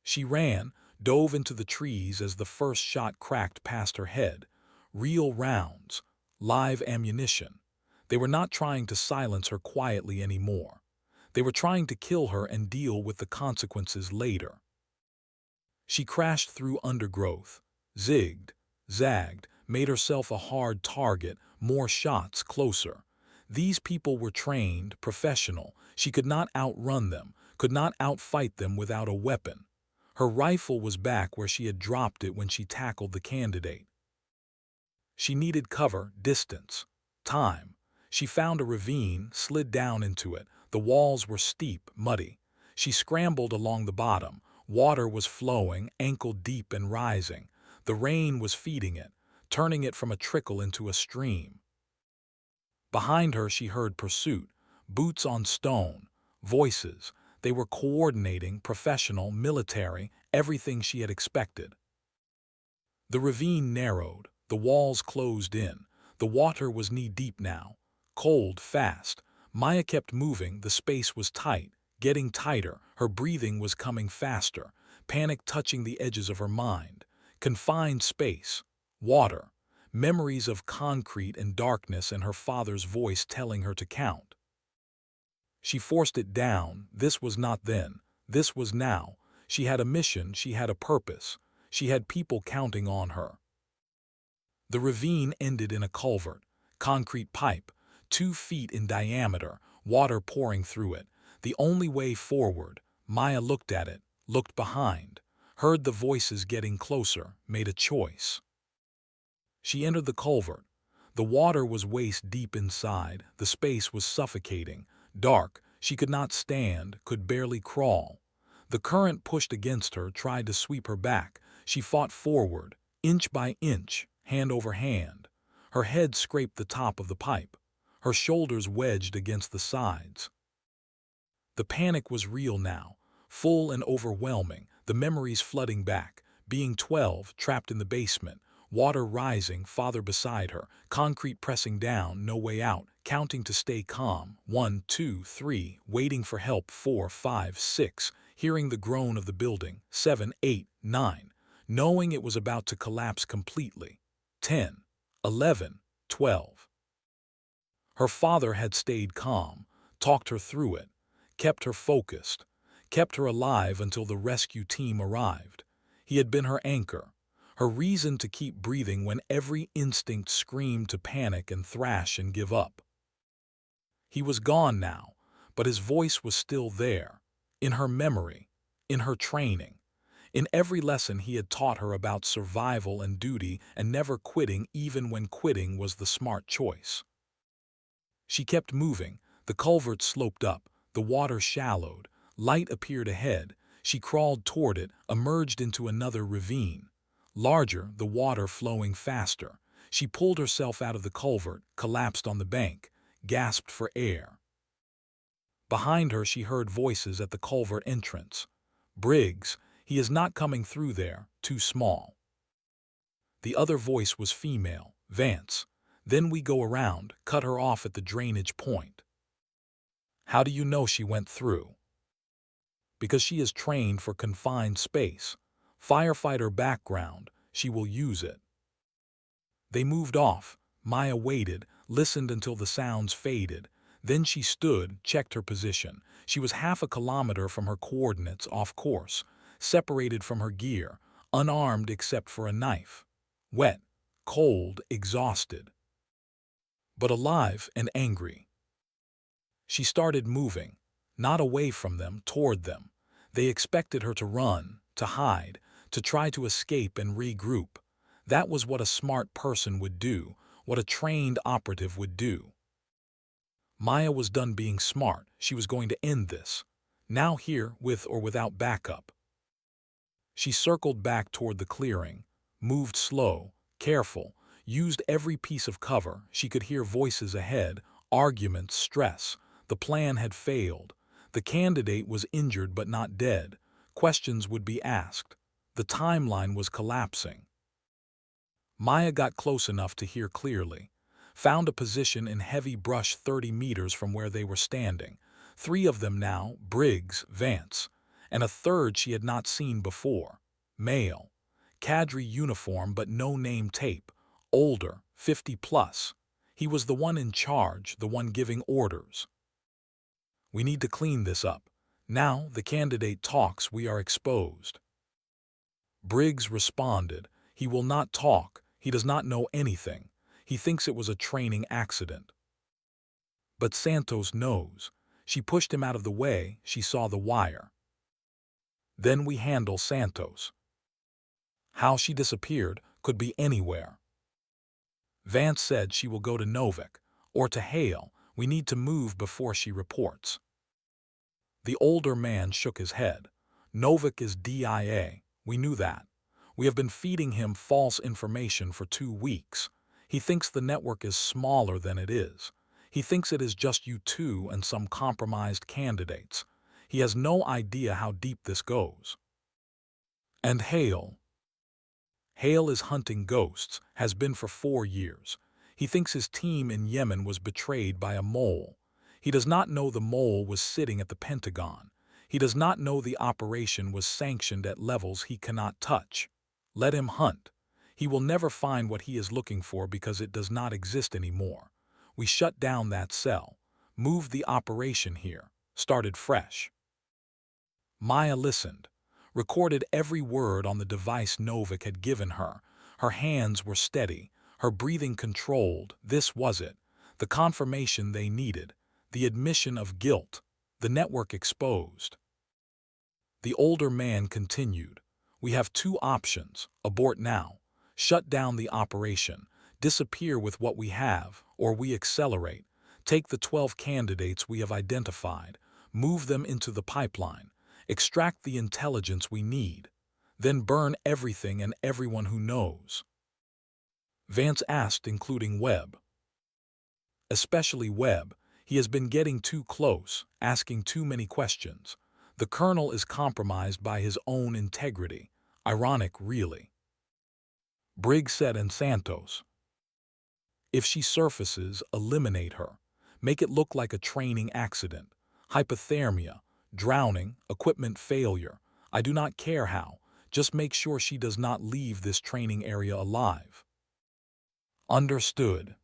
She ran, dove into the trees as the first shot cracked past her head. Real rounds, live ammunition. They were not trying to silence her quietly anymore. They were trying to kill her and deal with the consequences later. She crashed through undergrowth, zigged, zagged, made herself a hard target, more shots closer. These people were trained, professional. She could not outrun them, could not outfight them without a weapon. Her rifle was back where she had dropped it when she tackled the candidate. She needed cover, distance, time. She found a ravine, slid down into it. The walls were steep, muddy. She scrambled along the bottom. Water was flowing, ankle deep and rising. The rain was feeding it, turning it from a trickle into a stream. Behind her she heard pursuit, boots on stone, voices. They were coordinating, professional, military, everything she had expected. The ravine narrowed, the walls closed in. The water was knee-deep now, cold, fast. Maya kept moving, the space was tight, getting tighter, her breathing was coming faster, panic touching the edges of her mind. Confined space, water, memories of concrete and darkness and her father's voice telling her to count. She forced it down. This was not then. This was now. She had a mission, she had a purpose. She had people counting on her. The ravine ended in a culvert, concrete pipe, 2 feet in diameter, water pouring through it. The only way forward. Maya looked at it, looked behind, heard the voices getting closer, made a choice. She entered the culvert. The water was waist deep inside. The space was suffocating. Dark, she could not stand, could barely crawl. The current pushed against her, tried to sweep her back. She fought forward, inch by inch, hand over hand. Her head scraped the top of the pipe. Her shoulders wedged against the sides. The panic was real now, full and overwhelming, the memories flooding back. Being 12, trapped in the basement, water rising, father beside her, concrete pressing down, no way out, counting to stay calm, 1, 2, 3, waiting for help, 4, 5, 6, hearing the groan of the building, 7, 8, 9, knowing it was about to collapse completely, 10, 11, 12. Her father had stayed calm, talked her through it, kept her focused, kept her alive until the rescue team arrived. He had been her anchor, her reason to keep breathing when every instinct screamed to panic and thrash and give up. He was gone now, but his voice was still there, in her memory, in her training, in every lesson he had taught her about survival and duty and never quitting even when quitting was the smart choice. She kept moving. The culvert sloped up, the water shallowed, light appeared ahead. She crawled toward it, emerged into another ravine. Larger, the water flowing faster. She pulled herself out of the culvert, collapsed on the bank, gasped for air. Behind her she heard voices at the culvert entrance. "Briggs, he is not coming through there, too small." The other voice was female, "Vance. Then we go around, cut her off at the drainage point." "How do you know she went through?" "Because she is trained for confined space. Firefighter background, she will use it." They moved off. Maya waited, listened until the sounds faded. Then she stood, checked her position. She was half a kilometer from her coordinates, off course, separated from her gear, unarmed except for a knife. Wet, cold, exhausted, but alive and angry. She started moving, not away from them, toward them. They expected her to run, to hide, to try to escape and regroup. That was what a smart person would do, what a trained operative would do. Maya was done being smart. She was going to end this. Now here, with or without backup. She circled back toward the clearing, moved slow, careful, used every piece of cover. She could hear voices ahead, arguments, stress. The plan had failed. The candidate was injured but not dead. Questions would be asked. The timeline was collapsing. Maya got close enough to hear clearly. Found a position in heavy brush 30 meters from where they were standing. 3 of them now, Briggs, Vance, and a third she had not seen before. Male. Cadre uniform but no name tape. Older, 50 plus. He was the one in charge, the one giving orders. "We need to clean this up. Now the candidate talks, we are exposed." Briggs responded. "He will not talk. He does not know anything. He thinks it was a training accident." "But Santos knows." She pushed him out of the way. She saw the wire. "Then we handle Santos." How she disappeared could be anywhere. Vance said she will go to Novik, or to Hale. We need to move before she reports. The older man shook his head. "Novik is DIA. We knew that. We have been feeding him false information for 2 weeks. He thinks the network is smaller than it is. He thinks it is just you two and some compromised candidates. He has no idea how deep this goes." "And Hale?" "Hale is hunting ghosts, has been for 4 years. He thinks his team in Yemen was betrayed by a mole. He does not know the mole was sitting at the Pentagon. He does not know the operation was sanctioned at levels he cannot touch. Let him hunt. He will never find what he is looking for because it does not exist anymore. We shut down that cell, moved the operation here, started fresh." Maya listened, recorded every word on the device Novik had given her. Her hands were steady, her breathing controlled. This was it, the confirmation they needed, the admission of guilt, the network exposed. The older man continued. "We have 2 options. Abort now. Shut down the operation. Disappear with what we have, or we accelerate. Take the 12 candidates we have identified. Move them into the pipeline. Extract the intelligence we need. Then burn everything and everyone who knows." Vance asked, including Webb. "Especially Webb. He has been getting too close, asking too many questions. The colonel is compromised by his own integrity. Ironic, really." Briggs said, "And Santos? If she surfaces, eliminate her. Make it look like a training accident. Hypothermia, drowning, equipment failure. I do not care how. Just make sure she does not leave this training area alive." "Understood."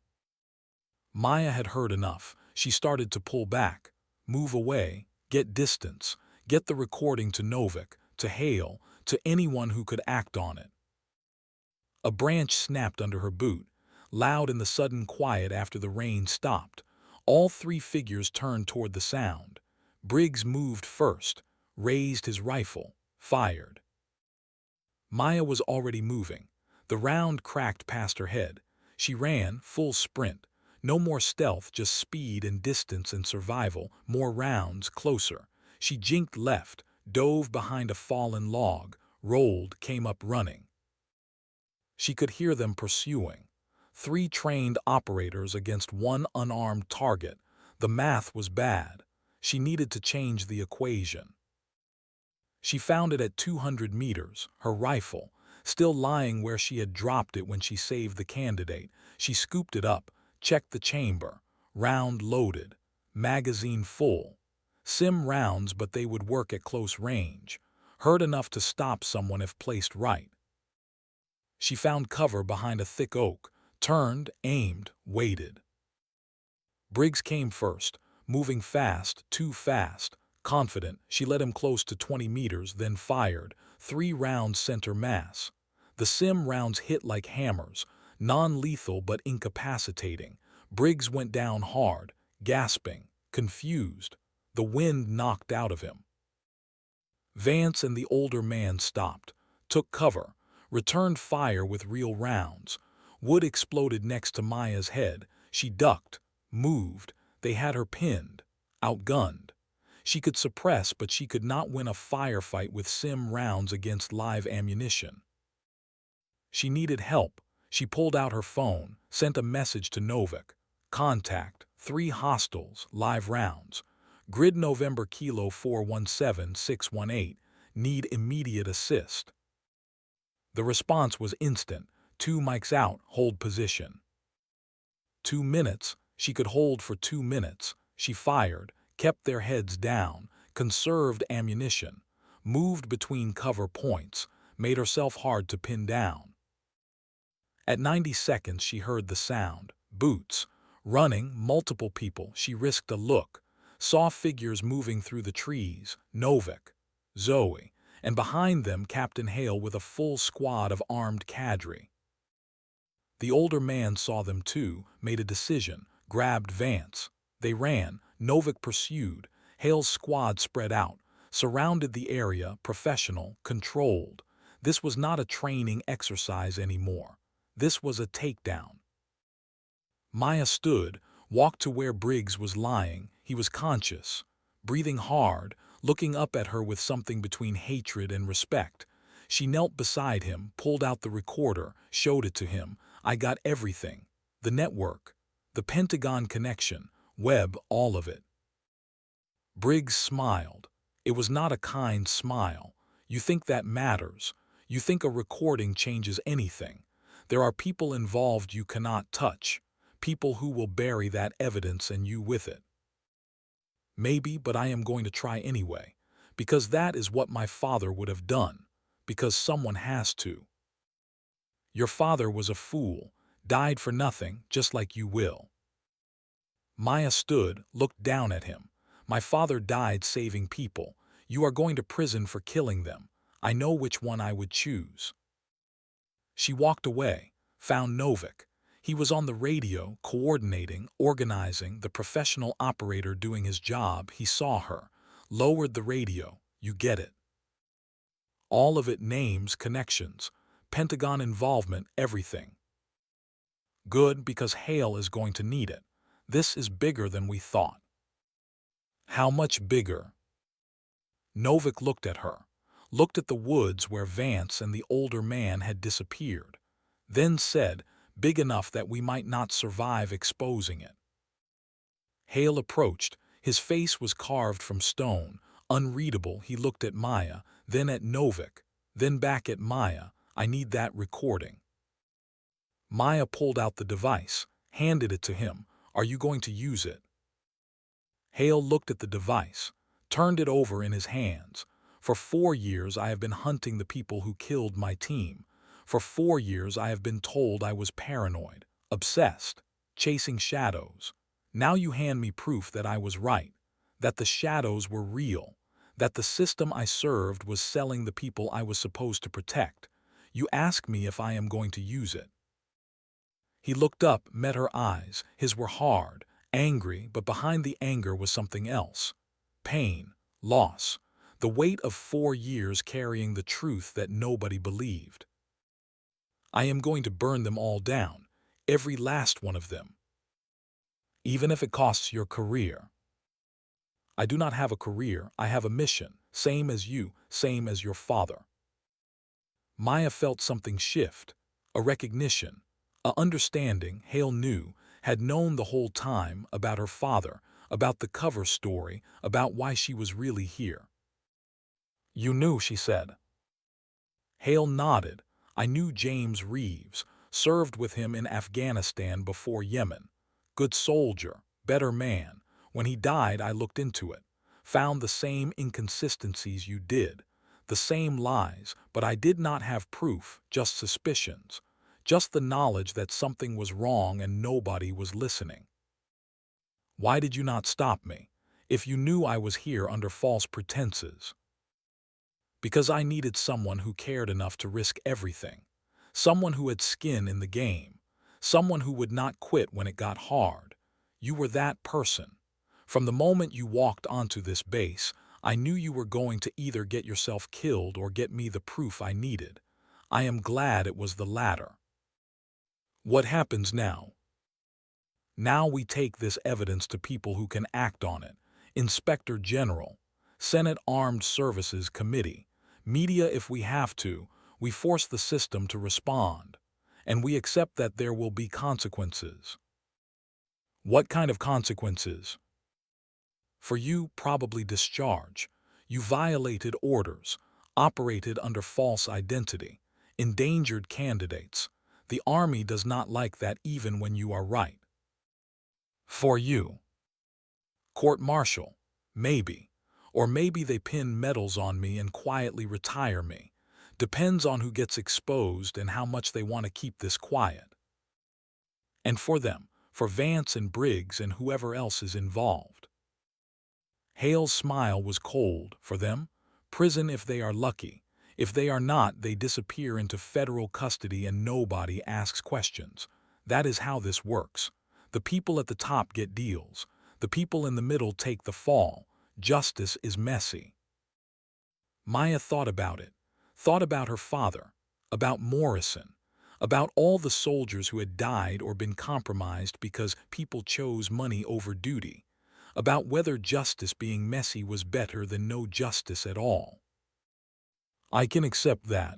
Maya had heard enough. She started to pull back, move away, get distance, get the recording to Novik, to Hale, to anyone who could act on it. A branch snapped under her boot, loud in the sudden quiet after the rain stopped. All 3 figures turned toward the sound. Briggs moved first, raised his rifle, fired. Maya was already moving. The round cracked past her head. She ran, full sprint. No more stealth, just speed and distance and survival. More rounds, closer. She jinked left, dove behind a fallen log, rolled, came up running. She could hear them pursuing. 3 trained operators against 1 unarmed target. The math was bad. She needed to change the equation. She found it at 200 meters, her rifle, still lying where she had dropped it when she saved the candidate. She scooped it up, checked the chamber. Round loaded. Magazine full. Sim rounds, but they would work at close range. Hurt enough to stop someone if placed right. She found cover behind a thick oak, turned, aimed, waited. Briggs came first, moving fast, too fast. Confident, she led him close to 20 meters, then fired. 3 rounds center mass. The Sim rounds hit like hammers, non-lethal but incapacitating. Briggs went down hard, gasping, confused. The wind knocked out of him. Vance and the older man stopped, took cover, returned fire with real rounds. Wood exploded next to Maya's head. She ducked, moved. They had her pinned, outgunned. She could suppress, but she could not win a firefight with Sim rounds against live ammunition. She needed help. She pulled out her phone, sent a message to Novik. Contact, 3 hostiles, live rounds. Grid November Kilo 417618. Need immediate assist. The response was instant. 2 mics out, hold position. 2 minutes. She could hold for 2 minutes. She fired, kept their heads down, conserved ammunition, moved between cover points, made herself hard to pin down. At 90 seconds she heard the sound. Boots. Running, multiple people. She risked a look. Saw figures moving through the trees. Novik, Zoe, and behind them Captain Hale with a full squad of armed cadre. The older man saw them too, made a decision, grabbed Vance. They ran. Novik pursued. Hale's squad spread out, surrounded the area, professional, controlled. This was not a training exercise anymore. This was a takedown. Maya stood, walked to where Briggs was lying. He was conscious, breathing hard, looking up at her with something between hatred and respect. She knelt beside him, pulled out the recorder, showed it to him. I got everything. The network, the Pentagon connection, web, all of it. Briggs smiled. It was not a kind smile. You think that matters. You think a recording changes anything. There are people involved you cannot touch. People who will bury that evidence and you with it. Maybe, but I am going to try anyway. Because that is what my father would have done. Because someone has to. Your father was a fool, died for nothing, just like you will. Maya stood, looked down at him. My father died saving people. You are going to prison for killing them. I know which one I would choose. She walked away, found Novik. He was on the radio, coordinating, organizing, the professional operator doing his job. He saw her, lowered the radio. You get it. All of it, names, connections, Pentagon involvement, everything. Good, because Hale is going to need it. This is bigger than we thought. How much bigger? Novik looked at her, looked at the woods where Vance and the older man had disappeared, then said, big enough that we might not survive exposing it. Hale approached. His face was carved from stone, unreadable. He looked at Maya, then at Novik, then back at Maya. I need that recording. Maya pulled out the device, handed it to him. Are you going to use it? Hale looked at the device, turned it over in his hands. For 4 years I have been hunting the people who killed my team. For 4 years I have been told I was paranoid, obsessed, chasing shadows. Now you hand me proof that I was right, that the shadows were real, that the system I served was selling the people I was supposed to protect. You ask me if I am going to use it. He looked up, met her eyes. His were hard, angry, but behind the anger was something else. pain, loss, the weight of 4 years carrying the truth that nobody believed. I am going to burn them all down, every last one of them. Even if it costs your career. I do not have a career, I have a mission, same as you, same as your father. Maya felt something shift, a recognition, a understanding Hale knew, had known the whole time about her father, about the cover story, about why she was really here. You knew, she said. Hale nodded. I knew James Reeves, served with him in Afghanistan before Yemen. Good soldier, better man. When he died, I looked into it. Found the same inconsistencies you did. The same lies, but I did not have proof, just suspicions. Just the knowledge that something was wrong and nobody was listening. Why did you not stop me, if you knew I was here under false pretenses? Because I needed someone who cared enough to risk everything. Someone who had skin in the game. Someone who would not quit when it got hard. You were that person. From the moment you walked onto this base, I knew you were going to either get yourself killed or get me the proof I needed. I am glad it was the latter. What happens now? Now we take this evidence to people who can act on it. Inspector General, Senate Armed Services Committee, media if we have to, we force the system to respond. And we accept that there will be consequences. What kind of consequences? For you, probably discharge. You violated orders, operated under false identity, endangered candidates. The Army does not like that even when you are right. For you. Court-martial, maybe. Or maybe they pin medals on me and quietly retire me. Depends on who gets exposed and how much they want to keep this quiet. And for them, for Vance and Briggs and whoever else is involved. Hale's smile was cold. For them, prison if they are lucky. If they are not, they disappear into federal custody and nobody asks questions. That is how this works. The people at the top get deals. The people in the middle take the fall. Justice is messy. Maya thought about it. Thought about her father. About Morrison. About all the soldiers who had died or been compromised because people chose money over duty. About whether justice being messy was better than no justice at all. I can accept that.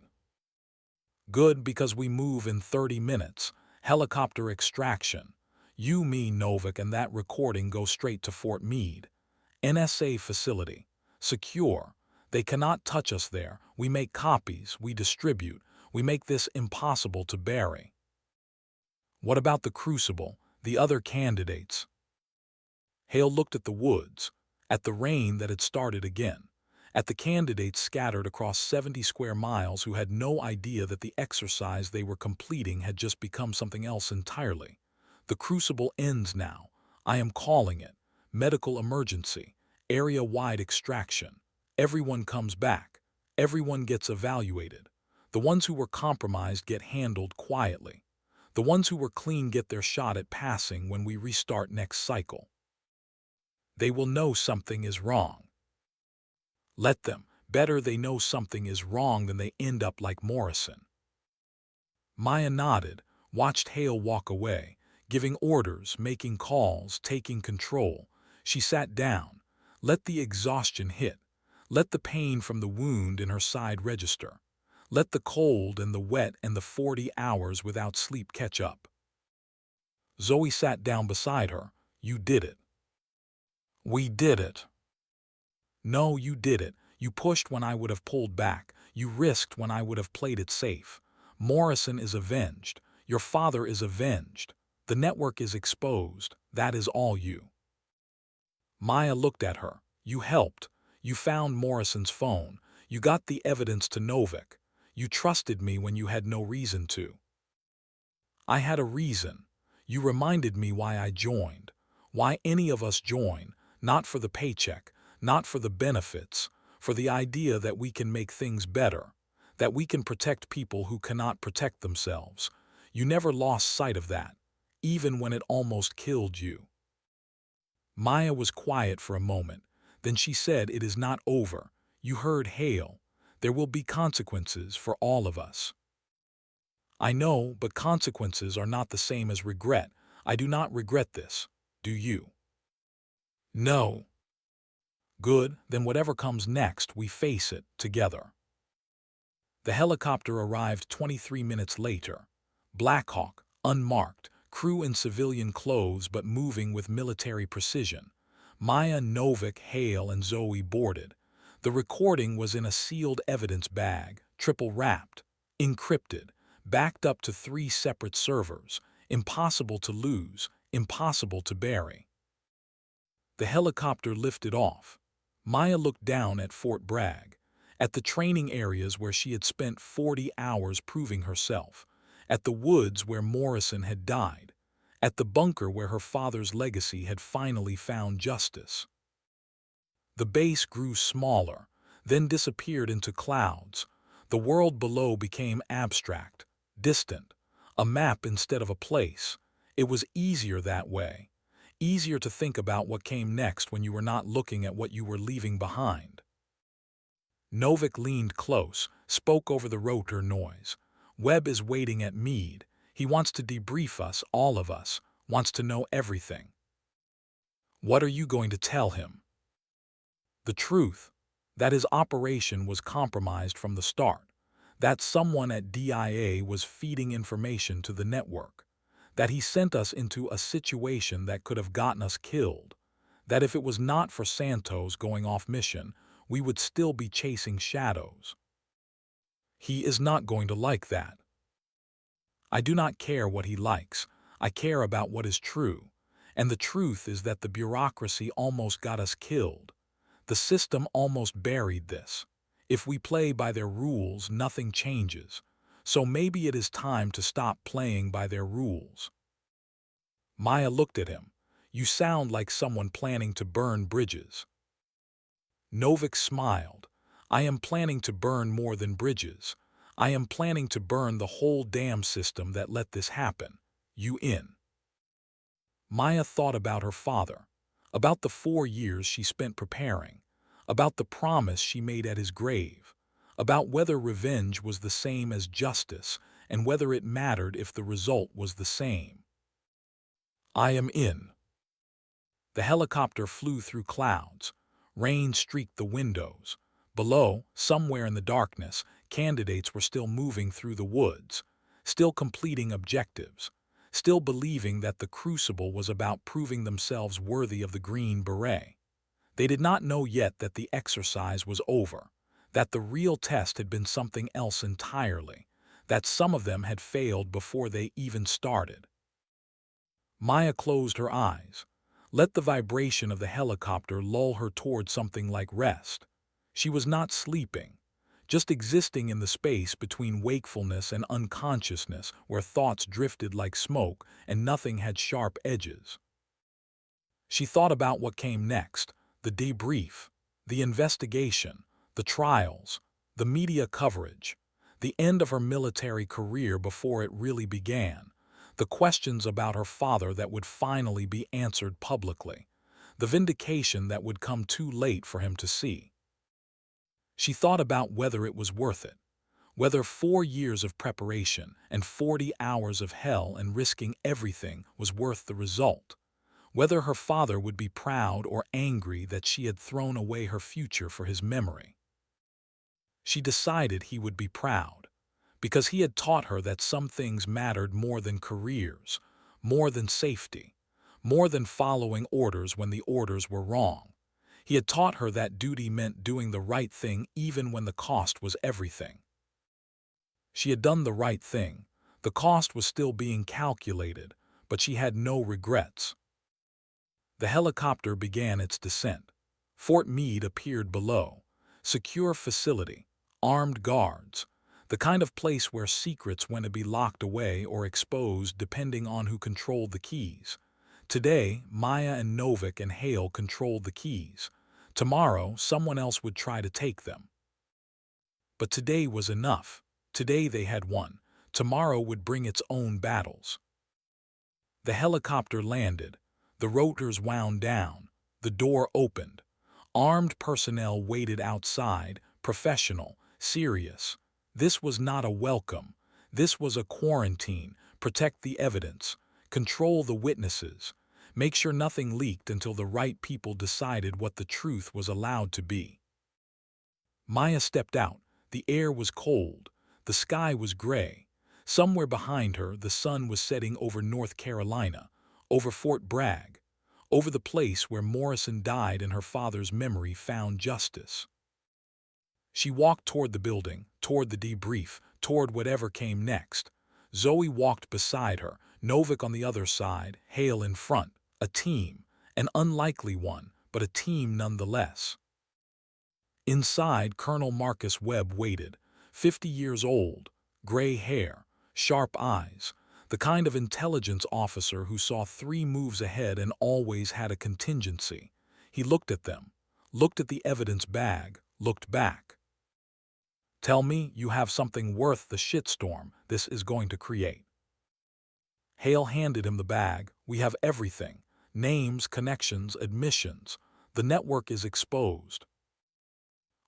Good, because we move in 30 minutes. Helicopter extraction. You, me, Novak, and that recording go straight to Fort Meade. NSA facility. Secure. They cannot touch us there. We make copies, we distribute. We make this impossible to bury. What about the Crucible, the other candidates? Hale looked at the woods, at the rain that had started again, at the candidates scattered across 70 square miles who had no idea that the exercise they were completing had just become something else entirely. The Crucible ends now. I am calling it. Medical emergency. Area-wide extraction. Everyone comes back. Everyone gets evaluated. The ones who were compromised get handled quietly. The ones who were clean get their shot at passing when we restart next cycle. They will know something is wrong. Let them. Better they know something is wrong than they end up like Morrison. Maya nodded, watched Hale walk away, giving orders, making calls, taking control. She sat down. Let the exhaustion hit. Let the pain from the wound in her side register. Let the cold and the wet and the 40 hours without sleep catch up. Zoe sat down beside her. You did it. We did it. No, you did it. You pushed when I would have pulled back. You risked when I would have played it safe. Morrison is avenged. Your father is avenged. The network is exposed. That is all you. Maya looked at her. You helped. You found Morrison's phone. You got the evidence to Novak. You trusted me when you had no reason to. I had a reason. You reminded me why I joined. Why any of us join. Not for the paycheck. Not for the benefits. For the idea that we can make things better. That we can protect people who cannot protect themselves. You never lost sight of that. Even when it almost killed you. Maya was quiet for a moment. Then she said, "It is not over. You heard hail. There will be consequences for all of us." I know, but consequences are not the same as regret. I do not regret this. Do you? No. Good, then whatever comes next, we face it together. The helicopter arrived 23 minutes later. Blackhawk, unmarked, crew in civilian clothes but moving with military precision. Maya, Novik, Hale, and Zoe boarded. The recording was in a sealed evidence bag, triple-wrapped, encrypted, backed up to 3 separate servers, impossible to lose, impossible to bury. The helicopter lifted off. Maya looked down at Fort Bragg, at the training areas where she had spent 40 hours proving herself, at the woods where Morrison had died, at the bunker where her father's legacy had finally found justice. The base grew smaller, then disappeared into clouds. The world below became abstract, distant, a map instead of a place. It was easier that way. Easier to think about what came next when you were not looking at what you were leaving behind. Novik leaned close, spoke over the rotor noise. "Webb is waiting at Meade. He wants to debrief us, all of us, wants to know everything." "What are you going to tell him?" "The truth, that his operation was compromised from the start, that someone at DIA was feeding information to the network, that he sent us into a situation that could have gotten us killed, that if it was not for Santos going off mission, we would still be chasing shadows. He is not going to like that. I do not care what he likes. I care about what is true. And the truth is that the bureaucracy almost got us killed. The system almost buried this. If we play by their rules, nothing changes. So maybe it is time to stop playing by their rules." Maya looked at him. "You sound like someone planning to burn bridges." Novik smiled. "I am planning to burn more than bridges. I am planning to burn the whole damn system that let this happen. You in?" Maya thought about her father, about the 4 years she spent preparing, about the promise she made at his grave, about whether revenge was the same as justice and whether it mattered if the result was the same. "I am in." The helicopter flew through clouds. Rain streaked the windows. Below, somewhere in the darkness, candidates were still moving through the woods, still completing objectives, still believing that the Crucible was about proving themselves worthy of the Green Beret. They did not know yet that the exercise was over, that the real test had been something else entirely, that some of them had failed before they even started. Maya closed her eyes. Let the vibration of the helicopter lull her toward something like rest. She was not sleeping, just existing in the space between wakefulness and unconsciousness where thoughts drifted like smoke and nothing had sharp edges. She thought about what came next, the debrief, the investigation, the trials, the media coverage, the end of her military career before it really began, the questions about her father that would finally be answered publicly, the vindication that would come too late for him to see. She thought about whether it was worth it, whether 4 years of preparation and 40 hours of hell and risking everything was worth the result, whether her father would be proud or angry that she had thrown away her future for his memory. She decided he would be proud, because he had taught her that some things mattered more than careers, more than safety, more than following orders when the orders were wrong. He had taught her that duty meant doing the right thing even when the cost was everything. She had done the right thing. The cost was still being calculated, but she had no regrets. The helicopter began its descent. Fort Meade appeared below. Secure facility, armed guards, the kind of place where secrets went to be locked away or exposed depending on who controlled the keys. Today, Maya and Novik and Hale controlled the keys. Tomorrow, someone else would try to take them. But today was enough. Today they had won. Tomorrow would bring its own battles. The helicopter landed. The rotors wound down. The door opened. Armed personnel waited outside, professional, serious. This was not a welcome. This was a quarantine. Protect the evidence. Control the witnesses. Make sure nothing leaked until the right people decided what the truth was allowed to be. Maya stepped out. The air was cold. The sky was gray. Somewhere behind her, the sun was setting over North Carolina, over Fort Bragg, over the place where Morrison died and her father's memory found justice. She walked toward the building, toward the debrief, toward whatever came next. Zoe walked beside her, Novik on the other side, Hale in front. A team, an unlikely one, but a team nonetheless. Inside, Colonel Marcus Webb waited, 50 years old, gray hair, sharp eyes, the kind of intelligence officer who saw 3 moves ahead and always had a contingency. He looked at them, looked at the evidence bag, looked back. Tell me you have something worth the shitstorm this is going to create. Hale handed him the bag. We have everything. Names, connections, admissions. The network is exposed.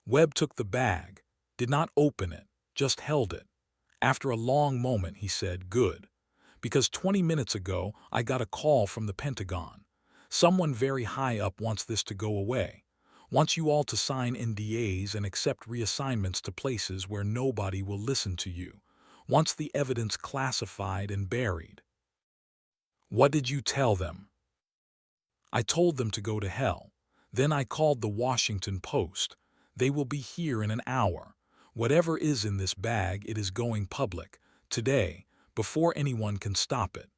Webb took the bag, did not open it, just held it. After a long moment, he said, "Good. Because 20 minutes ago, I got a call from the Pentagon. Someone very high up wants this to go away. Wants you all to sign NDAs and accept reassignments to places where nobody will listen to you. Wants the evidence classified and buried." What did you tell them? I told them to go to hell. Then I called the Washington Post. They will be here in an hour. Whatever is in this bag, it is going public, today, before anyone can stop it.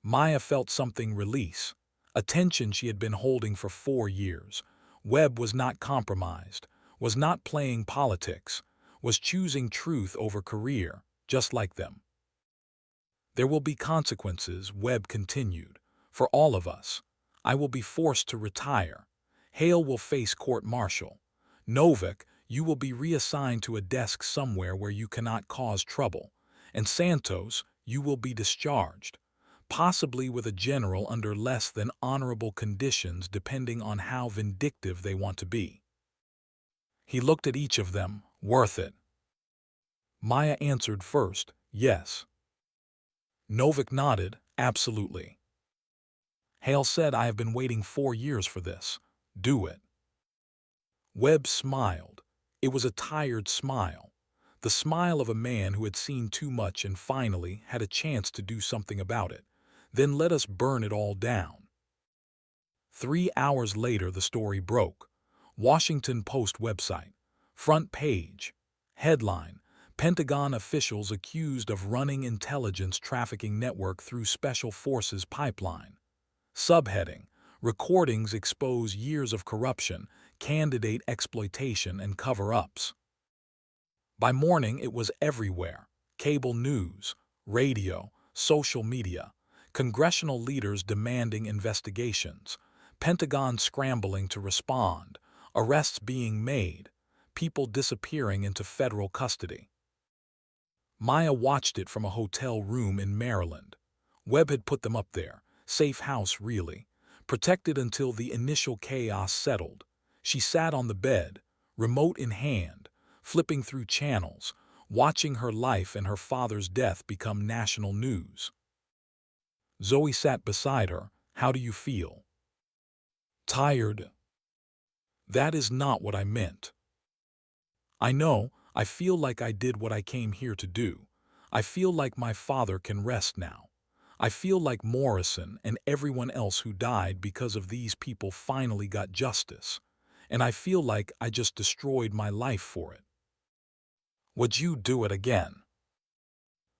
Maya felt something release, a tension she had been holding for 4 years. Webb was not compromised, was not playing politics, was choosing truth over career, just like them. There will be consequences, Webb continued, for all of us. I will be forced to retire. Hale will face court-martial. Novik, you will be reassigned to a desk somewhere where you cannot cause trouble. And Santos, you will be discharged, possibly with a general under less than honorable conditions depending on how vindictive they want to be. He looked at each of them. Worth it? Maya answered first, yes. Novik nodded, absolutely. Hale said, I have been waiting 4 years for this. Do it. Webb smiled. It was a tired smile. The smile of a man who had seen too much and finally had a chance to do something about it. Then let us burn it all down. 3 hours later, the story broke. Washington Post website. Front page. Headline: Pentagon officials accused of running intelligence trafficking network through Special Forces pipeline. Subheading: Recordings expose years of corruption, candidate exploitation, and cover-ups. By morning, it was everywhere. Cable news, radio, social media, congressional leaders demanding investigations, Pentagon scrambling to respond, arrests being made, people disappearing into federal custody. Maya watched it from a hotel room in Maryland. Webb had put them up there, safe house really, protected until the initial chaos settled. She sat on the bed, remote in hand, flipping through channels, watching her life and her father's death become national news. Zoe sat beside her. How do you feel? Tired. That is not what I meant. I know, I feel like I did what I came here to do. I feel like my father can rest now. I feel like Morrison and everyone else who died because of these people finally got justice. And I feel like I just destroyed my life for it. Would you do it again?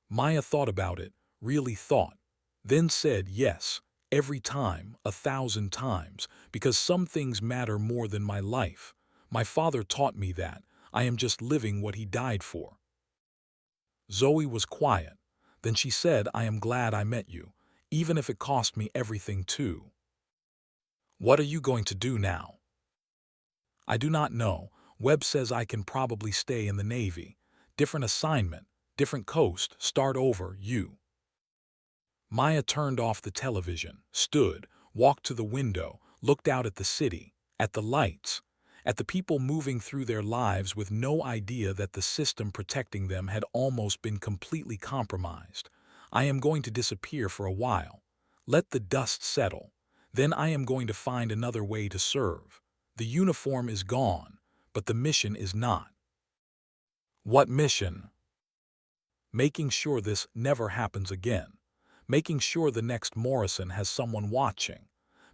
Maya thought about it, really thought, then said yes, every time, 1,000 times, because some things matter more than my life. My father taught me that. I am just living what he died for. Zoe was quiet. Then she said, I am glad I met you, even if it cost me everything too. What are you going to do now? I do not know. Webb says I can probably stay in the Navy. Different assignment, different coast, start over, you. Maya turned off the television, stood, walked to the window, looked out at the city. at the lights, at the people moving through their lives with no idea that the system protecting them had almost been completely compromised. I am going to disappear for a while. Let the dust settle. Then I am going to find another way to serve. The uniform is gone, but the mission is not. What mission? Making sure this never happens again. Making sure the next Morrison has someone watching.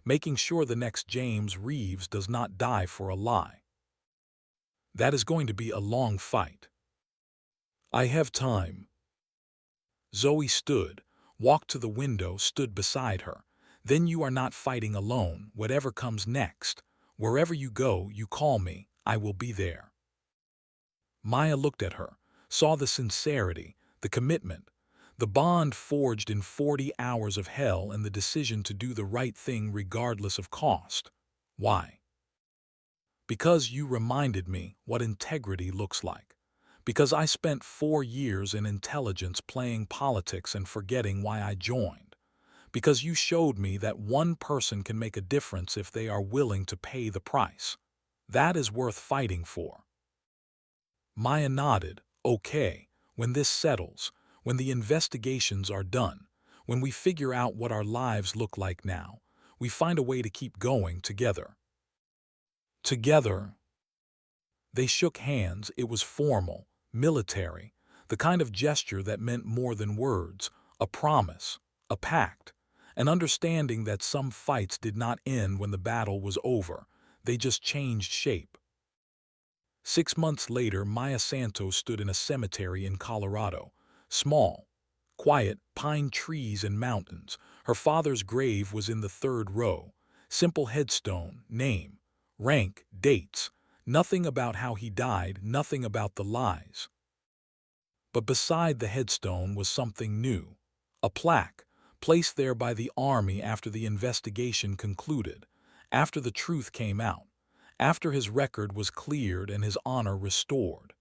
Making sure the next James Reeves does not die for a lie. That is going to be a long fight. I have time. Zoe stood, walked to the window, stood beside her. Then you are not fighting alone, whatever comes next. Wherever you go, you call me, I will be there. Maya looked at her, saw the sincerity, the commitment, the bond forged in 40 hours of hell and the decision to do the right thing regardless of cost. Why? Because you reminded me what integrity looks like. Because I spent 4 years in intelligence playing politics and forgetting why I joined. Because you showed me that one person can make a difference if they are willing to pay the price. That is worth fighting for. Maya nodded. Okay, when this settles, when the investigations are done, when we figure out what our lives look like now, we find a way to keep going together. Together. They shook hands. It was formal, military, the kind of gesture that meant more than words, a promise, a pact, an understanding that some fights did not end when the battle was over, they just changed shape. 6 months later, Maya Santos stood in a cemetery in Colorado. Small, quiet, pine trees and mountains. Her father's grave was in the 3rd row. Simple headstone, name, rank, dates. Nothing about how he died, nothing about the lies. But beside the headstone was something new. A plaque, placed there by the Army after the investigation concluded, after the truth came out, after his record was cleared and his honor restored.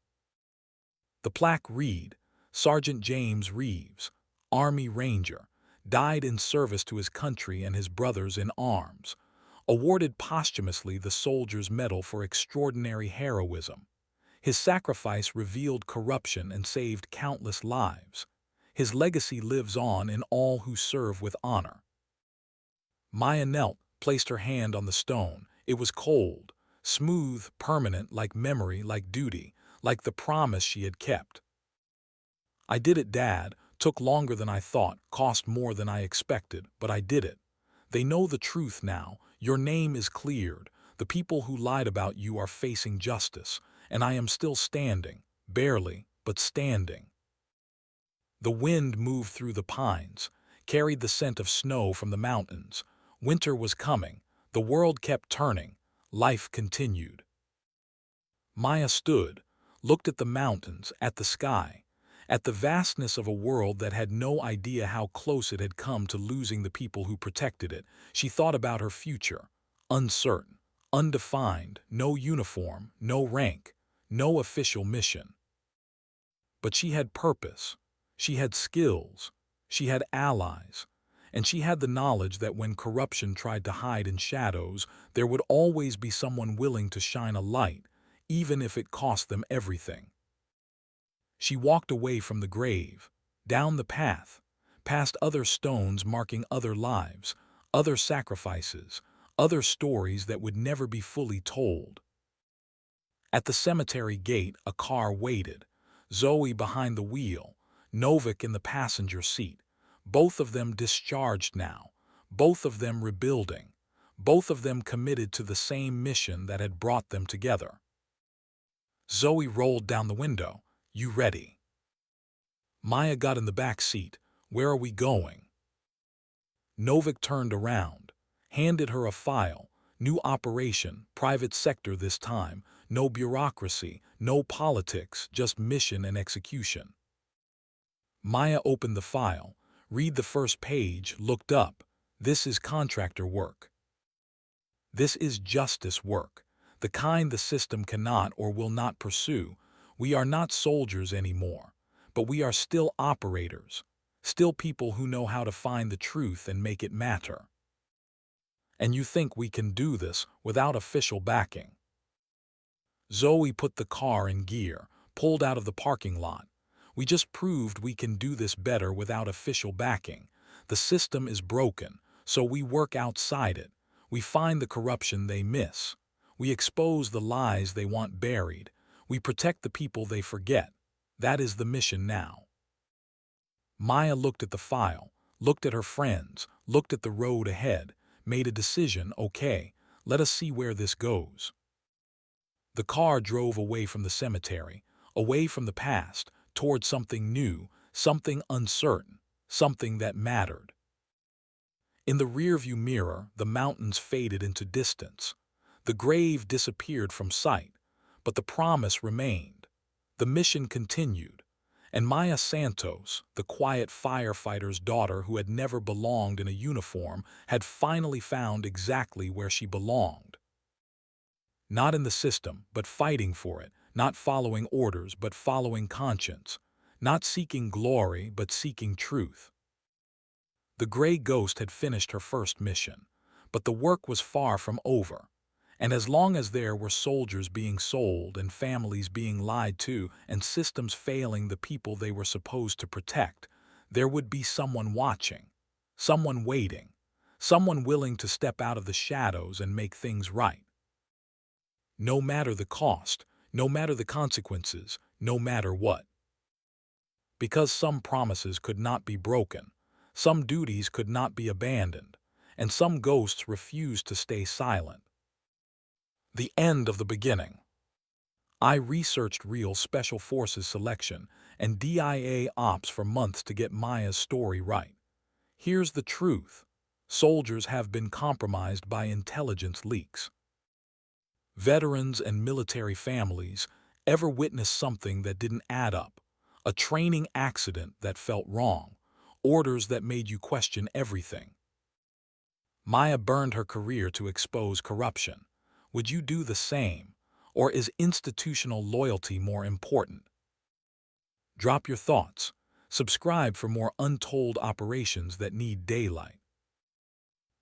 The plaque read, Sergeant James Reeves, Army Ranger, died in service to his country and his brothers in arms. Awarded posthumously the Soldier's Medal for extraordinary heroism. His sacrifice revealed corruption and saved countless lives. His legacy lives on in all who serve with honor. Maya knelt, placed her hand on the stone. It was cold, smooth, permanent, like memory, like duty, like the promise she had kept. I did it, Dad. Took longer than I thought, cost more than I expected, but I did it. They know the truth now. Your name is cleared. The people who lied about you are facing justice, and I am still standing, barely, but standing. The wind moved through the pines, carried the scent of snow from the mountains. Winter was coming. The world kept turning. Life continued. Maya stood, looked at the mountains, at the sky, at the vastness of a world that had no idea how close it had come to losing the people who protected it. She thought about her future, uncertain, undefined, no uniform, no rank, no official mission. But she had purpose, she had skills, she had allies, and she had the knowledge that when corruption tried to hide in shadows, there would always be someone willing to shine a light, even if it cost them everything. She walked away from the grave, down the path, past other stones marking other lives, other sacrifices, other stories that would never be fully told. At the cemetery gate, a car waited, Zoe behind the wheel, Novik in the passenger seat, both of them discharged now, both of them rebuilding, both of them committed to the same mission that had brought them together. Zoe rolled down the window. You ready? Maya got in the back seat. Where are we going? Novik turned around, handed her a file. New operation, private sector this time. No bureaucracy, no politics, just mission and execution. Maya opened the file, read the first page, looked up. This is contractor work. This is justice work, the kind the system cannot or will not pursue. We are not soldiers anymore, but we are still operators, still people who know how to find the truth and make it matter. And you think we can do this without official backing. Zoe put the car in gear, pulled out of the parking lot. We just proved we can do this better without official backing. The system is broken, so we work outside it. We find the corruption they miss. We expose the lies they want buried. We protect the people they forget. That is the mission now. Maya looked at the file, looked at her friends, looked at the road ahead, made a decision. Okay, let us see where this goes. The car drove away from the cemetery, away from the past, toward something new, something uncertain, something that mattered. In the rearview mirror, the mountains faded into distance. The grave disappeared from sight, but the promise remained. The mission continued, and Maya Santos, the quiet firefighter's daughter who had never belonged in a uniform, had finally found exactly where she belonged. Not in the system, but fighting for it, not following orders, but following conscience, not seeking glory, but seeking truth. The gray ghost had finished her first mission, but the work was far from over. And as long as there were soldiers being sold and families being lied to and systems failing the people they were supposed to protect, there would be someone watching, someone waiting, someone willing to step out of the shadows and make things right. No matter the cost, no matter the consequences, no matter what. Because some promises could not be broken, some duties could not be abandoned, and some ghosts refused to stay silent. The end of the beginning. I researched real Special Forces selection and DIA ops for months to get Maya's story right. Here's the truth. Soldiers have been compromised by intelligence leaks. Veterans and military families ever witnessed something that didn't add up, a training accident that felt wrong, orders that made you question everything. Maya burned her career to expose corruption. Would you do the same, or is institutional loyalty more important? Drop your thoughts. Subscribe for more untold operations that need daylight.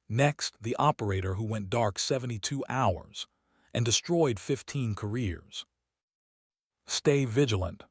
Next, the operator who went dark 72 hours and destroyed 15 careers. Stay vigilant.